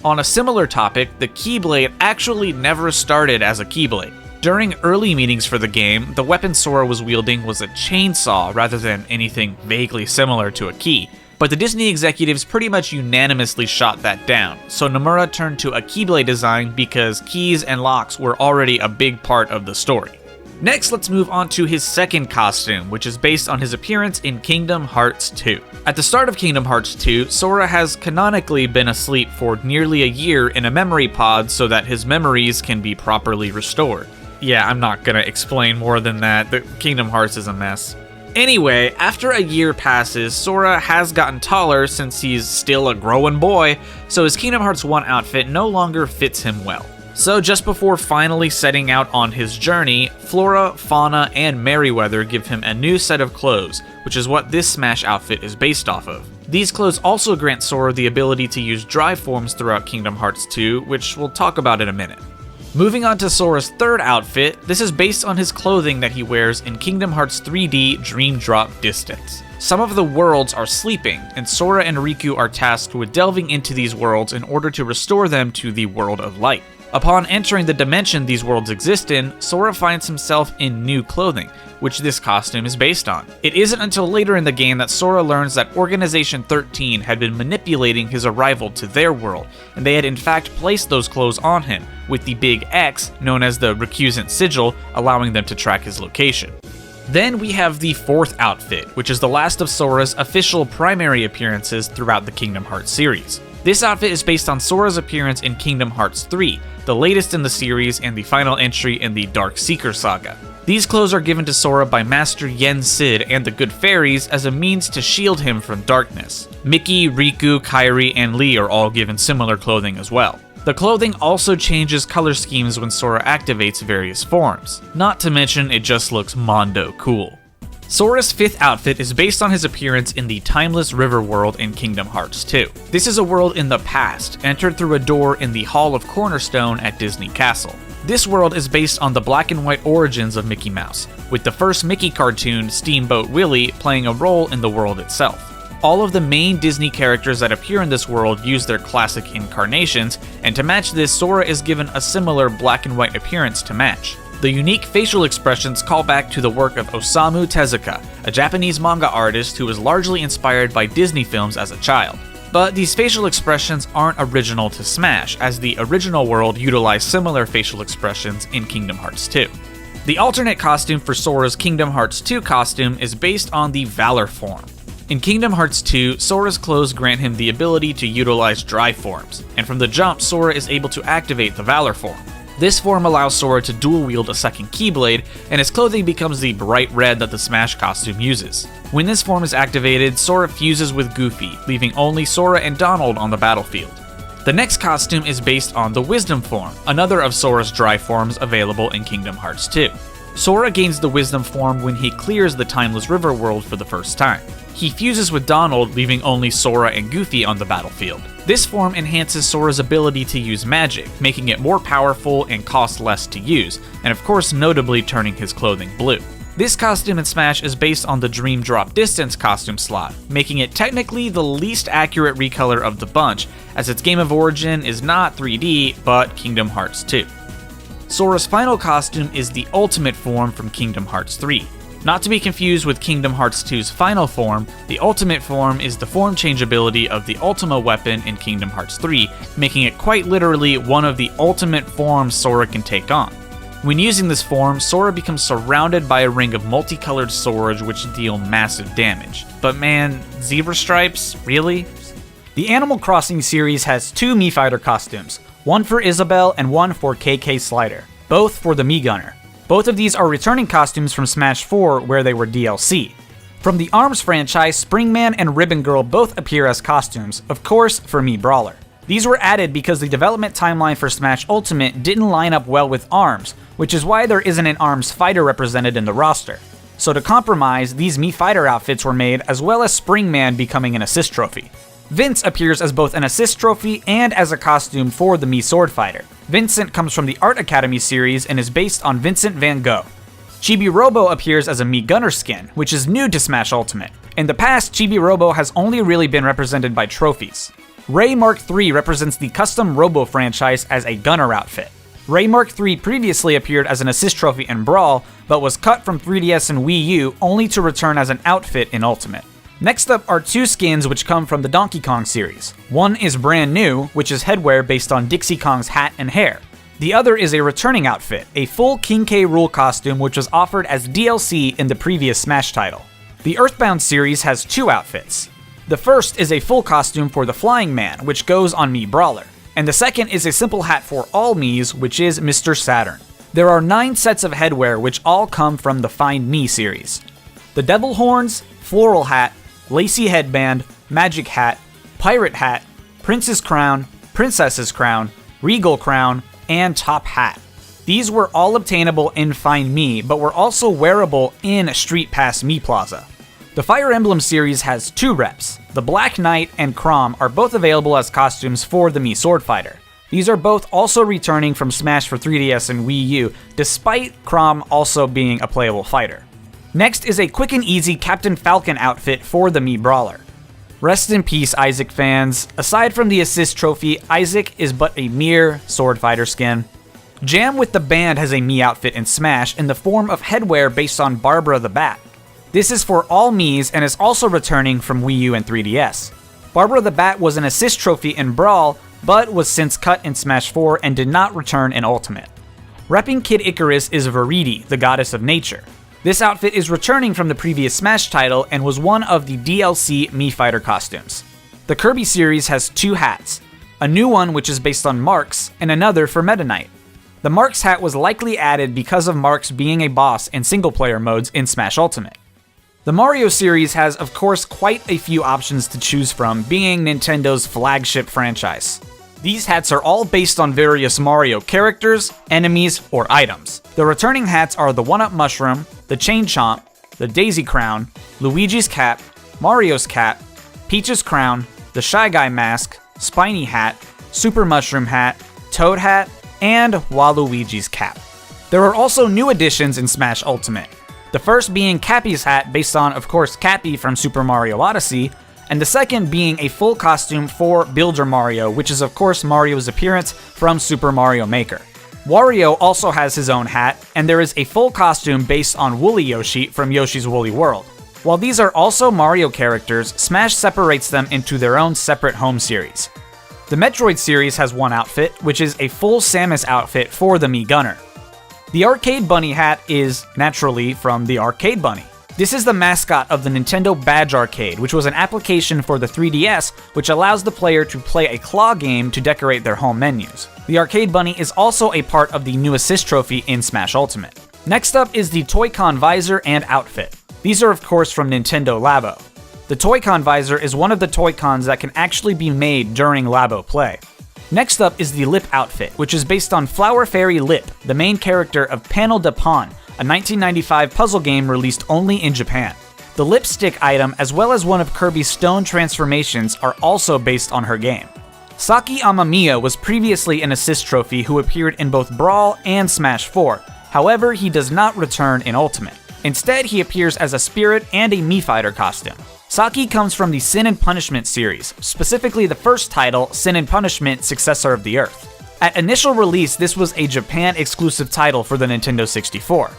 On a similar topic, the Keyblade actually never started as a Keyblade. During early meetings for the game, the weapon Sora was wielding was a chainsaw rather than anything vaguely similar to a key, but the Disney executives pretty much unanimously shot that down, so Nomura turned to a Keyblade design because keys and locks were already a big part of the story. Next, let's move on to his second costume, which is based on his appearance in Kingdom Hearts 2. At the start of Kingdom Hearts 2, Sora has canonically been asleep for nearly a year in a memory pod so that his memories can be properly restored. Yeah, I'm not gonna explain more than that. The Kingdom Hearts is a mess. Anyway, after a year passes, Sora has gotten taller since he's still a growing boy, so his Kingdom Hearts 1 outfit no longer fits him well. So just before finally setting out on his journey, Flora, Fauna, and Merryweather give him a new set of clothes, which is what this Smash outfit is based off of. These clothes also grant Sora the ability to use dry forms throughout Kingdom Hearts 2, which we'll talk about in a minute. Moving on to Sora's third outfit, this is based on his clothing that he wears in Kingdom Hearts 3D Dream Drop Distance. Some of the worlds are sleeping, and Sora and Riku are tasked with delving into these worlds in order to restore them to the World of Light. Upon entering the dimension these worlds exist in, Sora finds himself in new clothing, which this costume is based on. It isn't until later in the game that Sora learns that Organization 13 had been manipulating his arrival to their world, and they had in fact placed those clothes on him, with the big X, known as the Recusant Sigil, allowing them to track his location. Then we have the fourth outfit, which is the last of Sora's official primary appearances throughout the Kingdom Hearts series. This outfit is based on Sora's appearance in Kingdom Hearts 3, the latest in the series and the final entry in the Dark Seeker saga. These clothes are given to Sora by Master Yen Sid and the Good Fairies as a means to shield him from darkness. Mickey, Riku, Kairi, and Lee are all given similar clothing as well. The clothing also changes color schemes when Sora activates various forms, not to mention it just looks mondo cool. Sora's fifth outfit is based on his appearance in the Timeless River world in Kingdom Hearts 2. This is a world in the past, entered through a door in the Hall of Cornerstone at Disney Castle. This world is based on the black and white origins of Mickey Mouse, with the first Mickey cartoon, Steamboat Willie, playing a role in the world itself. All of the main Disney characters that appear in this world use their classic incarnations, and to match this, Sora is given a similar black and white appearance to match. The unique facial expressions call back to the work of Osamu Tezuka, a Japanese manga artist who was largely inspired by Disney films as a child. But these facial expressions aren't original to Smash, as the original world utilized similar facial expressions in Kingdom Hearts 2. The alternate costume for Sora's Kingdom Hearts 2 costume is based on the Valor form. In Kingdom Hearts 2, Sora's clothes grant him the ability to utilize dry forms, and from the jump, Sora is able to activate the Valor form. This form allows Sora to dual-wield a second Keyblade, and his clothing becomes the bright red that the Smash costume uses. When this form is activated, Sora fuses with Goofy, leaving only Sora and Donald on the battlefield. The next costume is based on the Wisdom form, another of Sora's dry forms available in Kingdom Hearts 2. Sora gains the Wisdom form when he clears the Timeless River world for the first time. He fuses with Donald, leaving only Sora and Goofy on the battlefield. This form enhances Sora's ability to use magic, making it more powerful and cost less to use, and of course notably turning his clothing blue. This costume in Smash is based on the Dream Drop Distance costume slot, making it technically the least accurate recolor of the bunch, as its game of origin is not 3D, but Kingdom Hearts 2. Sora's final costume is the Ultimate form from Kingdom Hearts 3. Not to be confused with Kingdom Hearts 2's final form, the Ultimate form is the form change ability of the Ultima weapon in Kingdom Hearts 3, making it quite literally one of the ultimate forms Sora can take on. When using this form, Sora becomes surrounded by a ring of multicolored swords which deal massive damage. But man, zebra stripes? Really? The Animal Crossing series has two Mii Fighter costumes, one for Isabelle and one for KK Slider, both for the Mii Gunner. Both of these are returning costumes from Smash 4 where they were DLC. From the ARMS franchise, Springman and Ribbon Girl both appear as costumes, of course for Mii Brawler. These were added because the development timeline for Smash Ultimate didn't line up well with ARMS, which is why there isn't an ARMS fighter represented in the roster. So to compromise, these Mii Fighter outfits were made, as well as Springman becoming an assist trophy. Vince appears as both an assist trophy and as a costume for the Mii Sword Fighter. Vincent comes from the Art Academy series and is based on Vincent van Gogh. Chibi Robo appears as a Mii Gunner skin, which is new to Smash Ultimate. In the past, Chibi Robo has only really been represented by trophies. Ray Mark III represents the custom Robo franchise as a Gunner outfit. Ray Mark III previously appeared as an assist trophy in Brawl, but was cut from 3DS and Wii U only to return as an outfit in Ultimate. Next up are two skins which come from the Donkey Kong series. One is brand new, which is headwear based on Dixie Kong's hat and hair. The other is a returning outfit, a full King K. Rool costume which was offered as DLC in the previous Smash title. The Earthbound series has two outfits. The first is a full costume for the Flying Man, which goes on Mii Brawler, and the second is a simple hat for all Miis, which is Mr. Saturn. There are 9 sets of headwear which all come from the Find Me series. The Devil Horns, Floral Hat, Lacy Headband, Magic Hat, Pirate Hat, Prince's Crown, Princess's Crown, Regal Crown, and top hat. These were all obtainable in Find Me, but were also wearable in Street Pass Mii Plaza. The Fire Emblem series has 2 reps. The Black Knight and Chrom are both available as costumes for the Mii Sword Fighter. These are both also returning from Smash for 3DS and Wii U, despite Chrom also being a playable fighter. Next is a quick and easy Captain Falcon outfit for the Mii Brawler. Rest in peace, Isaac fans. Aside from the assist trophy, Isaac is but a mere sword fighter skin. Jam with the Band has a Mii outfit in Smash in the form of headwear based on Barbara the Bat. This is for all Miis and is also returning from Wii U and 3DS. Barbara the Bat was an assist trophy in Brawl, but was since cut in Smash 4 and did not return in Ultimate. Repping Kid Icarus is Viridi, the goddess of nature. This outfit is returning from the previous Smash title and was one of the DLC Mii Fighter costumes. The Kirby series has 2 hats, a new one which is based on Marks, and another for Meta Knight. The Marks hat was likely added because of Marks being a boss in single-player modes in Smash Ultimate. The Mario series has, of course, quite a few options to choose from, being Nintendo's flagship franchise. These hats are all based on various Mario characters, enemies, or items. The returning hats are the 1-Up Mushroom, the Chain Chomp, the Daisy Crown, Luigi's Cap, Mario's Cap, Peach's Crown, the Shy Guy Mask, Spiny Hat, Super Mushroom Hat, Toad Hat, and Waluigi's Cap. There are also new additions in Smash Ultimate. The first being Cappy's hat based on, of course, Cappy from Super Mario Odyssey, and the second being a full costume for Builder Mario, which is of course Mario's appearance from Super Mario Maker. Wario also has his own hat, and there is a full costume based on Woolly Yoshi from Yoshi's Woolly World. While these are also Mario characters, Smash separates them into their own separate home series. The Metroid series has one outfit, which is a full Samus outfit for the Mii Gunner. The Arcade Bunny hat is, naturally, from the Arcade Bunny. This is the mascot of the Nintendo Badge Arcade, which was an application for the 3DS which allows the player to play a claw game to decorate their home menus. The Arcade Bunny is also a part of the new assist trophy in Smash Ultimate. Next up is the Toy-Con visor and outfit. These are of course from Nintendo Labo. The Toy-Con visor is one of the Toy-Cons that can actually be made during Labo play. Next up is the Lip outfit, which is based on Flower Fairy Lip, the main character of Panel de Pon, a 1995 puzzle game released only in Japan. The lipstick item, as well as one of Kirby's stone transformations, are also based on her game. Saki Amamiya was previously an assist trophy who appeared in both Brawl and Smash 4, however he does not return in Ultimate. Instead, he appears as a spirit and a Mii Fighter costume. Saki comes from the Sin and Punishment series, specifically the first title, Sin and Punishment: Successor of the Earth. At initial release, this was a Japan-exclusive title for the Nintendo 64.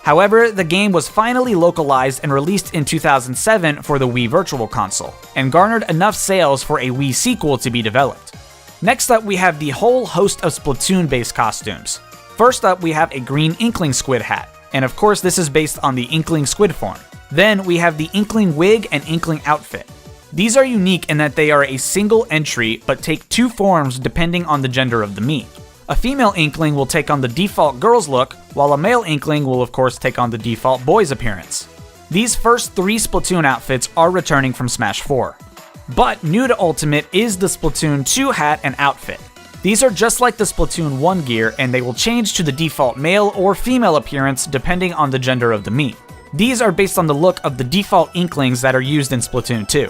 However, the game was finally localized and released in 2007 for the Wii Virtual Console, and garnered enough sales for a Wii sequel to be developed. Next up, we have the whole host of Splatoon-based costumes. First up, we have a green Inkling Squid hat, and of course this is based on the Inkling Squid form. Then we have the Inkling Wig and Inkling Outfit. These are unique in that they are a single entry, but take 2 forms depending on the gender of the Mii. A female Inkling will take on the default girl's look, while a male Inkling will of course take on the default boy's appearance. These first 3 Splatoon outfits are returning from Smash 4. But new to Ultimate is the Splatoon 2 hat and outfit. These are just like the Splatoon 1 gear, and they will change to the default male or female appearance depending on the gender of the Mii. These are based on the look of the default Inklings that are used in Splatoon 2.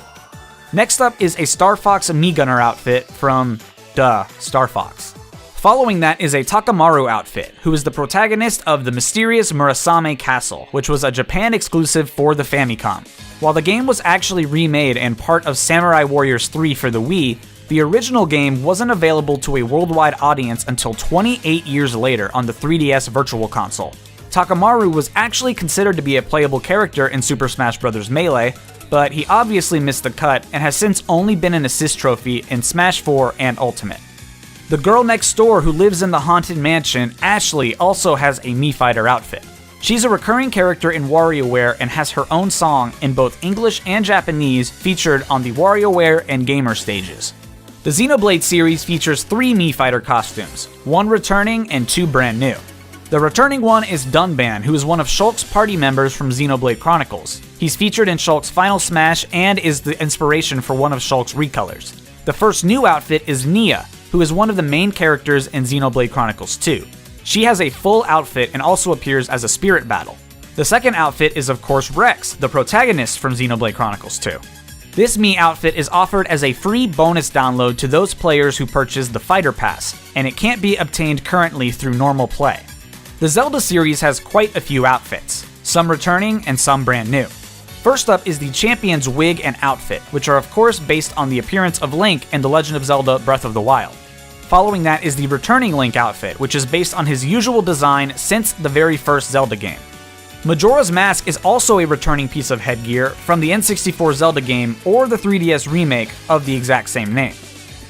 Next up is a Star Fox Mii Gunner outfit from, Star Fox. Following that is a Takamaru outfit, who is the protagonist of the mysterious Murasame Castle, which was a Japan exclusive for the Famicom. While the game was actually remade and part of Samurai Warriors 3 for the Wii, the original game wasn't available to a worldwide audience until 28 years later on the 3DS Virtual Console. Takamaru was actually considered to be a playable character in Super Smash Bros. Melee, but he obviously missed the cut and has since only been an assist trophy in Smash 4 and Ultimate. The girl next door who lives in the haunted mansion, Ashley, also has a Mii Fighter outfit. She's a recurring character in WarioWare and has her own song in both English and Japanese featured on the WarioWare and Gamer stages. The Xenoblade series features 3 Mii Fighter costumes, 1 returning and 2 brand new. The returning one is Dunban, who is one of Shulk's party members from Xenoblade Chronicles. He's featured in Shulk's Final Smash and is the inspiration for one of Shulk's recolors. The first new outfit is Nia, who is one of the main characters in Xenoblade Chronicles 2. She has a full outfit and also appears as a spirit battle. The second outfit is of course Rex, the protagonist from Xenoblade Chronicles 2. This Mii outfit is offered as a free bonus download to those players who purchase the Fighter Pass, and it can't be obtained currently through normal play. The Zelda series has quite a few outfits, some returning and some brand new. First up is the Champion's wig and outfit, which are of course based on the appearance of Link in The Legend of Zelda Breath of the Wild. Following that is the returning Link outfit, which is based on his usual design since the very first Zelda game. Majora's Mask is also a returning piece of headgear from the N64 Zelda game or the 3DS remake of the exact same name.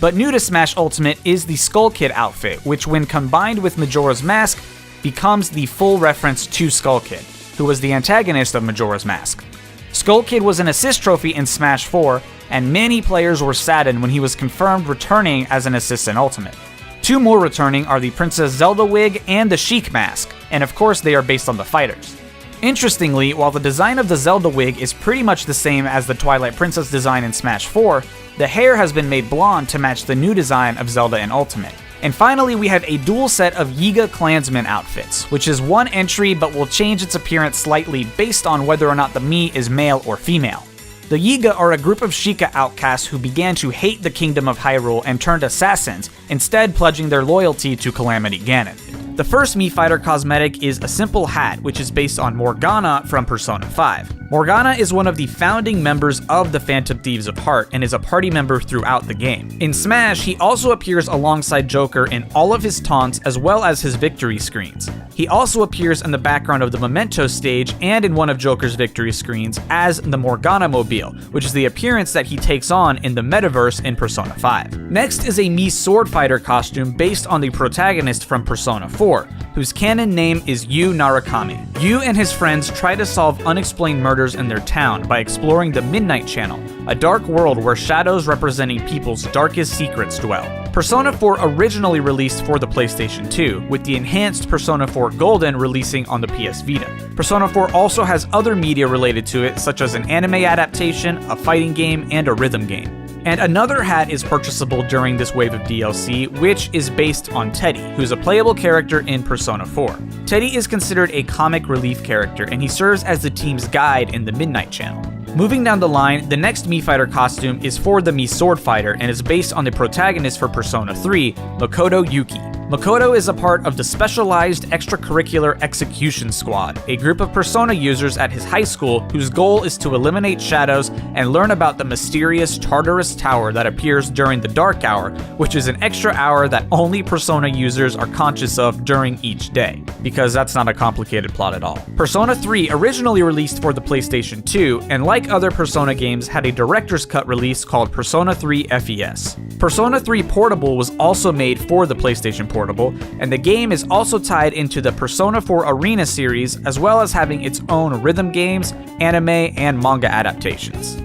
But new to Smash Ultimate is the Skull Kid outfit, which when combined with Majora's Mask, becomes the full reference to Skull Kid, who was the antagonist of Majora's Mask. Skull Kid was an assist trophy in Smash 4, and many players were saddened when he was confirmed returning as an assist in Ultimate. Two more returning are the Princess Zelda wig and the Sheik mask, and of course they are based on the fighters. Interestingly, while the design of the Zelda wig is pretty much the same as the Twilight Princess design in Smash 4, the hair has been made blonde to match the new design of Zelda in Ultimate. And finally, we have a dual set of Yiga Clansman outfits, which is one entry but will change its appearance slightly based on whether or not the Mii is male or female. The Yiga are a group of Sheikah outcasts who began to hate the Kingdom of Hyrule and turned assassins, instead pledging their loyalty to Calamity Ganon. The first Mii Fighter cosmetic is a simple hat, which is based on Morgana from Persona 5. Morgana is one of the founding members of the Phantom Thieves of Heart and is a party member throughout the game. In Smash, he also appears alongside Joker in all of his taunts as well as his victory screens. He also appears in the background of the Memento stage and in one of Joker's victory screens as the Morgana Mobile, which is the appearance that he takes on in the Metaverse in Persona 5. Next is a Mii Sword Fighter costume based on the protagonist from Persona 4, whose canon name is Yu Narukami. Yu and his friends try to solve unexplained murders in their town by exploring the Midnight Channel, a dark world where shadows representing people's darkest secrets dwell. Persona 4 originally released for the PlayStation 2, with the enhanced Persona 4 Golden releasing on the PS Vita. Persona 4 also has other media related to it, such as an anime adaptation, a fighting game, and a rhythm game. And another hat is purchasable during this wave of DLC, which is based on Teddy, who's a playable character in Persona 4. Teddy is considered a comic relief character, and he serves as the team's guide in the Midnight Channel. Moving down the line, the next Mii Fighter costume is for the Mii Sword Fighter and is based on the protagonist for Persona 3, Makoto Yuki. Makoto is a part of the Specialized Extracurricular Execution Squad, a group of Persona users at his high school whose goal is to eliminate shadows and learn about the mysterious Tartarus Tower that appears during the Dark Hour, which is an extra hour that only Persona users are conscious of during each day, because that's not a complicated plot at all. Persona 3 originally released for the PlayStation 2, and like other Persona games, had a director's cut release called Persona 3 FES. Persona 3 Portable was also made for the PlayStation Portable, and the game is also tied into the Persona 4 Arena series, as well as having its own rhythm games, anime, and manga adaptations.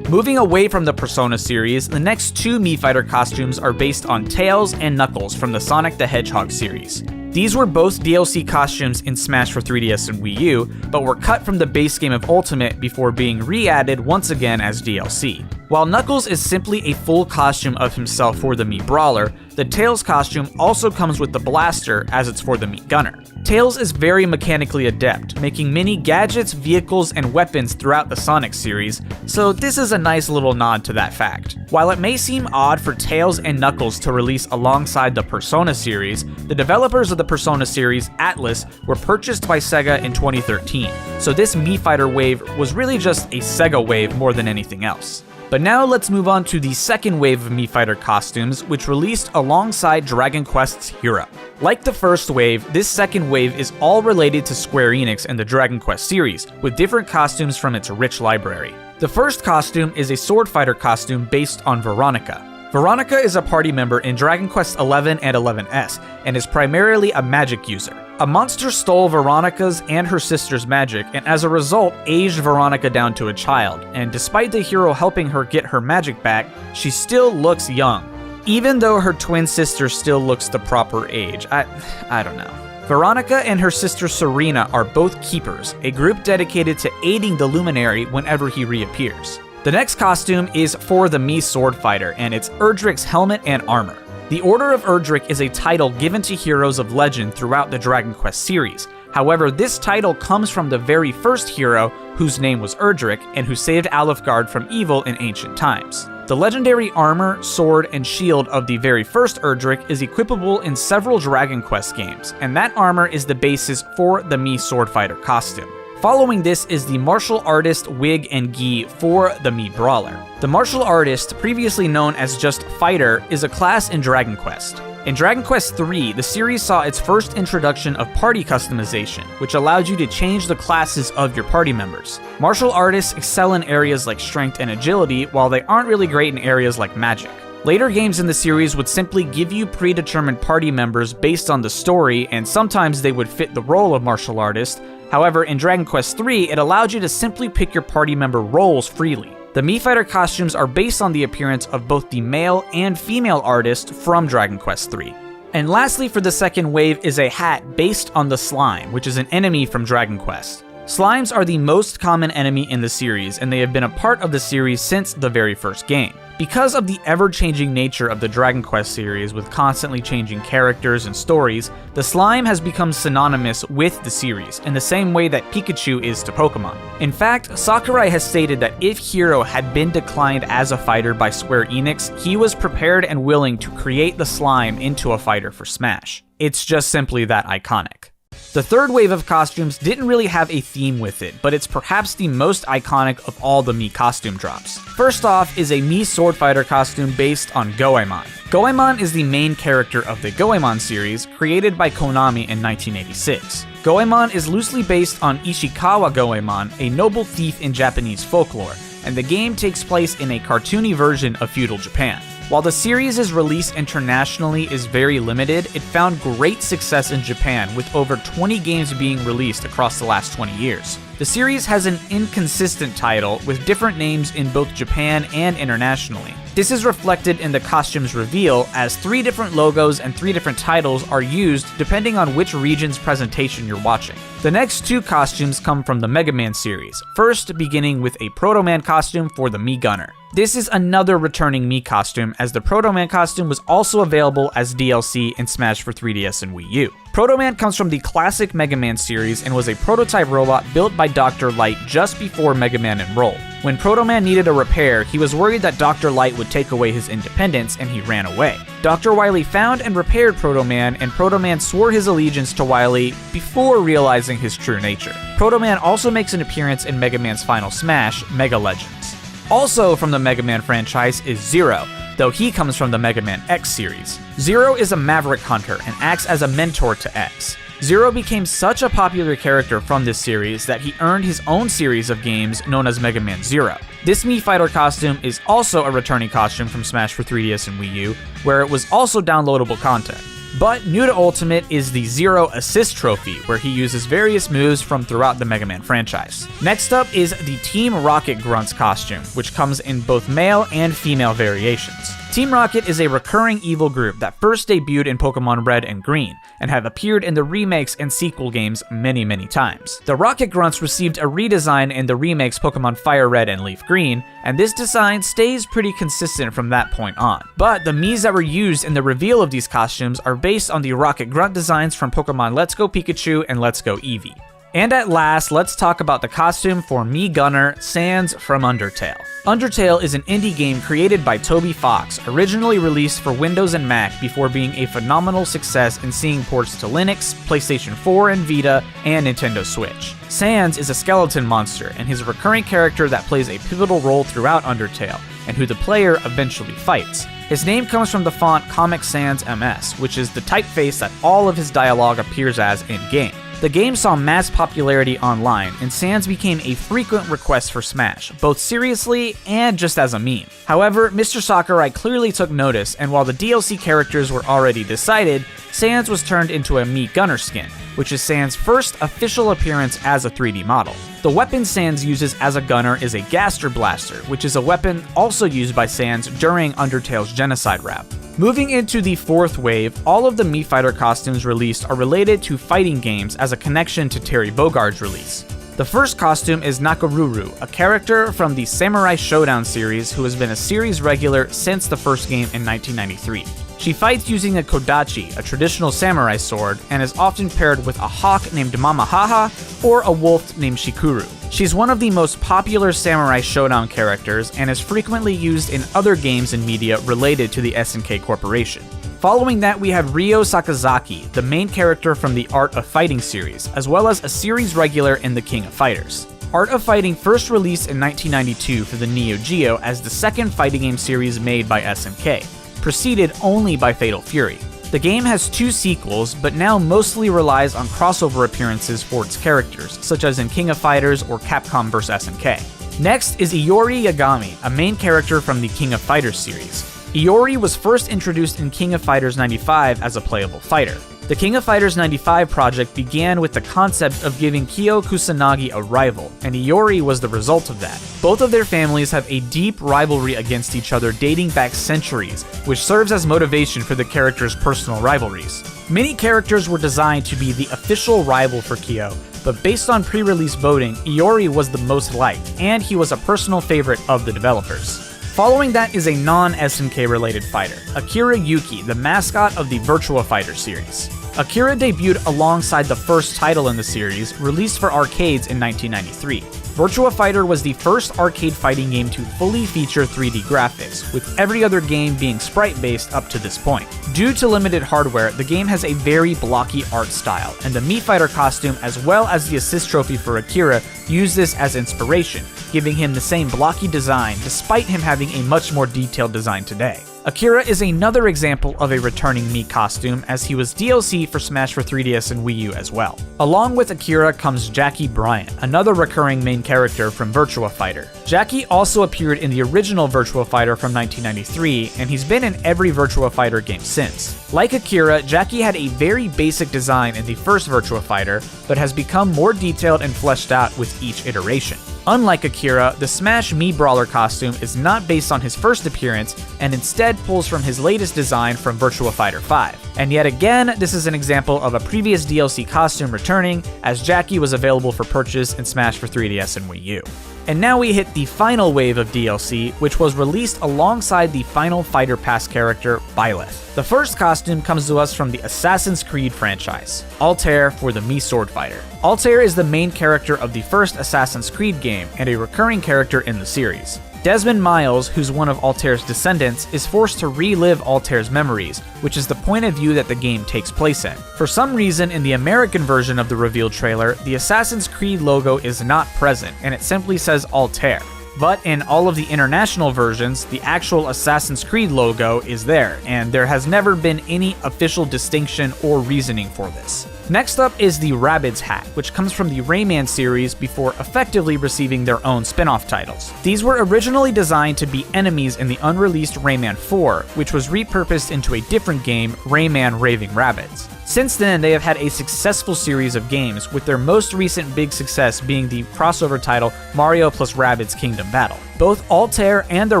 Moving away from the Persona series, the next two Mii Fighter costumes are based on Tails and Knuckles from the Sonic the Hedgehog series. These were both DLC costumes in Smash for 3DS and Wii U, but were cut from the base game of Ultimate before being re-added once again as DLC. While Knuckles is simply a full costume of himself for the Mii Brawler, the Tails costume also comes with the blaster as it's for the Mii Gunner. Tails is very mechanically adept, making many gadgets, vehicles, and weapons throughout the Sonic series, so this is a nice little nod to that fact. While it may seem odd for Tails and Knuckles to release alongside the Persona series, the developers of the Persona series, Atlus, were purchased by Sega in 2013, so this Mii Fighter wave was really just a Sega wave more than anything else. But now let's move on to the second wave of Mii Fighter costumes, which released alongside Dragon Quest's Hero. Like the first wave, this second wave is all related to Square Enix and the Dragon Quest series, with different costumes from its rich library. The first costume is a sword fighter costume based on Veronica. Veronica is a party member in Dragon Quest XI and XI's, and is primarily a magic user. A monster stole Veronica's and her sister's magic, and as a result, aged Veronica down to a child, and despite the hero helping her get her magic back, she still looks young. Even though her twin sister still looks the proper age. I don't know. Veronica and her sister Serena are both Keepers, a group dedicated to aiding the Luminary whenever he reappears. The next costume is for the Mii Sword Fighter, and it's Erdrick's helmet and armor. The Order of Erdrick is a title given to heroes of legend throughout the Dragon Quest series. However, this title comes from the very first hero, whose name was Erdrick, and who saved Alefgard from evil in ancient times. The legendary armor, sword, and shield of the very first Erdrick is equipable in several Dragon Quest games, and that armor is the basis for the Mii Sword Fighter costume. Following this is the martial artist wig and gi for the Mii Brawler. The martial artist, previously known as just Fighter, is a class in Dragon Quest. In Dragon Quest III, the series saw its first introduction of party customization, which allowed you to change the classes of your party members. Martial artists excel in areas like strength and agility, while they aren't really great in areas like magic. Later games in the series would simply give you predetermined party members based on the story, and sometimes they would fit the role of martial artist. However, in Dragon Quest III, it allowed you to simply pick your party member roles freely. The Mii Fighter costumes are based on the appearance of both the male and female artist from Dragon Quest III. And lastly, for the second wave is a hat based on the slime, which is an enemy from Dragon Quest. Slimes are the most common enemy in the series, and they have been a part of the series since the very first game. Because of the ever-changing nature of the Dragon Quest series with constantly changing characters and stories, the slime has become synonymous with the series, in the same way that Pikachu is to Pokemon. In fact, Sakurai has stated that if Hiro had been declined as a fighter by Square Enix, he was prepared and willing to create the slime into a fighter for Smash. It's just simply that iconic. The third wave of costumes didn't really have a theme with it, but it's perhaps the most iconic of all the Mii costume drops. First off is a Mii Sword Fighter costume based on Goemon. Goemon is the main character of the Goemon series, created by Konami in 1986. Goemon is loosely based on Ishikawa Goemon, a noble thief in Japanese folklore, and the game takes place in a cartoony version of feudal Japan. While the series' release internationally is very limited, it found great success in Japan, with over 20 games being released across the last 20 years. The series has an inconsistent title, with different names in both Japan and internationally. This is reflected in the costume's reveal, as 3 different logos and 3 different titles are used depending on which region's presentation you're watching. The next 2 costumes come from the Mega Man series, first beginning with a Proto Man costume for the Mii Gunner. This is another returning Mii costume, as the Proto Man costume was also available as DLC in Smash for 3DS and Wii U. Proto Man comes from the classic Mega Man series and was a prototype robot built by Dr. Light just before Mega Man enrolled. When Proto Man needed a repair, he was worried that Dr. Light would take away his independence, and he ran away. Dr. Wily found and repaired Proto Man, and Proto Man swore his allegiance to Wily before realizing his true nature. Proto Man also makes an appearance in Mega Man's final Smash, Mega Legends. Also from the Mega Man franchise is Zero, though he comes from the Mega Man X series. Zero is a maverick hunter and acts as a mentor to X. Zero became such a popular character from this series that he earned his own series of games known as Mega Man Zero. This Mii Fighter costume is also a returning costume from Smash for 3DS and Wii U, where it was also downloadable content. But new to Ultimate is the Zero Assist Trophy, where he uses various moves from throughout the Mega Man franchise. Next up is the Team Rocket Grunts costume, which comes in both male and female variations. Team Rocket is a recurring evil group that first debuted in Pokemon Red and Green, and have appeared in the remakes and sequel games many times. The Rocket Grunts received a redesign in the remakes Pokemon Fire Red and Leaf Green, and this design stays pretty consistent from that point on. But the Miis that were used in the reveal of these costumes are based on the Rocket Grunt designs from Pokemon Let's Go Pikachu and Let's Go Eevee. And at last, let's talk about the costume for Mii Gunner, Sans from Undertale. Undertale is an indie game created by Toby Fox, originally released for Windows and Mac before being a phenomenal success and seeing ports to Linux, PlayStation 4 and Vita, and Nintendo Switch. Sans is a skeleton monster, and his recurring character that plays a pivotal role throughout Undertale, and who the player eventually fights. His name comes from the font Comic Sans MS, which is the typeface that all of his dialogue appears as in-game. The game saw mass popularity online, and Sans became a frequent request for Smash, both seriously and just as a meme. However, Mr. Sakurai clearly took notice, and while the DLC characters were already decided, Sans was turned into a Mii Gunner skin, which is Sans' first official appearance as a 3D model. The weapon Sans uses as a gunner is a Gaster Blaster, which is a weapon also used by Sans during Undertale's genocide route. Moving into the fourth wave, all of the Mii Fighter costumes released are related to fighting games as a connection to Terry Bogard's release. The first costume is Nakoruru, a character from the Samurai Showdown series who has been a series regular since the first game in 1993. She fights using a kodachi, a traditional samurai sword, and is often paired with a hawk named Mamahaha or a wolf named Shikuru. She's one of the most popular Samurai Showdown characters and is frequently used in other games and media related to the SNK Corporation. Following that, we have Ryo Sakazaki, the main character from the Art of Fighting series, as well as a series regular in the King of Fighters. Art of Fighting first released in 1992 for the Neo Geo as the second fighting game series made by SNK, preceded only by Fatal Fury. The game has 2 sequels, but now mostly relies on crossover appearances for its characters, such as in King of Fighters or Capcom vs SNK. Next is Iori Yagami, a main character from the King of Fighters series. Iori was first introduced in King of Fighters 95 as a playable fighter. The King of Fighters 95 project began with the concept of giving Kyo Kusanagi a rival, and Iori was the result of that. Both of their families have a deep rivalry against each other dating back centuries, which serves as motivation for the characters' personal rivalries. Many characters were designed to be the official rival for Kyo, but based on pre-release voting, Iori was the most liked, and he was a personal favorite of the developers. Following that is a non-SNK related fighter, Akira Yuki, the mascot of the Virtua Fighter series. Akira debuted alongside the first title in the series, released for arcades in 1993. Virtua Fighter was the first arcade fighting game to fully feature 3D graphics, with every other game being sprite-based up to this point. Due to limited hardware, the game has a very blocky art style, and the Mii Fighter costume as well as the assist trophy for Akira use this as inspiration, giving him the same blocky design despite him having a much more detailed design today. Akira is another example of a returning Mii costume, as he was DLC for Smash for 3DS and Wii U as well. Along with Akira comes Jackie Bryant, another recurring main character from Virtua Fighter. Jackie also appeared in the original Virtua Fighter from 1993, and he's been in every Virtua Fighter game since. Like Akira, Jackie had a very basic design in the first Virtua Fighter, but has become more detailed and fleshed out with each iteration. Unlike Akira, the Smash Mii Brawler costume is not based on his first appearance, and instead pulls from his latest design from Virtua Fighter 5. And yet again, this is an example of a previous DLC costume returning, as Jackie was available for purchase in Smash for 3DS and Wii U. And now we hit the final wave of DLC, which was released alongside the final Fighter Pass character, Byleth. The first costume comes to us from the Assassin's Creed franchise, Altair for the Mii Sword Fighter. Altair is the main character of the first Assassin's Creed game, and a recurring character in the series. Desmond Miles, who's one of Altair's descendants, is forced to relive Altair's memories, which is the point of view that the game takes place in. For some reason, in the American version of the revealed trailer, the Assassin's Creed logo is not present, and it simply says Altair. But in all of the international versions, the actual Assassin's Creed logo is there, and there has never been any official distinction or reasoning for this. Next up is the Rabbids hat, which comes from the Rayman series before effectively receiving their own spin-off titles. These were originally designed to be enemies in the unreleased Rayman 4, which was repurposed into a different game, Rayman Raving Rabbids. Since then, they have had a successful series of games, with their most recent big success being the crossover title Mario plus Rabbids Kingdom Battle. Both Altair and the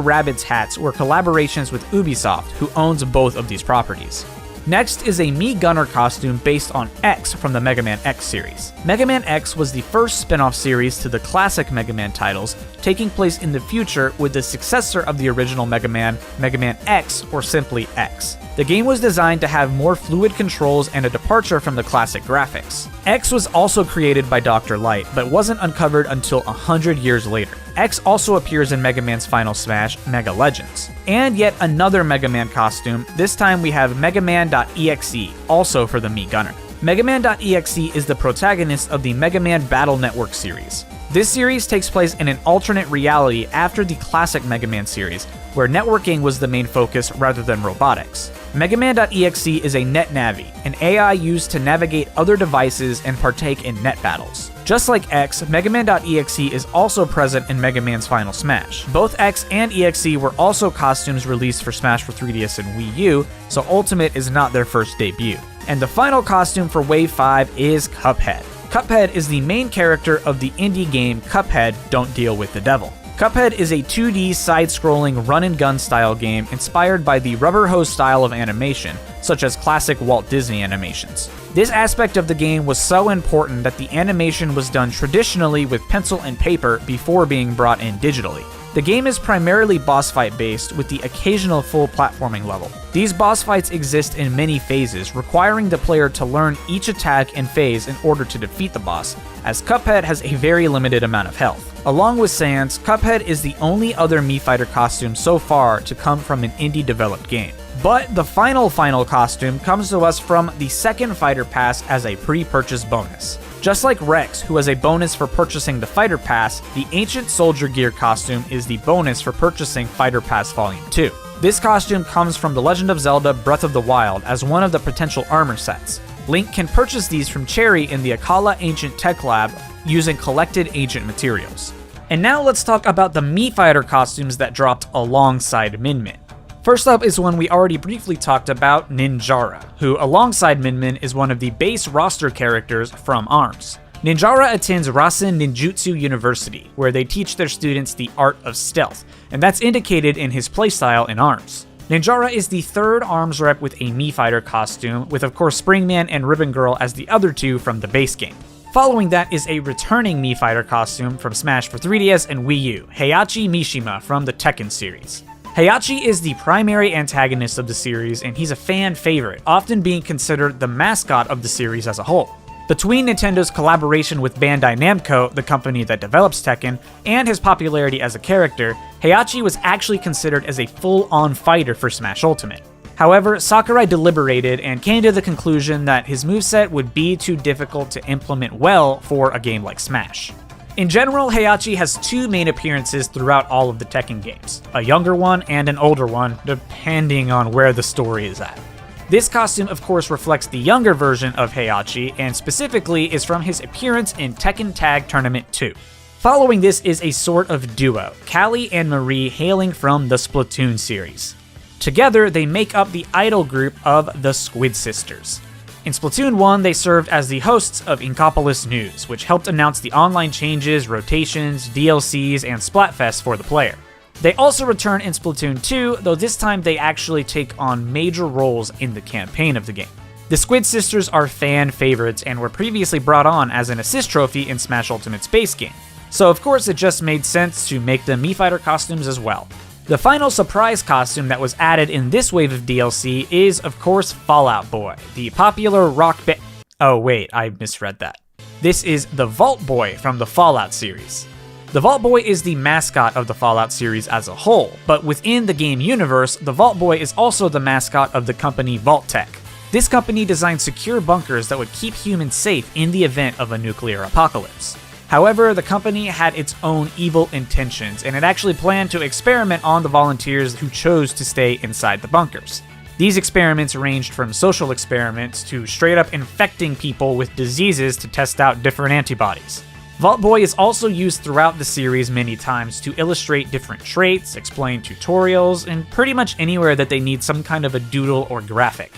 Rabbids hats were collaborations with Ubisoft, who owns both of these properties. Next is a Mii Gunner costume based on X from the Mega Man X series. Mega Man X was the first spin-off series to the classic Mega Man titles, taking place in the future with the successor of the original Mega Man X, or simply X. The game was designed to have more fluid controls and a departure from the classic graphics. X was also created by Dr. Light, but wasn't uncovered until 100 years later. X also appears in Mega Man's final smash, Mega Legends. And yet another Mega Man costume, this time we have Mega Man.exe, also for the Mii Gunner. Mega Man.exe is the protagonist of the Mega Man Battle Network series. This series takes place in an alternate reality after the classic Mega Man series, where networking was the main focus rather than robotics. Mega Man.exe is a net navi, an AI used to navigate other devices and partake in net battles. Just like X, Mega Man.exe is also present in Mega Man's final smash. Both X and EXE were also costumes released for Smash for 3DS and Wii U, so Ultimate is not their first debut. And the final costume for Wave 5 is Cuphead. Cuphead is the main character of the indie game Cuphead Don't Deal with the Devil. Cuphead is a 2D side-scrolling run-and-gun style game inspired by the rubber hose style of animation, such as classic Walt Disney animations. This aspect of the game was so important that the animation was done traditionally with pencil and paper before being brought in digitally. The game is primarily boss fight based, with the occasional full platforming level. These boss fights exist in many phases, requiring the player to learn each attack and phase in order to defeat the boss, as Cuphead has a very limited amount of health. Along with Sans, Cuphead is the only other Mii Fighter costume so far to come from an indie-developed game. But the final costume comes to us from the second Fighter Pass as a pre-purchase bonus. Just like Rex, who has a bonus for purchasing the Fighter Pass, the Ancient Soldier Gear costume is the bonus for purchasing Fighter Pass Volume 2. This costume comes from The Legend of Zelda Breath of the Wild as one of the potential armor sets. Link can purchase these from Cherry in the Akala Ancient Tech Lab using collected ancient materials. And now let's talk about the Mii Fighter costumes that dropped alongside Min Min. First up is one we already briefly talked about, Ninjara, who alongside Min Min is one of the base roster characters from ARMS. Ninjara attends Rasen Ninjutsu University, where they teach their students the art of stealth, and that's indicated in his playstyle in ARMS. Ninjara is the third ARMS rep with a Mii Fighter costume, with of course Springman and Ribbon Girl as the other two from the base game. Following that is a returning Mii Fighter costume from Smash for 3DS and Wii U, Heihachi Mishima from the Tekken series. Heihachi is the primary antagonist of the series, and he's a fan favorite, often being considered the mascot of the series as a whole. Between Nintendo's collaboration with Bandai Namco, the company that develops Tekken, and his popularity as a character, Heihachi was actually considered as a full-on fighter for Smash Ultimate. However, Sakurai deliberated and came to the conclusion that his moveset would be too difficult to implement well for a game like Smash. In general, Heihachi has two main appearances throughout all of the Tekken games, a younger one and an older one, depending on where the story is at. This costume of course reflects the younger version of Heihachi, and specifically is from his appearance in Tekken Tag Tournament 2. Following this is a sort of duo, Callie and Marie hailing from the Splatoon series. Together, they make up the idol group of the Squid Sisters. In Splatoon 1, they served as the hosts of Inkopolis News, which helped announce the online changes, rotations, DLCs, and Splatfest for the player. They also return in Splatoon 2, though this time they actually take on major roles in the campaign of the game. The Squid Sisters are fan favorites and were previously brought on as an assist trophy in Smash Ultimate's base game, so of course it just made sense to make them Mii Fighter costumes as well. The final surprise costume that was added in this wave of DLC is, of course, Fallout Boy, the popular rock band. Oh wait, I misread that. This is the Vault Boy from the Fallout series. The Vault Boy is the mascot of the Fallout series as a whole, but within the game universe, the Vault Boy is also the mascot of the company Vault-Tec. This company designed secure bunkers that would keep humans safe in the event of a nuclear apocalypse. However, the company had its own evil intentions, and it actually planned to experiment on the volunteers who chose to stay inside the bunkers. These experiments ranged from social experiments to straight up infecting people with diseases to test out different antibodies. Vault Boy is also used throughout the series many times to illustrate different traits, explain tutorials, and pretty much anywhere that they need some kind of a doodle or graphic.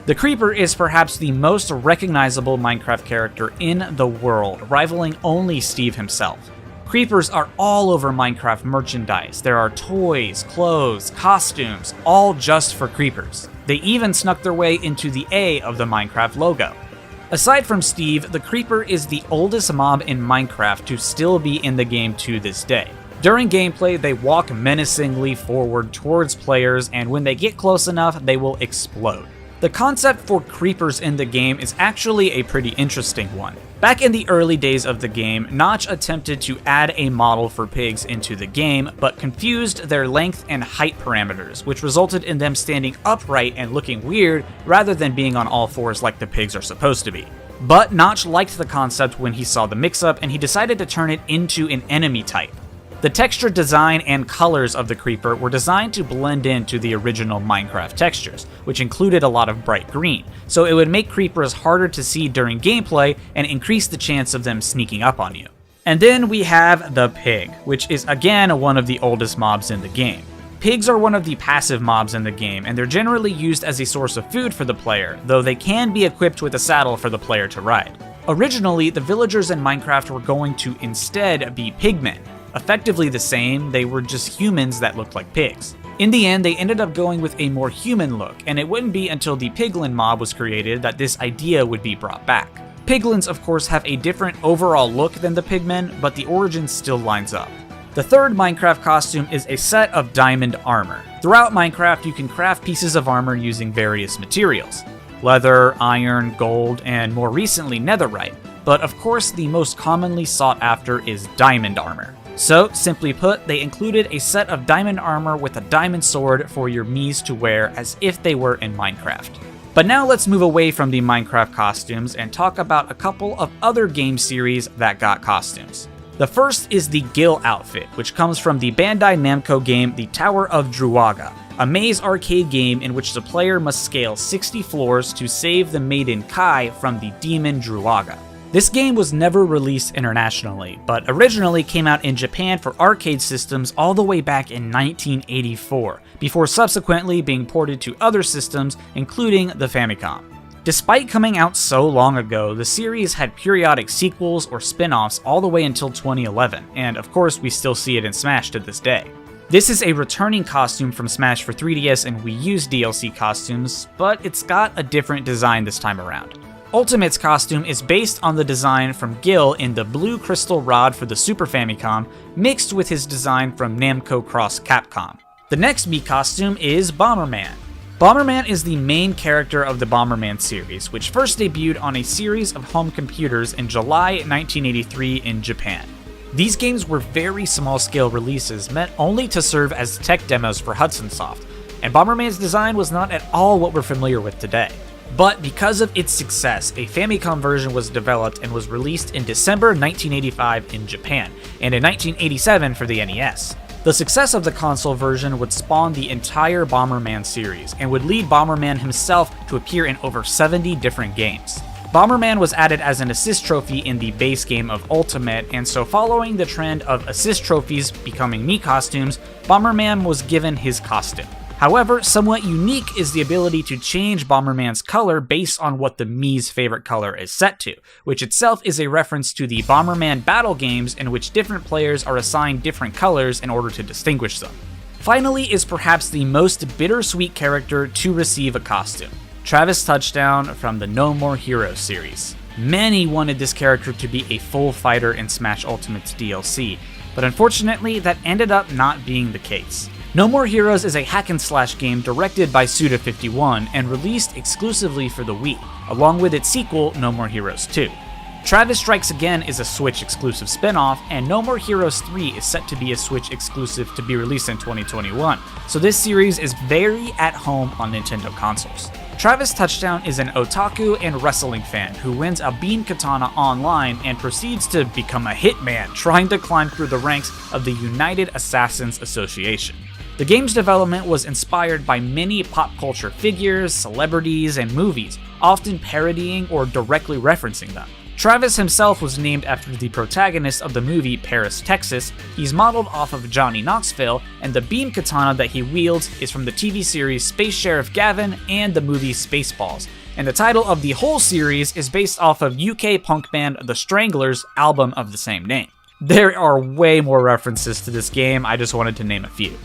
The Creeper is perhaps the most recognizable Minecraft character in the world, rivaling only Steve himself. Creepers are all over Minecraft merchandise. There are toys, clothes, costumes, all just for creepers. They even snuck their way into the A of the Minecraft logo. Aside from Steve, the Creeper is the oldest mob in Minecraft to still be in the game to this day. During gameplay, they walk menacingly forward towards players, and when they get close enough, they will explode. The concept for creepers in the game is actually a pretty interesting one. Back in the early days of the game, Notch attempted to add a model for pigs into the game, but confused their length and height parameters, which resulted in them standing upright and looking weird rather than being on all fours like the pigs are supposed to be. But Notch liked the concept when he saw the mix-up, and he decided to turn it into an enemy type. The texture design and colors of the Creeper were designed to blend into the original Minecraft textures, which included a lot of bright green, so it would make Creepers harder to see during gameplay and increase the chance of them sneaking up on you. And then we have the Pig, which is again one of the oldest mobs in the game. Pigs are one of the passive mobs in the game, and they're generally used as a source of food for the player, though they can be equipped with a saddle for the player to ride. Originally, the villagers in Minecraft were going to instead be pigmen. Effectively the same, they were just humans that looked like pigs. In the end, they ended up going with a more human look, and it wouldn't be until the Piglin mob was created that this idea would be brought back. Piglins, of course, have a different overall look than the pigmen, but the origin still lines up. The third Minecraft costume is a set of diamond armor. Throughout Minecraft, you can craft pieces of armor using various materials: leather, iron, gold, and more recently netherite. But of course, the most commonly sought after is diamond armor. So, simply put, they included a set of diamond armor with a diamond sword for your Miis to wear as if they were in Minecraft. But now let's move away from the Minecraft costumes and talk about a couple of other game series that got costumes. The first is the Gil outfit, which comes from the Bandai Namco game The Tower of Druaga, a maze arcade game in which the player must scale 60 floors to save the maiden Kai from the demon Druaga. This game was never released internationally, but originally came out in Japan for arcade systems all the way back in 1984, before subsequently being ported to other systems, including the Famicom. Despite coming out so long ago, the series had periodic sequels or spin-offs all the way until 2011, and of course we still see it in Smash to this day. This is a returning costume from Smash for 3DS and Wii U's DLC costumes, but it's got a different design this time around. Ultimate's costume is based on the design from Gil in the blue crystal rod for the Super Famicom, mixed with his design from Namco Cross Capcom. The next Mii costume is Bomberman. Bomberman is the main character of the Bomberman series, which first debuted on a series of home computers in July 1983 in Japan. These games were very small-scale releases meant only to serve as tech demos for Hudson Soft, and Bomberman's design was not at all what we're familiar with today. But because of its success, a Famicom version was developed and was released in December 1985 in Japan, and in 1987 for the NES. The success of the console version would spawn the entire Bomberman series, and would lead Bomberman himself to appear in over 70 different games. Bomberman was added as an assist trophy in the base game of Ultimate, and so following the trend of assist trophies becoming Mii costumes, Bomberman was given his costume. However, somewhat unique is the ability to change Bomberman's color based on what the Mii's favorite color is set to, which itself is a reference to the Bomberman battle games in which different players are assigned different colors in order to distinguish them. Finally is perhaps the most bittersweet character to receive a costume: Travis Touchdown from the No More Heroes series. Many wanted this character to be a full fighter in Smash Ultimate's DLC, but unfortunately that ended up not being the case. No More Heroes is a hack-and-slash game directed by Suda51 and released exclusively for the Wii, along with its sequel, No More Heroes 2. Travis Strikes Again is a Switch exclusive spin-off, and No More Heroes 3 is set to be a Switch exclusive to be released in 2021, so this series is very at home on Nintendo consoles. Travis Touchdown is an otaku and wrestling fan who wins a beam katana online and proceeds to become a hitman trying to climb through the ranks of the United Assassins Association. The game's development was inspired by many pop culture figures, celebrities, and movies, often parodying or directly referencing them. Travis himself was named after the protagonist of the movie Paris, Texas. He's modeled off of Johnny Knoxville, and the beam katana that he wields is from the TV series Space Sheriff Gavin and the movie Spaceballs. And the title of the whole series is based off of UK punk band The Stranglers' album of the same name. There are way more references to this game, I just wanted to name a few.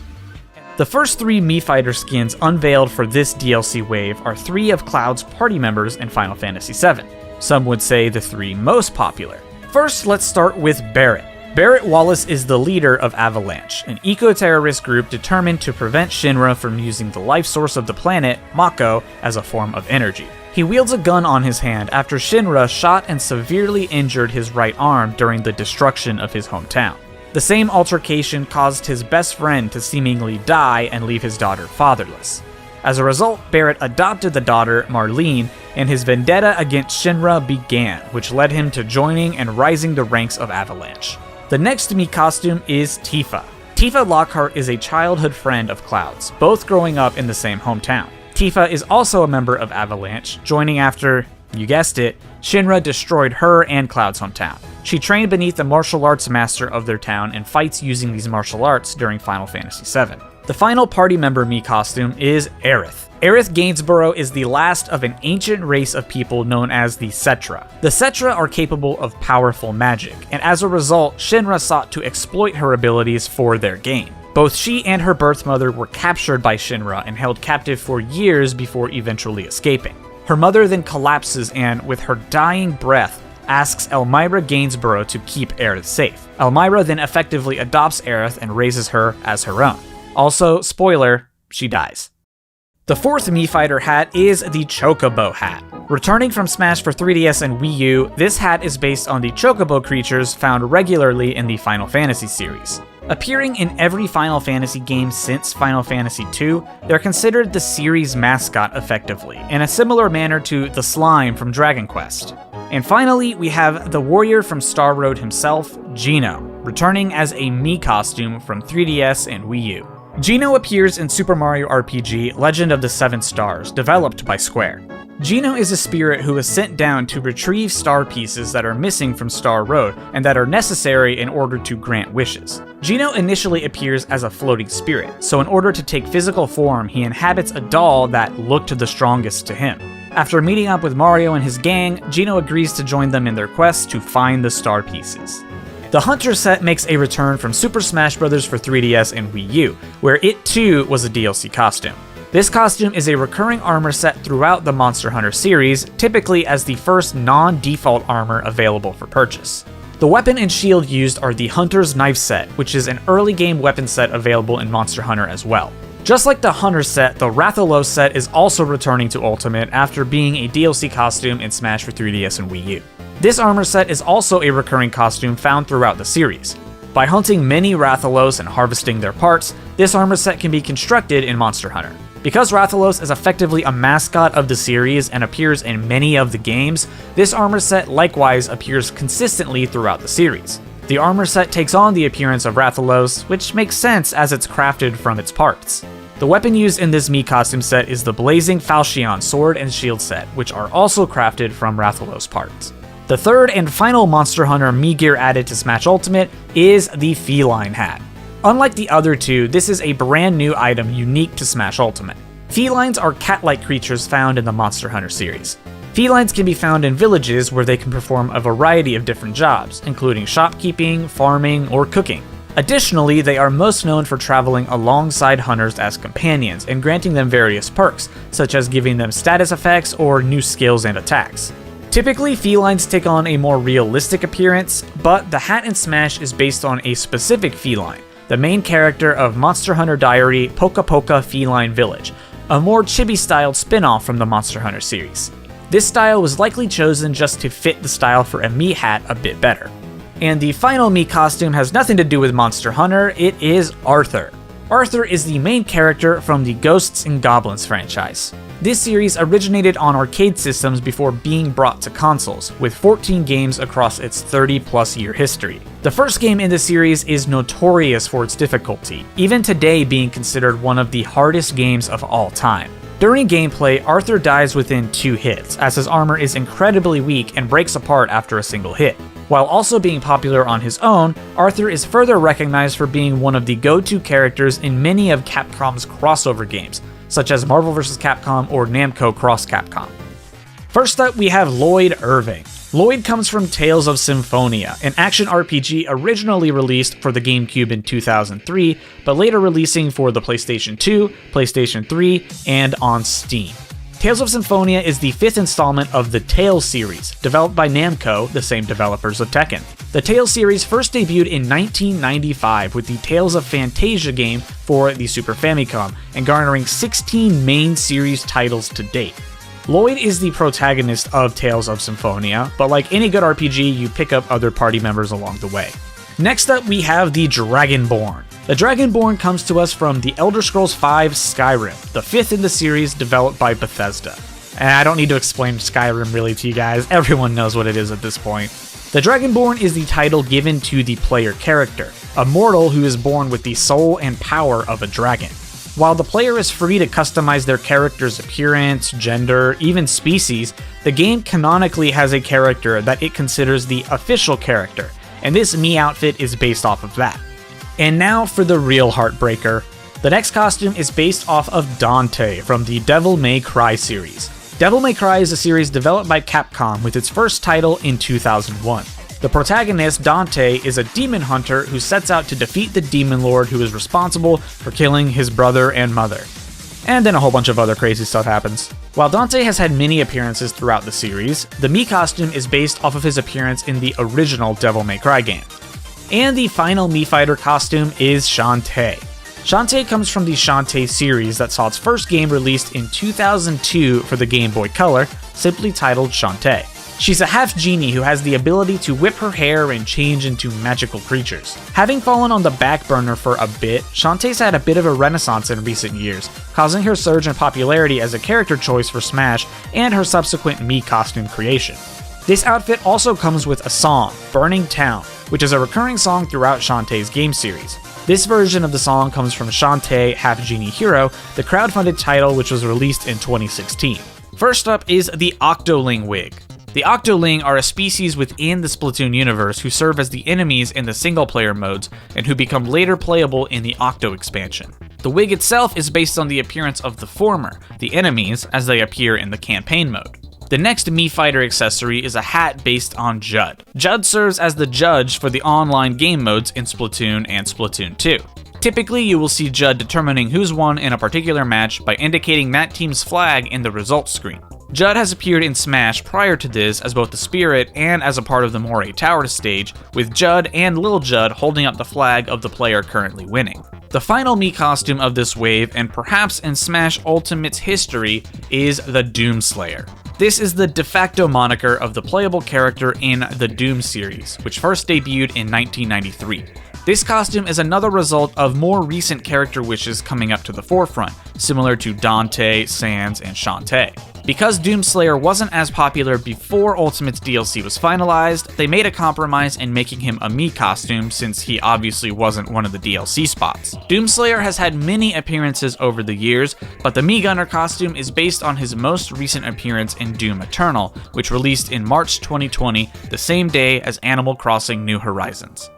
The first 3 Mii Fighter skins unveiled for this DLC wave are 3 of Cloud's party members in Final Fantasy VII. Some would say the 3 most popular. First, let's start with Barret. Barret Wallace is the leader of Avalanche, an eco-terrorist group determined to prevent Shinra from using the life source of the planet, Mako, as a form of energy. He wields a gun on his hand after Shinra shot and severely injured his right arm during the destruction of his hometown. The same altercation caused his best friend to seemingly die and leave his daughter fatherless. As a result, Barret adopted the daughter, Marlene, and his vendetta against Shinra began, which led him to joining and rising the ranks of Avalanche. The next Mii costume is Tifa. Tifa Lockhart is a childhood friend of Cloud's, both growing up in the same hometown. Tifa is also a member of Avalanche, joining after, you guessed it, Shinra destroyed her and Cloud's hometown. She trained beneath the martial arts master of their town and fights using these martial arts during Final Fantasy VII. The final party member Mii costume is Aerith. Aerith Gainsborough is the last of an ancient race of people known as the Cetra. The Cetra are capable of powerful magic, and as a result, Shinra sought to exploit her abilities for their gain. Both she and her birth mother were captured by Shinra and held captive for years before eventually escaping. Her mother then collapses and, with her dying breath, asks Elmira Gainsborough to keep Aerith safe. Elmira then effectively adopts Aerith and raises her as her own. Also, spoiler, she dies. The fourth Mii Fighter hat is the Chocobo hat. Returning from Smash for 3DS and Wii U, this hat is based on the Chocobo creatures found regularly in the Final Fantasy series. Appearing in every Final Fantasy game since Final Fantasy II, they're considered the series mascot effectively, in a similar manner to the Slime from Dragon Quest. And finally, we have the warrior from Star Road himself, Geno, returning as a Mii costume from 3DS and Wii U. Geno appears in Super Mario RPG Legend of the Seven Stars, developed by Square. Geno is a spirit who is sent down to retrieve star pieces that are missing from Star Road and that are necessary in order to grant wishes. Geno initially appears as a floating spirit, so in order to take physical form, he inhabits a doll that looked the strongest to him. After meeting up with Mario and his gang, Geno agrees to join them in their quest to find the star pieces. The Hunter set makes a return from Super Smash Bros. For 3DS and Wii U, where it too was a DLC costume. This costume is a recurring armor set throughout the Monster Hunter series, typically as the first non-default armor available for purchase. The weapon and shield used are the Hunter's Knife set, which is an early game weapon set available in Monster Hunter as well. Just like the Hunter set, the Rathalos set is also returning to Ultimate after being a DLC costume in Smash for 3DS and Wii U. This armor set is also a recurring costume found throughout the series. By hunting many Rathalos and harvesting their parts, this armor set can be constructed in Monster Hunter. Because Rathalos is effectively a mascot of the series and appears in many of the games, this armor set likewise appears consistently throughout the series. The armor set takes on the appearance of Rathalos, which makes sense as it's crafted from its parts. The weapon used in this Mii costume set is the Blazing Falchion sword and shield set, which are also crafted from Rathalos parts. The third and final Monster Hunter Mii gear added to Smash Ultimate is the Feline hat. Unlike the other two, this is a brand new item unique to Smash Ultimate. Felines are cat-like creatures found in the Monster Hunter series. Felines can be found in villages where they can perform a variety of different jobs, including shopkeeping, farming, or cooking. Additionally, they are most known for traveling alongside hunters as companions and granting them various perks, such as giving them status effects or new skills and attacks. Typically, felines take on a more realistic appearance, but the hat in Smash is based on a specific feline, the main character of Monster Hunter Diary Poka Poka Feline Village, a more chibi-styled spin-off from the Monster Hunter series. This style was likely chosen just to fit the style for a Mii hat a bit better. And the final Mii costume has nothing to do with Monster Hunter, it is Arthur. Arthur is the main character from the Ghosts and Goblins franchise. This series originated on arcade systems before being brought to consoles, with 14 games across its 30-plus year history. The first game in the series is notorious for its difficulty, even today being considered one of the hardest games of all time. During gameplay, Arthur dies within 2 hits, as his armor is incredibly weak and breaks apart after a single hit. While also being popular on his own, Arthur is further recognized for being one of the go-to characters in many of Capcom's crossover games, such as Marvel vs. Capcom or Namco Cross Capcom. First up, we have Lloyd Irving. Lloyd comes from Tales of Symphonia, an action RPG originally released for the GameCube in 2003, but later releasing for the PlayStation 2, PlayStation 3, and on Steam. Tales of Symphonia is the 5th installment of the Tales series, developed by Namco, the same developers of Tekken. The Tales series first debuted in 1995 with the Tales of Phantasia game for the Super Famicom, and garnering 16 main series titles to date. Lloyd is the protagonist of Tales of Symphonia, but like any good RPG, you pick up other party members along the way. Next up, we have the Dragonborn. The Dragonborn comes to us from The Elder Scrolls V Skyrim, the 5th in the series developed by Bethesda. And I don't need to explain Skyrim really to you guys, everyone knows what it is at this point. The Dragonborn is the title given to the player character, a mortal who is born with the soul and power of a dragon. While the player is free to customize their character's appearance, gender, even species, the game canonically has a character that it considers the official character, and this Mii outfit is based off of that. And now for the real heartbreaker. The next costume is based off of Dante from the Devil May Cry series. Devil May Cry is a series developed by Capcom with its first title in 2001. The protagonist, Dante, is a demon hunter who sets out to defeat the demon lord who is responsible for killing his brother and mother. And then a whole bunch of other crazy stuff happens. While Dante has had many appearances throughout the series, the Mii costume is based off of his appearance in the original Devil May Cry game. And the final Mii Fighter costume is Shantae. Shantae comes from the Shantae series that saw its first game released in 2002 for the Game Boy Color, simply titled Shantae. She's a half genie who has the ability to whip her hair and change into magical creatures. Having fallen on the back burner for a bit, Shantae's had a bit of a renaissance in recent years, causing her surge in popularity as a character choice for Smash and her subsequent Mii costume creation. This outfit also comes with a song, Burning Town, which is a recurring song throughout Shantae's game series. This version of the song comes from Shantae Half Genie Hero, the crowdfunded title which was released in 2016. First up is the Octoling wig. The Octoling are a species within the Splatoon universe who serve as the enemies in the single-player modes and who become later playable in the Octo expansion. The wig itself is based on the appearance of the former, the enemies, as they appear in the campaign mode. The next Mii Fighter accessory is a hat based on Judd. Judd serves as the judge for the online game modes in Splatoon and Splatoon 2. Typically, you will see Judd determining who's won in a particular match by indicating that team's flag in the results screen. Judd has appeared in Smash prior to this as both the Spirit and as a part of the Moray Tower stage, with Judd and Lil Judd holding up the flag of the player currently winning. The final Mii costume of this wave, and perhaps in Smash Ultimate's history, is the Doomslayer. This is the de facto moniker of the playable character in the Doom series, which first debuted in 1993. This costume is another result of more recent character wishes coming up to the forefront, similar to Dante, Sans, and Shantae. Because Doomslayer wasn't as popular before Ultimate's DLC was finalized, they made a compromise in making him a Mii costume since he obviously wasn't one of the DLC spots. Doomslayer has had many appearances over the years, but the Mii Gunner costume is based on his most recent appearance in Doom Eternal, which released in March 2020, the same day as Animal Crossing New Horizons.